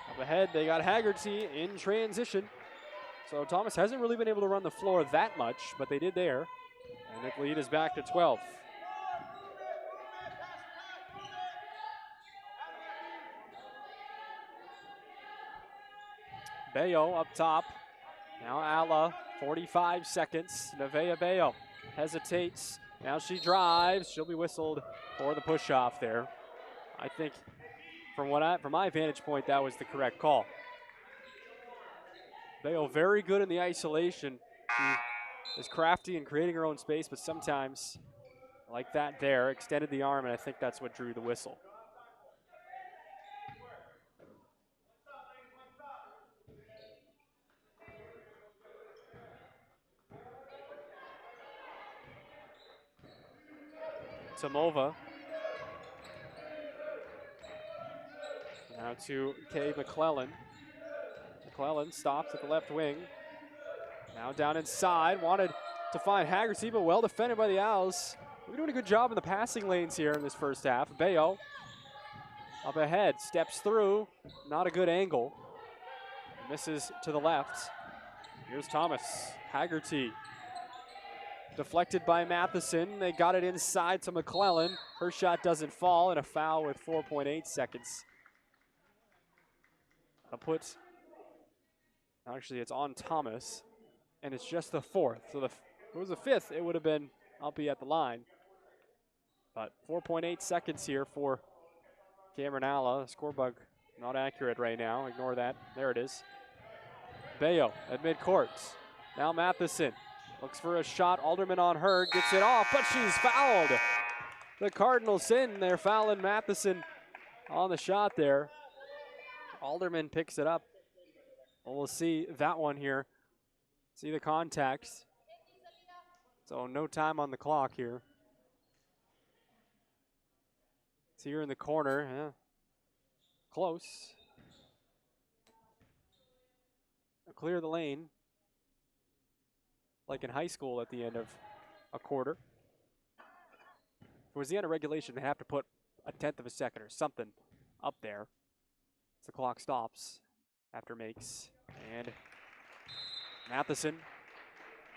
Up ahead, they got Haggerty in transition. So Thomas hasn't really been able to run the floor that much, but they did there. And the lead is back to 12. Bayo up top. Now Alla, 45 seconds. Nevaeh Bayo hesitates. Now she drives. She'll be whistled for the push-off there. I think from my vantage point, that was the correct call. Bayo very good in the isolation. She is crafty in creating her own space, but sometimes, like that there, extended the arm, and I think that's what drew the whistle. Tomova. Now to Kay McClellan. McClellan stops at the left wing. Now down inside, wanted to find Haggerty, but well defended by the Owls. We're doing a good job in the passing lanes here in this first half. Bayo up ahead, steps through, not a good angle. Misses to the left. Here's Thomas. Haggerty deflected by Matheson. They got it inside to McClellan. Her shot doesn't fall, and a foul with 4.8 seconds. Actually, it's on Thomas, and it's just the fourth. So if it was the fifth, it would have been UMPI at the line. But 4.8 seconds here for Cameron Alla. Score bug not accurate right now. Ignore that. There it is. Bayo at midcourt. Now Matheson looks for a shot. Alderman on her. Gets it off, but she's fouled. The Cardinals sin. They're fouling Matheson on the shot there. Alderman picks it up. We'll see that one here. See the contact. So no time on the clock here. It's here in the corner. Yeah. Close. Clear the lane. Like in high school at the end of a quarter. If it was the end of regulation, they'd have to put a 1/10 of a second or something up there. So the clock stops after makes. And Matheson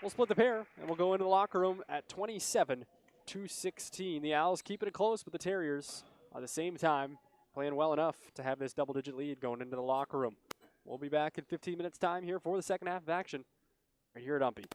will split the pair, and we'll go into the locker room at 27-16. The Owls keeping it close, but the Terriers at the same time playing well enough to have this double-digit lead going into the locker room. We'll be back in 15 minutes time here for the second half of action right here at UMPI.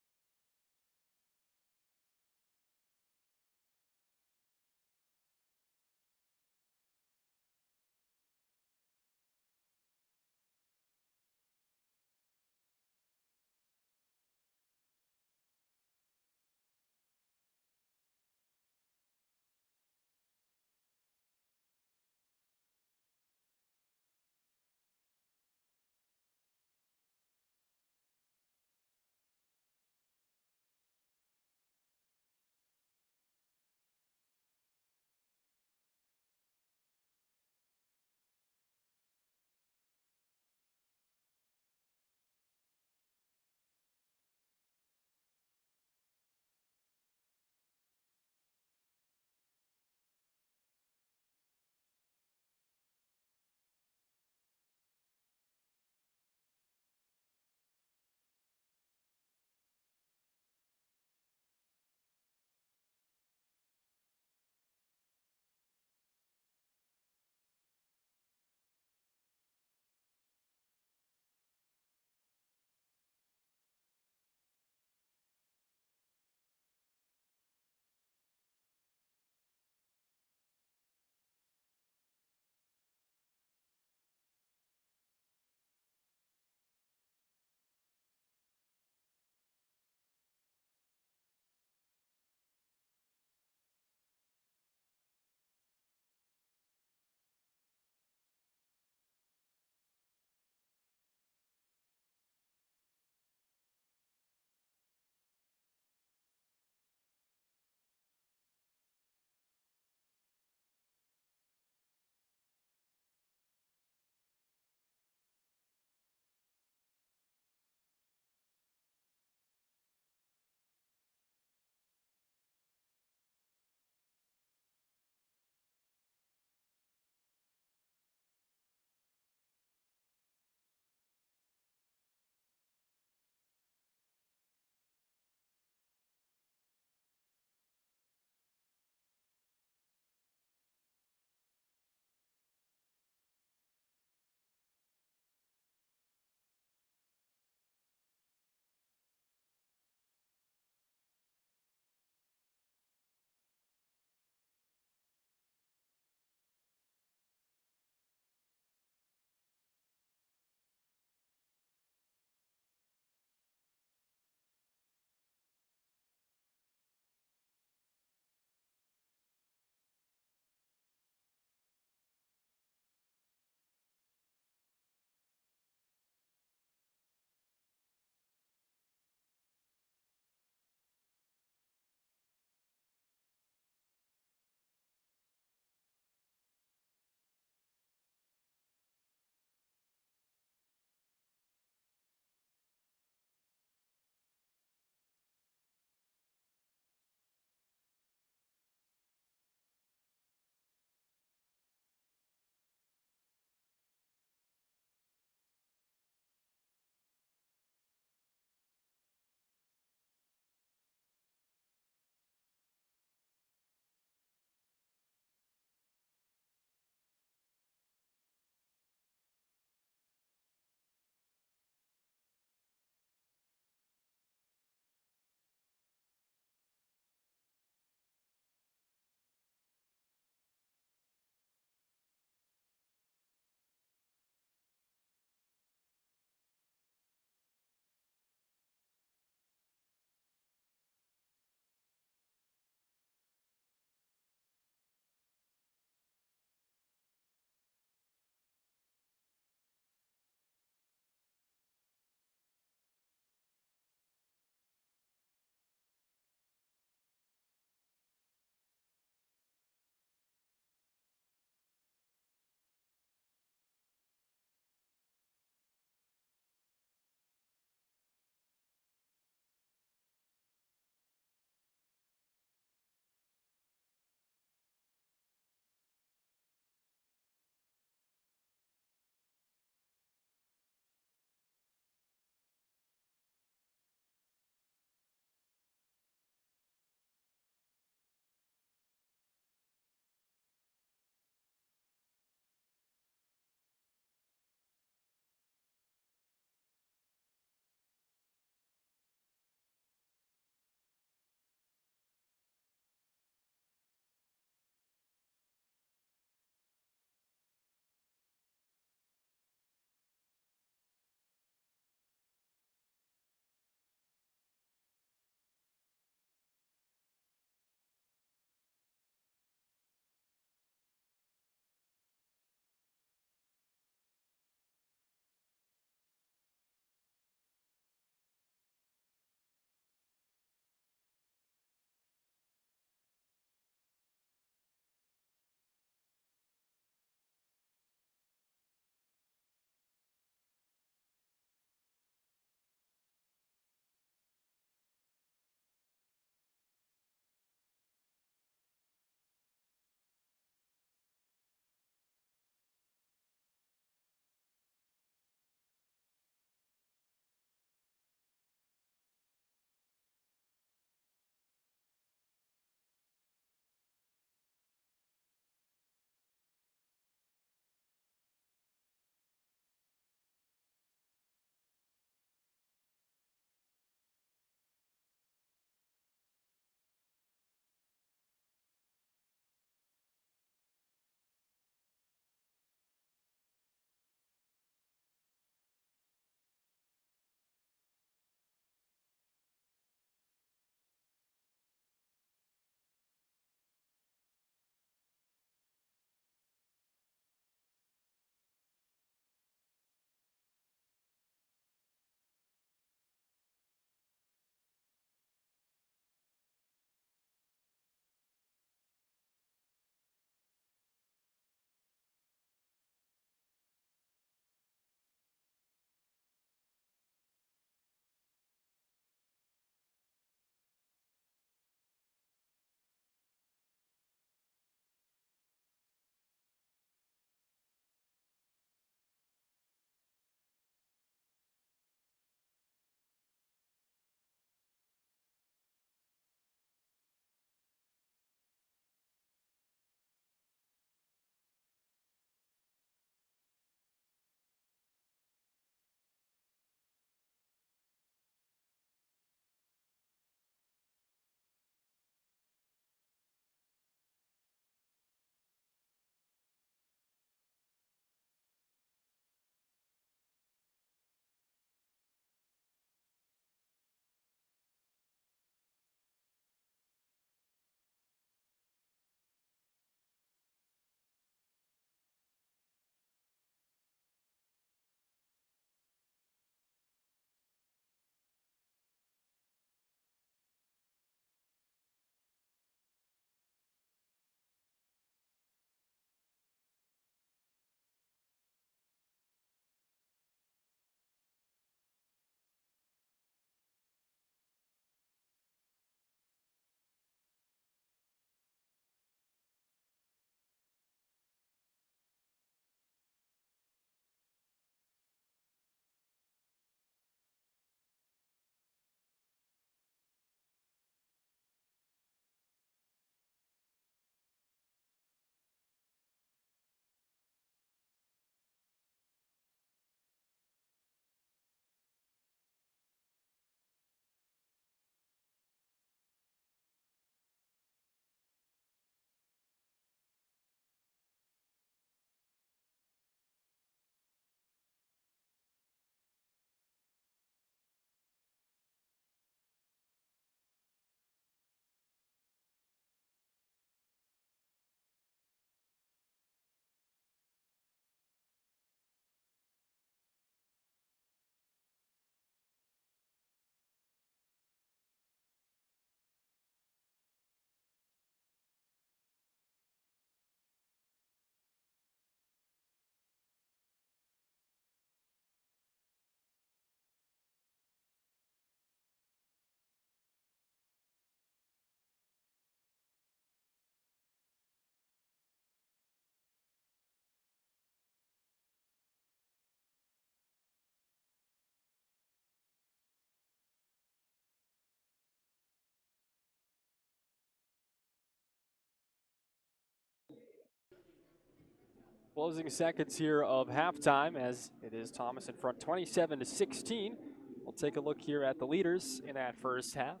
Closing seconds here of halftime, as it is Thomas in front 27-16. We'll take a look here at the leaders in that first half.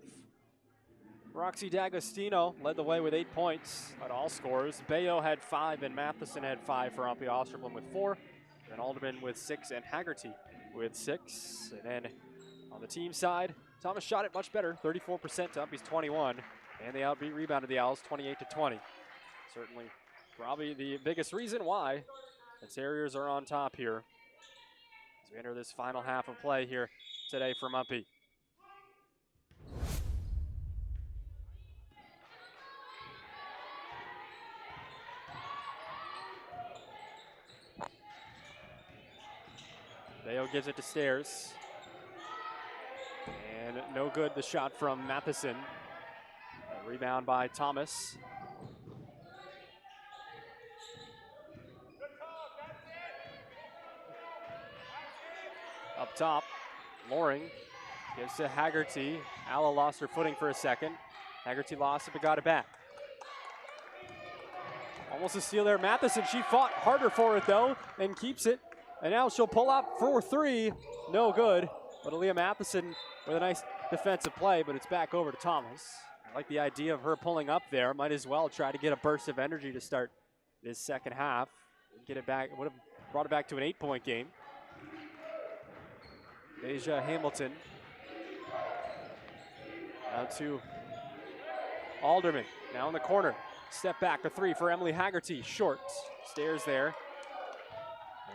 Roxy D'Agostino led the way with 8 points at all scores. Bayo had 5 and Matheson had 5 for UMPI. Osterblom with 4. Then Alderman with 6 and Haggerty with 6. And then on the team side, Thomas shot it much better, 34% to UMPI's 21. And they rebounded the Owls 28-20. Certainly probably the biggest reason why the Terriers are on top here as we enter this final half of play here today from UMPI. Bayo gives it to Stairs. And no good, the shot from Matheson. A rebound by Thomas. Up top, Loring gives to Haggerty. Alla lost her footing for a second. Haggerty lost it but got it back. Almost a steal there. Matheson, she fought harder for it though and keeps it. And now she'll pull up for 3. No good. But Aaliyah Matheson with a nice defensive play, but it's back over to Thomas. I like the idea of her pulling up there. Might as well try to get a burst of energy to start this second half. Get it back. Would have brought it back to an 8-point game. Deja Hamilton. Now to Alderman. Now in the corner. Step back, a 3 for Emily Haggerty. Short. Stairs there.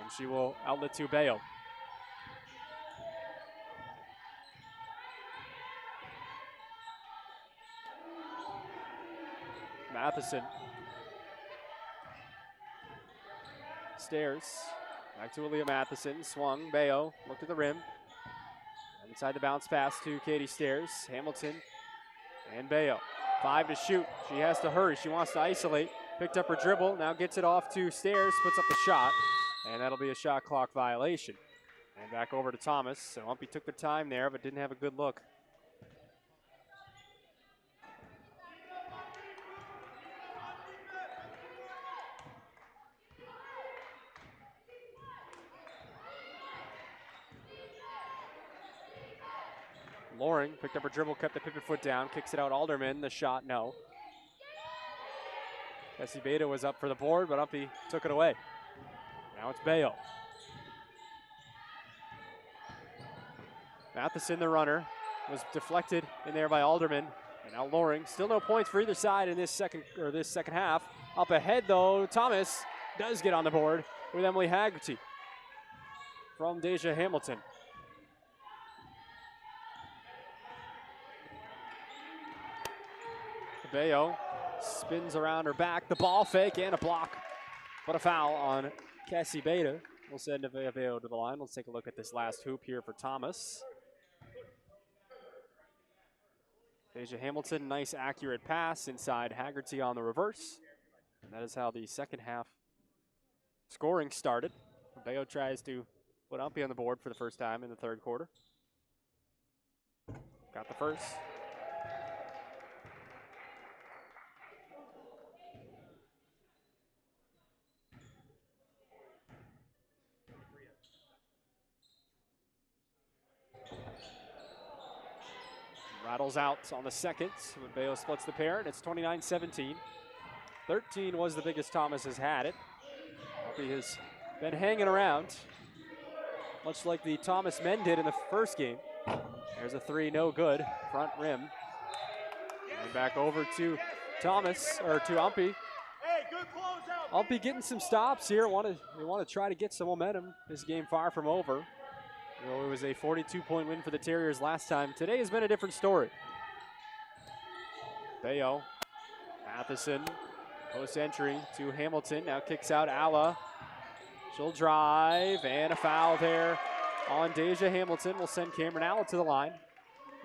And she will outlet to Bayo. Matheson. Stairs. Back to Aaliyah Matheson. Swung. Bayo looked at the rim. Inside the bounce pass to Katie Stairs. Hamilton and Bayo. 5 to shoot. She has to hurry. She wants to isolate. Picked up her dribble. Now gets it off to Stairs. Puts up the shot. And that'll be a shot clock violation. And back over to Thomas. So UMPI took their time there, but didn't have a good look. Loring picked up her dribble, kept the pivot foot down, kicks it out Alderman. The shot, no. Essie Beta was up for the board, but UMPI took it away. Now it's Bayo. Matheson, the runner, was deflected in there by Alderman. And now Loring. Still no points for either side in this second half. Up ahead though, Thomas does get on the board with Emily Haggerty from Deja Hamilton. Bayo spins around her back, the ball fake and a block, but a foul on Cassie Beta. We'll send Bayo to the line. Let's take a look at this last hoop here for Thomas. Deja Hamilton, nice accurate pass inside Haggerty on the reverse. And that is how the second half scoring started. Bayo tries to put UMPI on the board for the first time in the third quarter. Got the first. Rattles out on the second when Bayo splits the pair, and it's 29-17. 13 was the biggest Thomas has had it. UMPI has been hanging around, much like the Thomas men did in the first game. There's a 3, no good, front rim. And back over to Thomas, or to UMPI. UMPI getting some stops here. They want to try to get some momentum. This game far from over. You know, it was a 42-point win for the Terriers last time. Today has been a different story. Bayo, Matheson, post entry to Hamilton. Now kicks out Alla. She'll drive, and a foul there on Deja Hamilton. Will send Cameron Alla to the line.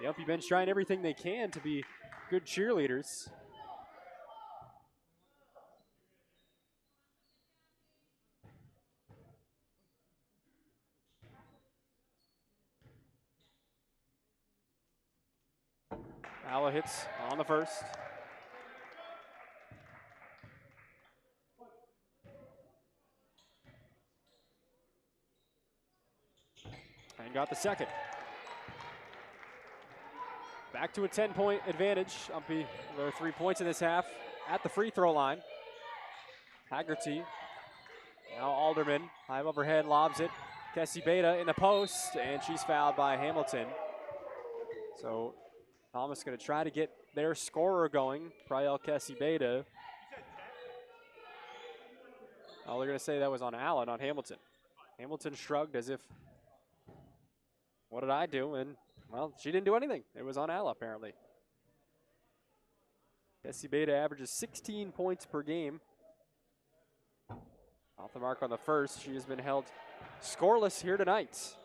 The UMPI bench trying everything they can to be good cheerleaders. Alla hits on the first. and got the second. Back to a 10-point advantage. UMPI, there are 3 points in this half at the free throw line. Haggerty, now Alderman, high above her head, lobs it. Kessie Beta in the post, and she's fouled by Hamilton. So Thomas going to try to get their scorer going, Priel Kessie Beta. Oh, they're going to say that was on Allen, not Hamilton. Hamilton shrugged as if, what did I do? And, well, she didn't do anything. It was on Allen, apparently. Kessie Beta averages 16 points per game. Off the mark on the first. She has been held scoreless here tonight.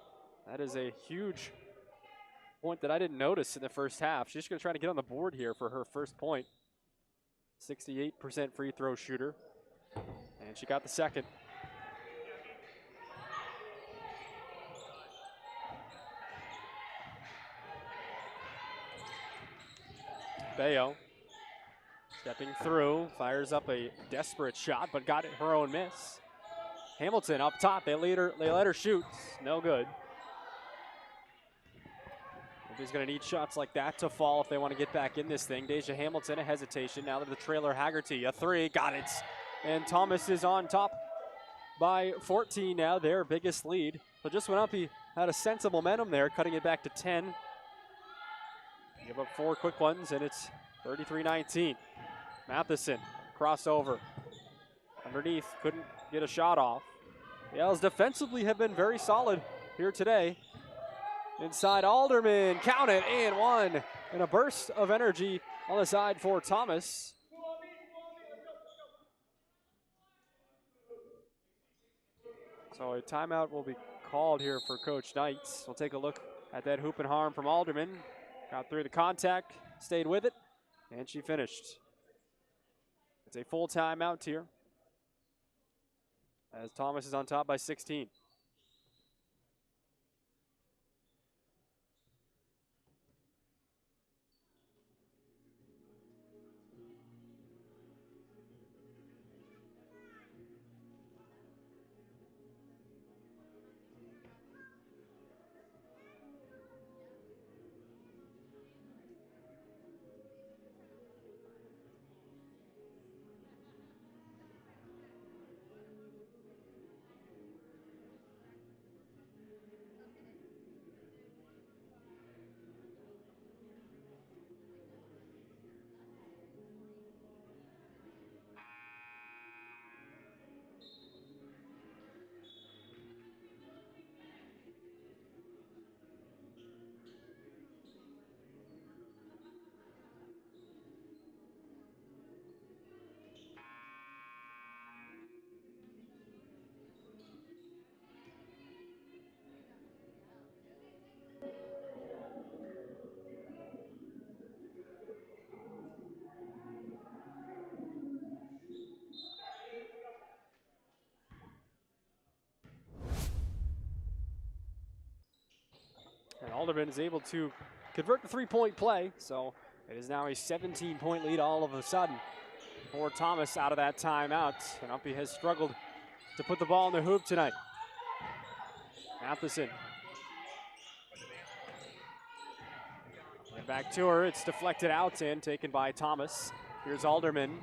That is a huge point that I didn't notice in the first half. She's going to try to get on the board here for her first point. 68% free throw shooter. And she got the second. Bayo stepping through, fires up a desperate shot, but got her own miss. Hamilton up top, they let her shoot, no good. He's going to need shots like that to fall if they want to get back in this thing. Deja Hamilton, a hesitation. Now to the trailer, Haggerty, a three, got it. And Thomas is on top by 14 now, their biggest lead. So just when UMPI had a sense of momentum there, cutting it back to 10. Give up 4 quick ones, and it's 33-19. Matheson, crossover. Underneath, couldn't get a shot off. The Owls defensively have been very solid here today. Inside Alderman, count it, and one. And a burst of energy on the side for Thomas. So a timeout will be called here for Coach Knights. We'll take a look at that hoop and harm from Alderman. Got through the contact, stayed with it, and she finished. It's a full timeout here as Thomas is on top by 16. And Alderman is able to convert the three-point play, so it is now a 17-point lead all of a sudden for Thomas out of that timeout. And UMPI has struggled to put the ball in the hoop tonight. Matheson. And back to her, it's deflected out and taken by Thomas. Here's Alderman.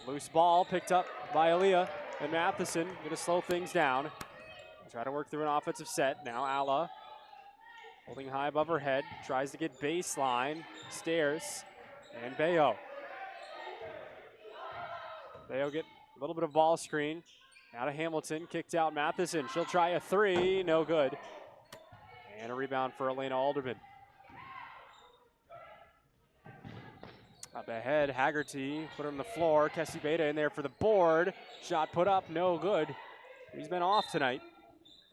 Loose ball picked up by Aaliyah, and Matheson gonna slow things down. Try to work through an offensive set. Now Alla holding high above her head, tries to get baseline, stairs, and Bayo. Bayo get a little bit of ball screen. Now to Hamilton, kicked out Matheson. She'll try a three, no good. And a rebound for Elena Alderman. Up ahead, Haggerty put her on the floor. Kessie Beta in there for the board. Shot put up, no good. He's been off tonight.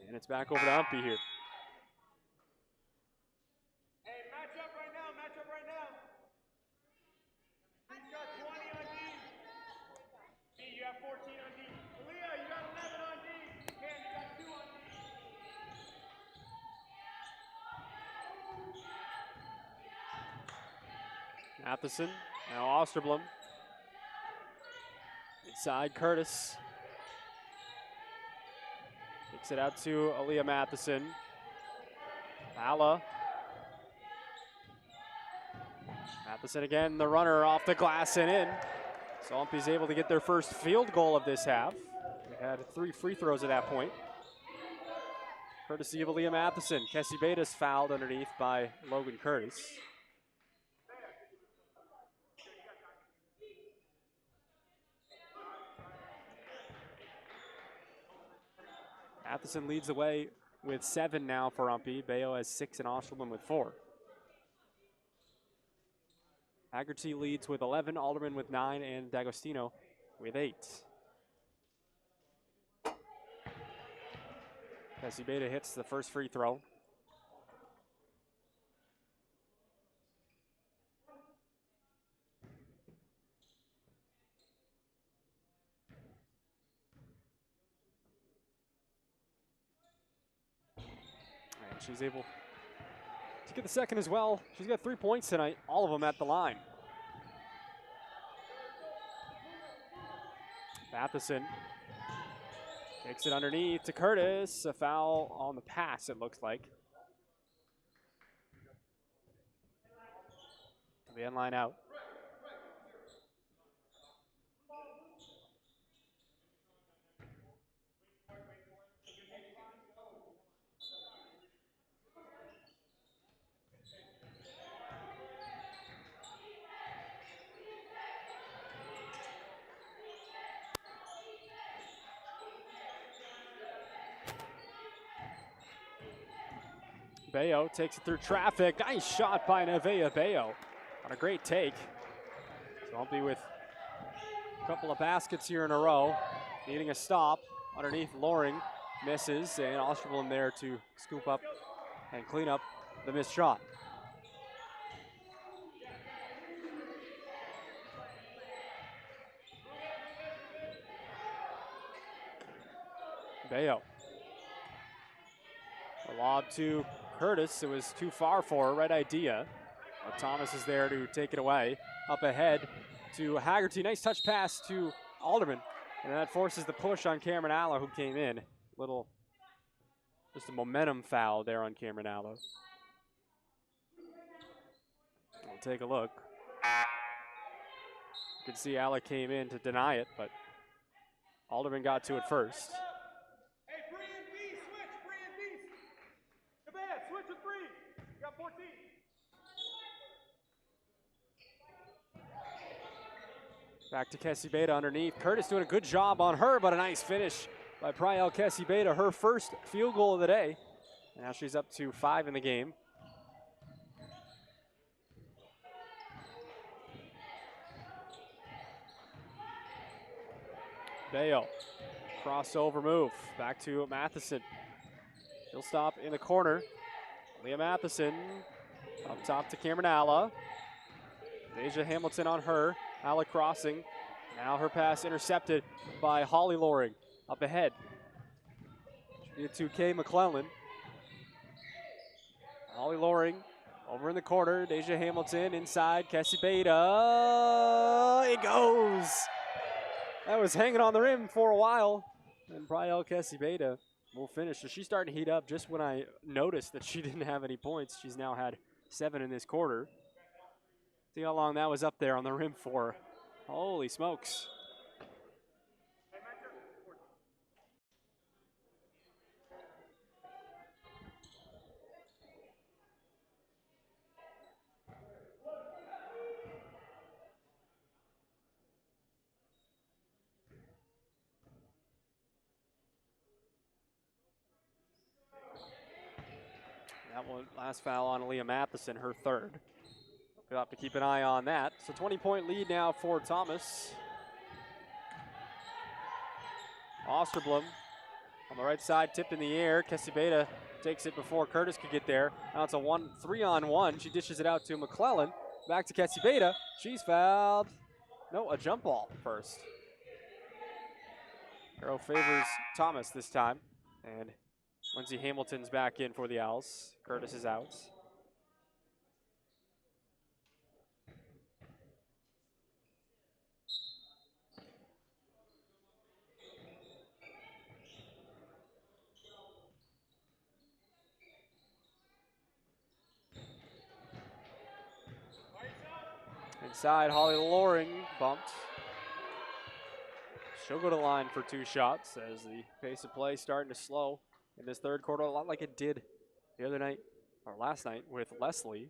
And it's back over to UMPI here. Hey, match up right now, match up right now. You got 20 on D. D, you have 14 on D. Aaliyah, you got 11 on D. Cam, you got 2 on D. Matheson, now Osterblom. Inside Curtis. Kicks it out to Aaliyah Matheson. Alla. Matheson again, the runner off the glass and in. So UMPI's able to get their first field goal of this half. They had 3 free throws at that point. Courtesy of Aaliyah Matheson. Kessie Beta's fouled underneath by Logan Curtis. Matheson leads the way with 7 now for UMPI. Bayo has 6 and Osterlin with 4. Haggerty leads with 11, Alderman with 9, and D'Agostino with 8. Kessie Beta hits the first free throw. And she's able to get the second as well. She's got 3 points tonight, all of them at the line. Matheson takes it underneath to Curtis. A foul on the pass, it looks like. The end line out. Bayo takes it through traffic. Nice shot by Nevaeh Bayo on a great take. So UMPI with a couple of baskets here in a row. Needing a stop underneath Loring. Misses, and Osterblom there to scoop up and clean up the missed shot. Bayo. A lob to Curtis. It was too far for her. Right idea. But Thomas is there to take it away. Up ahead to Haggerty. Nice touch pass to Alderman. And that forces the push on Cameron Alla, who came in. Just a momentum foul there on Cameron Alla. We'll take a look. You can see Alla came in to deny it, but Alderman got to it first. Hey, Bree and B, switch, Bree and B. Come on, switch with Bree. You got 14. Back to Kessie Beta underneath. Curtis doing a good job on her, but a nice finish by Priel Kessie Beta, her first field goal of the day. And now she's up to 5 in the game. Bayo, crossover move, back to Matheson. She'll stop in the corner. Leah Matheson up top to Cameron Alla. Deja Hamilton on her. Alla crossing. Now her pass intercepted by Holly Loring. Up ahead. To Kay McClellan. Holly Loring over in the corner. Deja Hamilton inside. Kessie Beta. It goes. That was hanging on the rim for a while. And Priel Kessie Beta will finish. So she's starting to heat up just when I noticed that she didn't have any points. She's now had 7 in this quarter. See how long that was up there on the rim for. Holy smokes. That one, last foul on Aaliyah Matheson, her 3rd. We'll have to keep an eye on that. So 20-point lead now for Thomas. Osterblom on the right side, tipped in the air. Kessie Beta takes it before Curtis could get there. Now it's a 3-on-1. She dishes it out to McClellan. Back to Kessie Beta. She's fouled. No, a jump ball first. Arrow favors Thomas this time. And Lindsay Hamilton's back in for the Owls. Curtis is out. Inside, Holly Loring bumped. She'll go to the line for 2 shots as the pace of play starting to slow in this third quarter, a lot like it did the other night, or last night with Leslie.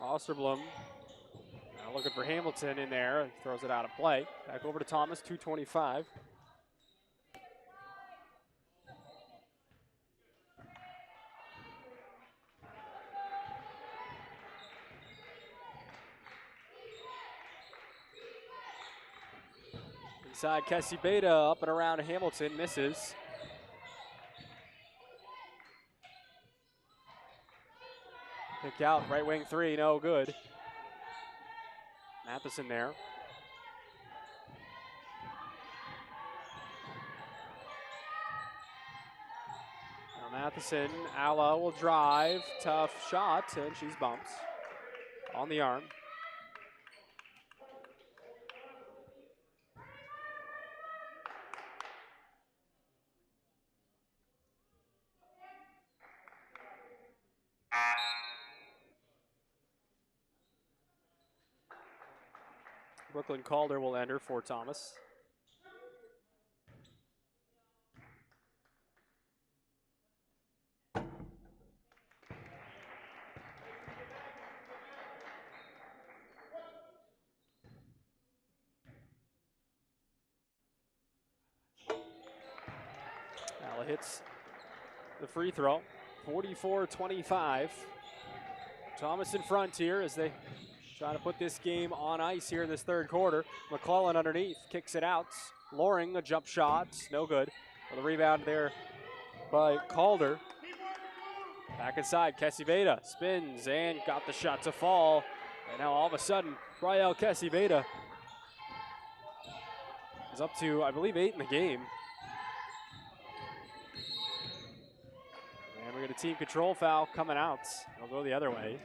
Osterblom now looking for Hamilton in there, throws it out of play. Back over to Thomas, 2:25. Inside, Kessie Beta up and around Hamilton, misses. Pick out, right wing 3, no good. Matheson there. Now Matheson, Alla will drive, tough shot, and she's bumped on the arm. Brooklyn Calder will enter for Thomas. Alla hits the free throw, 44-25. Thomas in front here as they try to put this game on ice here in this third quarter. McClellan underneath, kicks it out. Loring, a jump shot, no good. Well, the rebound there by Calder. Back inside, Kessie Beta spins and got the shot to fall. And now all of a sudden, Brielle Kessie Beta is up to, I believe, 8 in the game. And we get a team control foul coming out. It'll go the other way.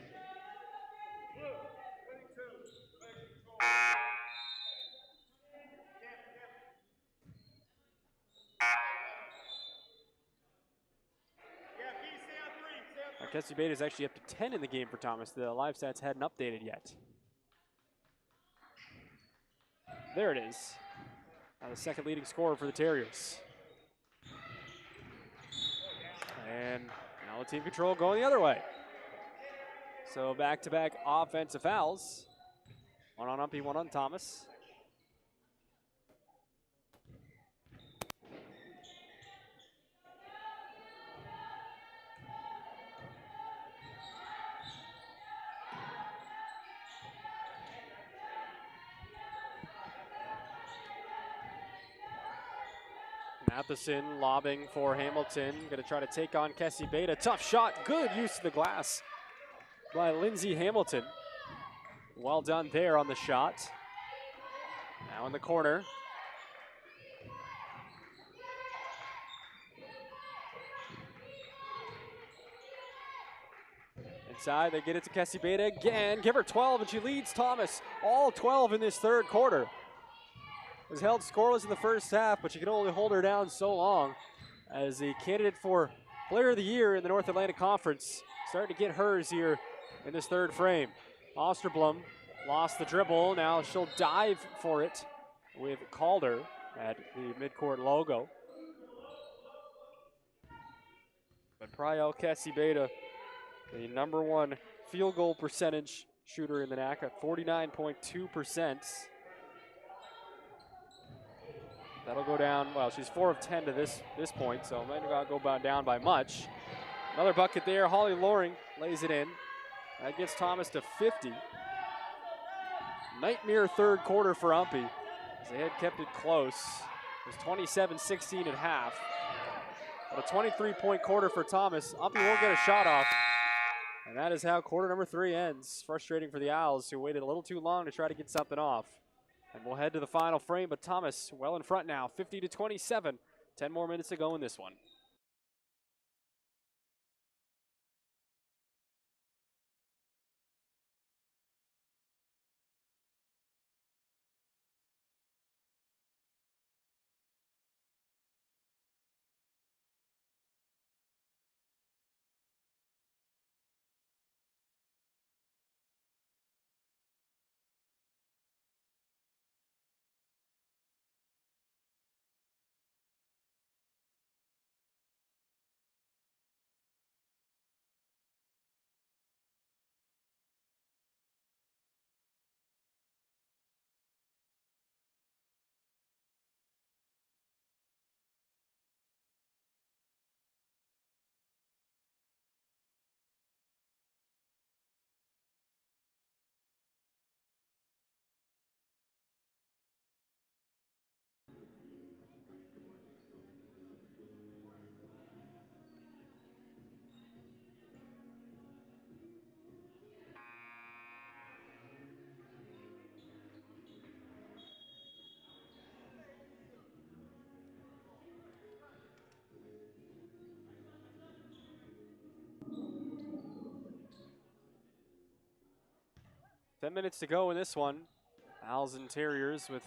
Kessie Beta is actually up to 10 in the game for Thomas. The live stats hadn't updated yet. There it is. Now the second leading scorer for the Terriers. And now the team control going the other way. So back-to-back offensive fouls. One on UMPI, one on Thomas. Matheson lobbing for Hamilton. Going to try to take on Kessie Beta. Tough shot. Good use of the glass by Lindsay Hamilton. Well done there on the shot. Now in the corner. Inside, they get it to Kessie Beta again. Give her 12 and she leads Thomas. All 12 in this third quarter. Was held scoreless in the first half, but she can only hold her down so long as the candidate for Player of the Year in the North Atlantic Conference starting to get hers here in this third frame. Osterblom lost the dribble. Now she'll dive for it with Calder at the midcourt logo. But Brielle Kessie Beta, the #1 field goal percentage shooter in the NAC at 49.2%. That'll go down, well, she's 4 of 10 to this point, so might not go down by much. Another bucket there, Holly Loring lays it in. That gets Thomas to 50. Nightmare third quarter for UMPI as they had kept it close. It was 27-16 at half. But a 23-point quarter for Thomas. UMPI won't get a shot off. And that is how quarter number 3 ends. Frustrating for the Owls, who waited a little too long to try to get something off. And we'll head to the final frame, but Thomas well in front now, 50-27. 10 more minutes to go in this one. Ten minutes to go in this one. Owls and Terriers with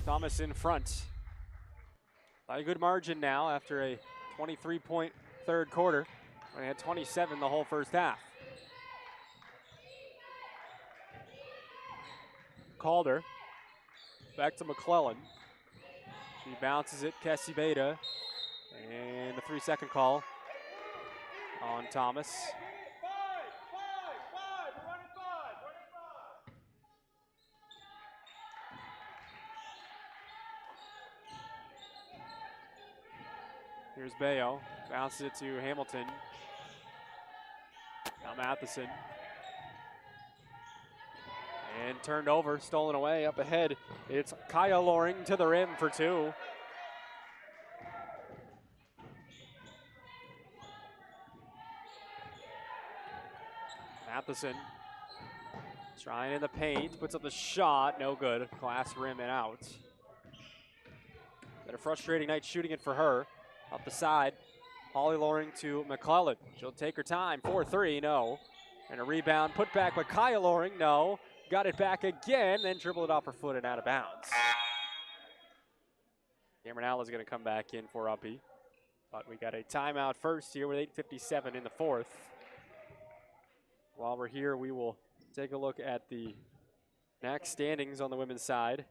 Thomas in front. By a good margin now after a 23-point third quarter. They had 27 the whole first half. Calder. Back to McClellan. She bounces it, Kessie Beta. And the 3-second call on Thomas. Here's Bayo, bounces it to Hamilton. Now Matheson. And turned over, stolen away, up ahead. It's Kaya Loring to the rim for 2. Matheson trying in the paint, puts up the shot, no good. Glass rim and out. Been a frustrating night shooting it for her. Up the side, Holly Loring to McClellan. She'll take her time, 4-3, no. And a rebound, put back by Kaya Loring, no. Got it back again, then dribbled it off her foot and out of bounds. Cameron Alla's gonna come back in for UMPI. But we got a timeout first here with 8:57 in the fourth. While we're here, we will take a look at the next standings on the women's side.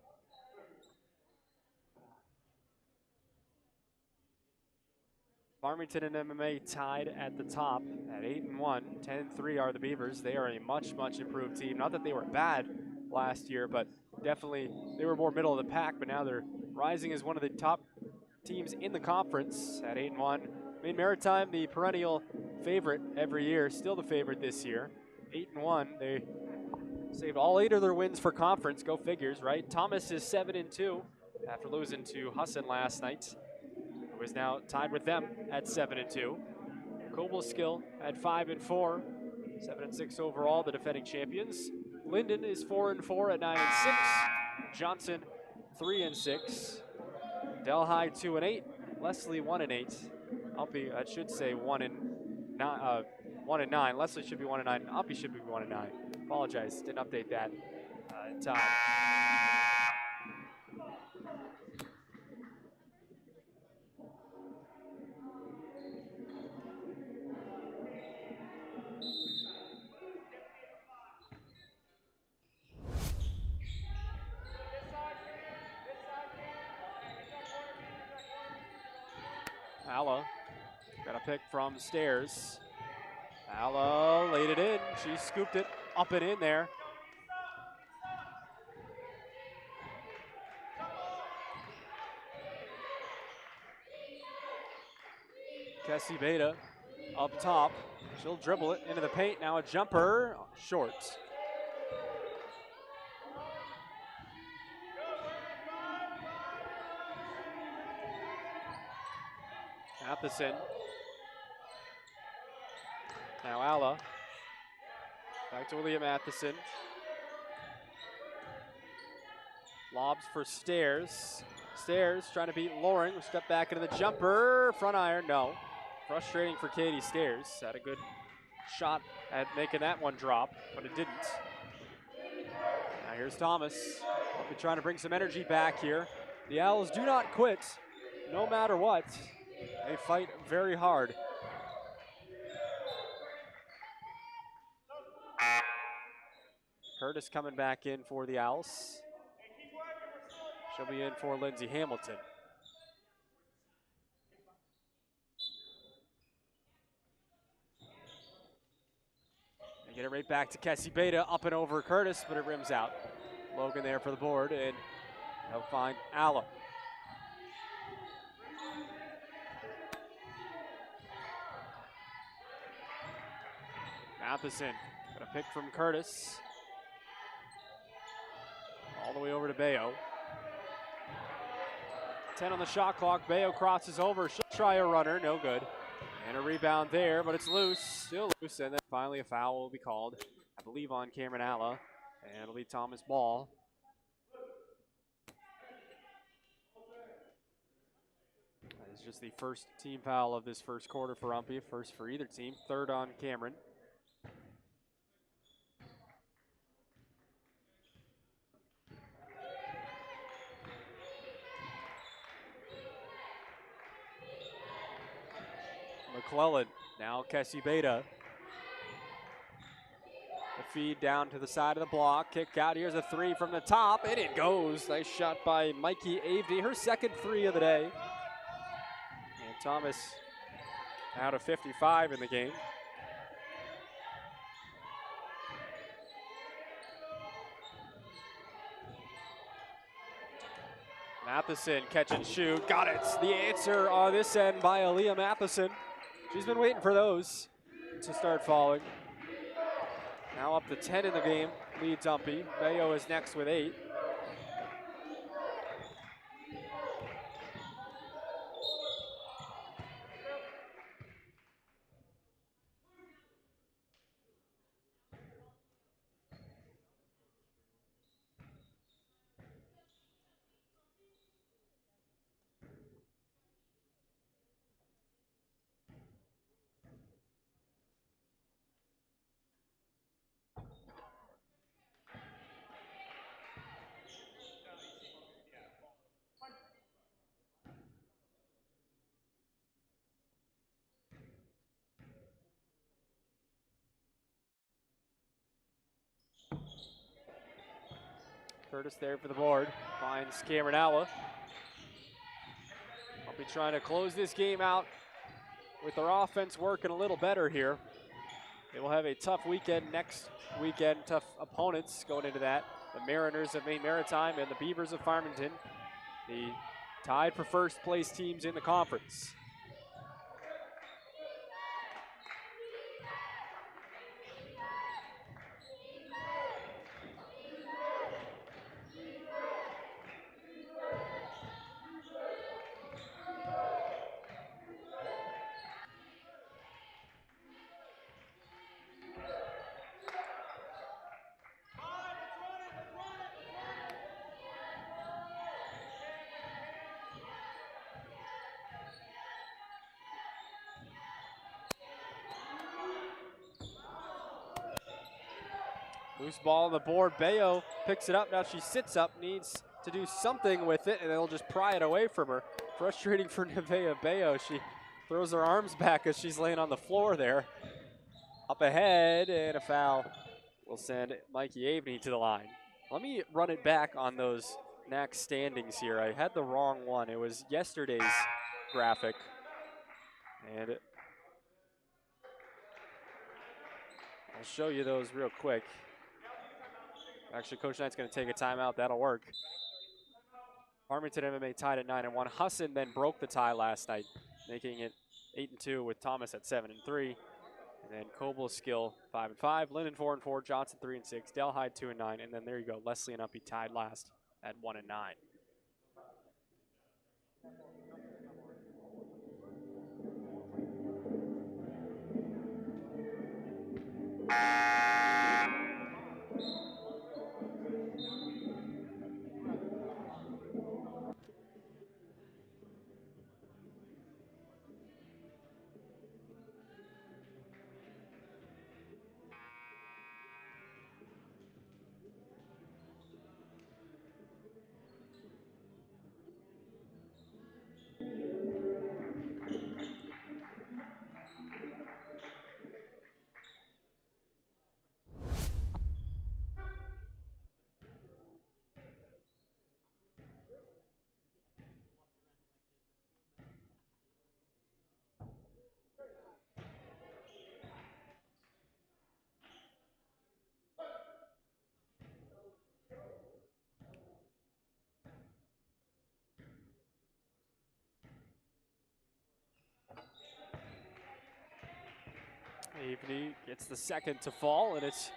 Farmington and MMA tied at the top at 8-1. 10-3 are the Beavers. They are a much, much improved team. Not that they were bad last year, but definitely they were more middle of the pack, but now they're rising as one of the top teams in the conference at 8-1. Maine Maritime, the perennial favorite every year, still the favorite this year. 8-1. They saved all 8 of their wins for conference. Go figures, right? Thomas is 7-2 after losing to Husson last night, who is now tied with them at 7-2. Cobleskill at 5-4, 7-6 overall, the defending champions. Linden is 4-4 at 9-6. Johnson 3-6. Delhi 2-8. Leslie 1-8. UMPI, I should say 1-9. 1-9. Leslie should be 1-9. UMPI should be 1-9. Apologize, didn't update that in time. Alla got a pick from stairs. Alla laid it in. She scooped it up and in there. Kessie Beta up top. She'll dribble it into the paint. Now a jumper, short. Matheson. Now Alla. Back to William Matheson. Lobs for Stairs. Stairs trying to beat Loring. Step back into the jumper. Front iron, no. Frustrating for Katie Stairs. Had a good shot at making that one drop, but it didn't. Now here's Thomas. We're trying to bring some energy back here. The Owls do not quit, no matter what. They fight very hard. Curtis coming back in for the Owls. She'll be in for Lindsay Hamilton. They get it right back to Kessie Beta, up and over Curtis, but it rims out. Logan there for the board, and they'll find Alla. Matheson, got a pick from Curtis. All the way over to Bayo. 10 on the shot clock. Bayo crosses over. She'll try a runner. No good. And a rebound there, but it's loose. Still loose. And then finally a foul will be called, I believe, on Cameron Alla. And it'll be Thomas Ball. That is just the first team foul of this first quarter for UMPI. First for either team. Third on Cameron. McClellan, now Kessie Beta. The feed down to the side of the block. Kick out. Here's a three from the top, and it goes. Nice shot by Mikey Avdy. Her second three of the day. And Thomas out of 55 in the game. Matheson, catch and shoot. Got it. The answer on this end by Aaliyah Matheson. She's been waiting for those to start falling. Now up to 10 in the game, leads UMPI. Bayo is next with 8. Curtis there for the board, finds Cameron Alla. I'll be trying to close this game out with their offense working a little better here. They will have a tough weekend next weekend, tough opponents going into that. The Mariners of Maine Maritime and the Beavers of Farmington, the tied for first place teams in the conference. Loose ball on the board. Bayo picks it up. Now she sits up, needs to do something with it, and they'll just pry it away from her. Frustrating for Nevaeh Bayo. She throws her arms back as she's laying on the floor there. Up ahead, and a foul will send Mikey Avney to the line. Let me run it back on those NAC standings here. I had the wrong one. It was yesterday's graphic. And I'll show you those real quick. Actually, Coach Knight's going to take a timeout. That'll work. Farmington MMA tied at 9-1. Husson then broke the tie last night, making it 8-2 with Thomas at 7-3. And then Coble Skill 5-5, Linden 4-4, Johnson 3-6, Delhide 2-9, and then there you go. Leslie and Uppy tied last at 1-9. Aveny gets the second to fall, and it's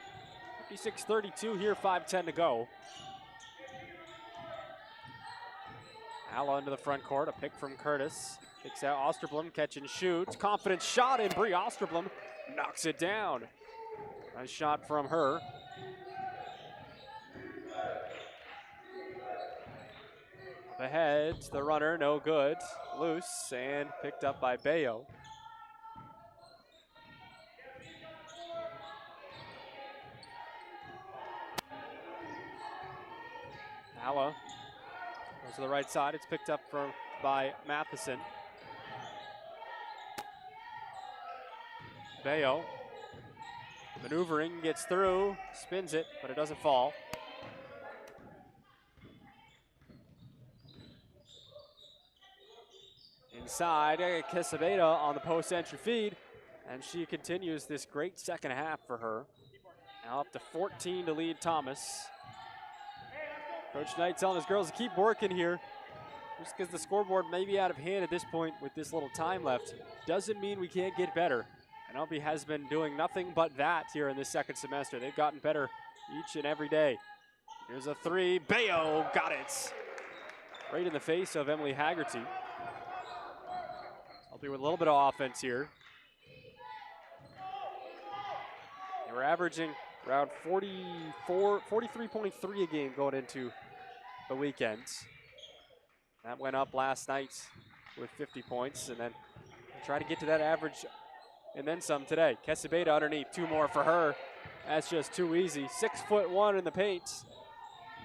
56-32 here, 5:10 to go. Alla into the front court, a pick from Curtis. Kicks out Osterblom, catch and shoot. Confident shot, and Brie Osterblom knocks it down. Nice shot from her. Ahead, the runner, no good. Loose, and picked up by Bayo. Alla goes to the right side. It's picked up by Matheson. Bayo maneuvering, gets through, spins it, but it doesn't fall. Inside, Quesabeda on the post entry feed, and she continues this great second half for her. Now up to 14 to lead Thomas. Coach Knight telling his girls to keep working here. Just because the scoreboard may be out of hand at this point with this little time left, doesn't mean we can't get better. And UMPI has been doing nothing but that here in this second semester. They've gotten better each and every day. Here's a three, Bayo got it. Right in the face of Emily Haggerty. UMPI with a little bit of offense here. They were averaging around 43.3 a game going into the weekend. That went up last night with 50 points, and then try to get to that average and then some today. Quesabeda underneath, two more for her. That's just too easy. 6'1" in the paint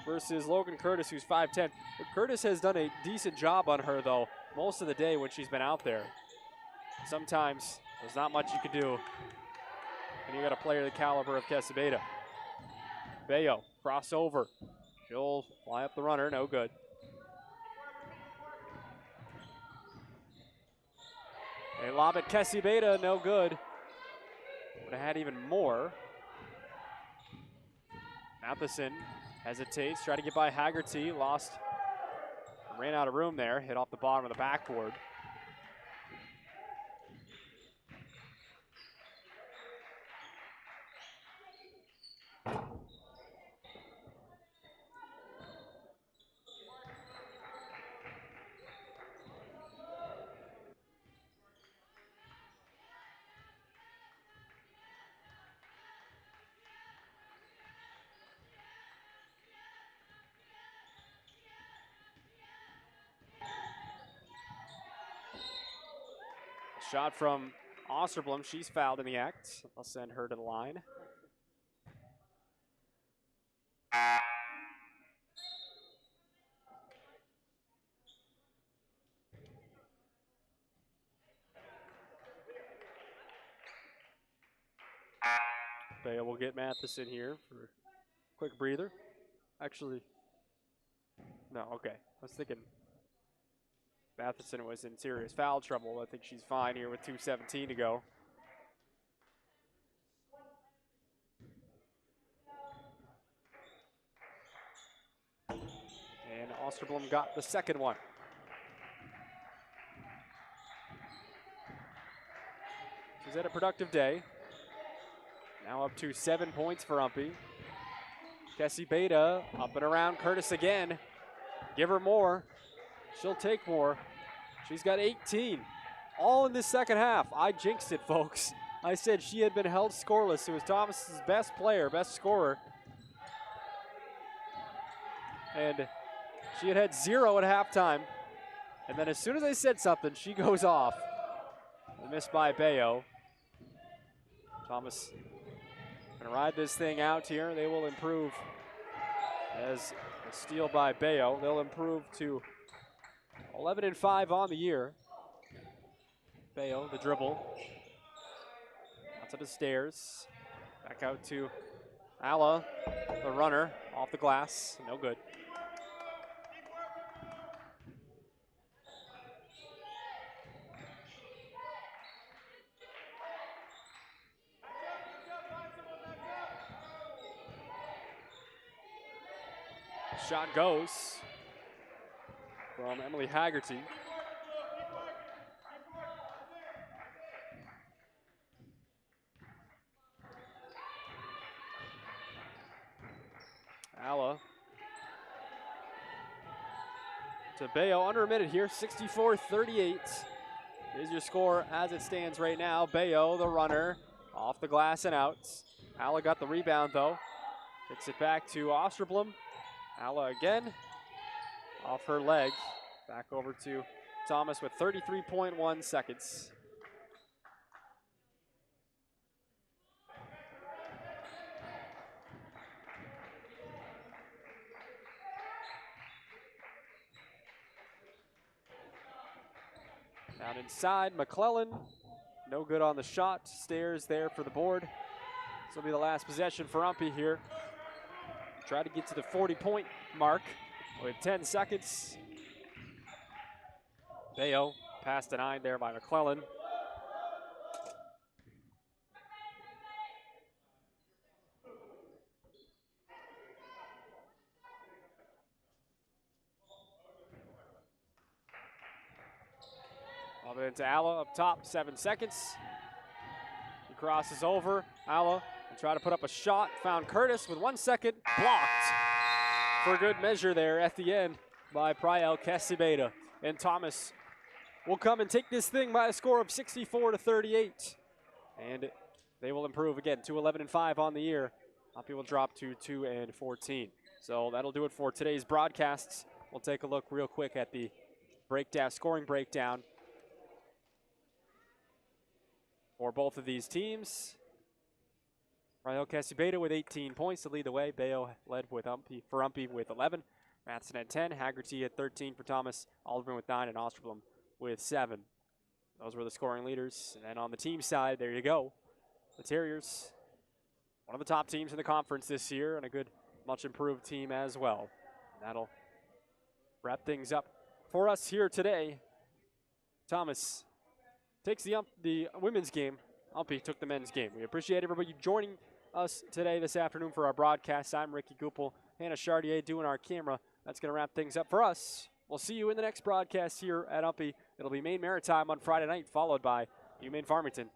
versus Logan Curtis, who's 5'10". But Curtis has done a decent job on her, though, most of the day when she's been out there. Sometimes there's not much you can do when you got a player the caliber of Quesabeda. Bayo, crossover. She'll fly up the runner, no good. They lob at Quesabeda, no good. Would have had even more. Matheson hesitates, try to get by Haggerty, lost, ran out of room there, hit off the bottom of the backboard. Shot from Osterblom, she's fouled in the act. I'll send her to the line. Bayo will get Matheson here for a quick breather. Actually, no, okay. I was thinking Matheson was in serious foul trouble. I think she's fine here with 2:17 to go. And Osterblom got the second one. She's had a productive day. Now up to 7 points for UMPI. Quesabeda up and around Curtis again. Give her more. She'll take more. She's got 18. All in this second half. I jinxed it, folks. I said she had been held scoreless. It was Thomas's best player, best scorer. And she had had 0 at halftime. And then as soon as I said something, she goes off. A miss by Bayo. Thomas gonna ride this thing out here. They will improve as a steal by Bayo. They'll improve to 11-5 on the year. Bayo, the dribble. Out to the stairs. Back out to Alla, the runner, off the glass. No good. Shot goes from Emily Haggerty. Alla to Bayo, under a minute here, 64-38 is your score as it stands right now. Bayo, the runner, off the glass and out. Alla got the rebound though. Kicks it back to Osterblom. Alla again, off her leg. Back over to Thomas with 33.1 seconds. Down inside, McClellan, no good on the shot. Stairs there for the board. This will be the last possession for UMPI here. Try to get to the 40-point mark with 10 seconds. Bayo pass denied there by McClellan. Lob it into Alla up top, 7 seconds. He crosses over. Alla will try to put up a shot. Found Curtis with 1 second. Blocked for good measure there at the end by Priel Casibeda. And Thomas will come and take this thing by a score of 64-38. And they will improve again to 11-5 on the year. UMPI will drop to 2-14. So that'll do it for today's broadcasts. We'll take a look real quick at the breakdown, scoring breakdown for both of these teams. Priel Casibeda with 18 points to lead the way. Bayo led with UMPI with 11. Matson at 10. Haggerty at 13 for Thomas. Alderman with 9 and Osterblom with 7. Those were the scoring leaders. And then on the team side, there you go. The Terriers, one of the top teams in the conference this year and a good, much improved team as well. And that'll wrap things up for us here today. Thomas takes the women's game. UMPI took the men's game. We appreciate everybody joining us today, this afternoon, for our broadcast. I'm Ricky Goupel, Hannah Chartier doing our camera. That's going to wrap things up for us. We'll see you in the next broadcast here at UMPI. It'll be Maine Maritime on Friday night, followed by UMaine Farmington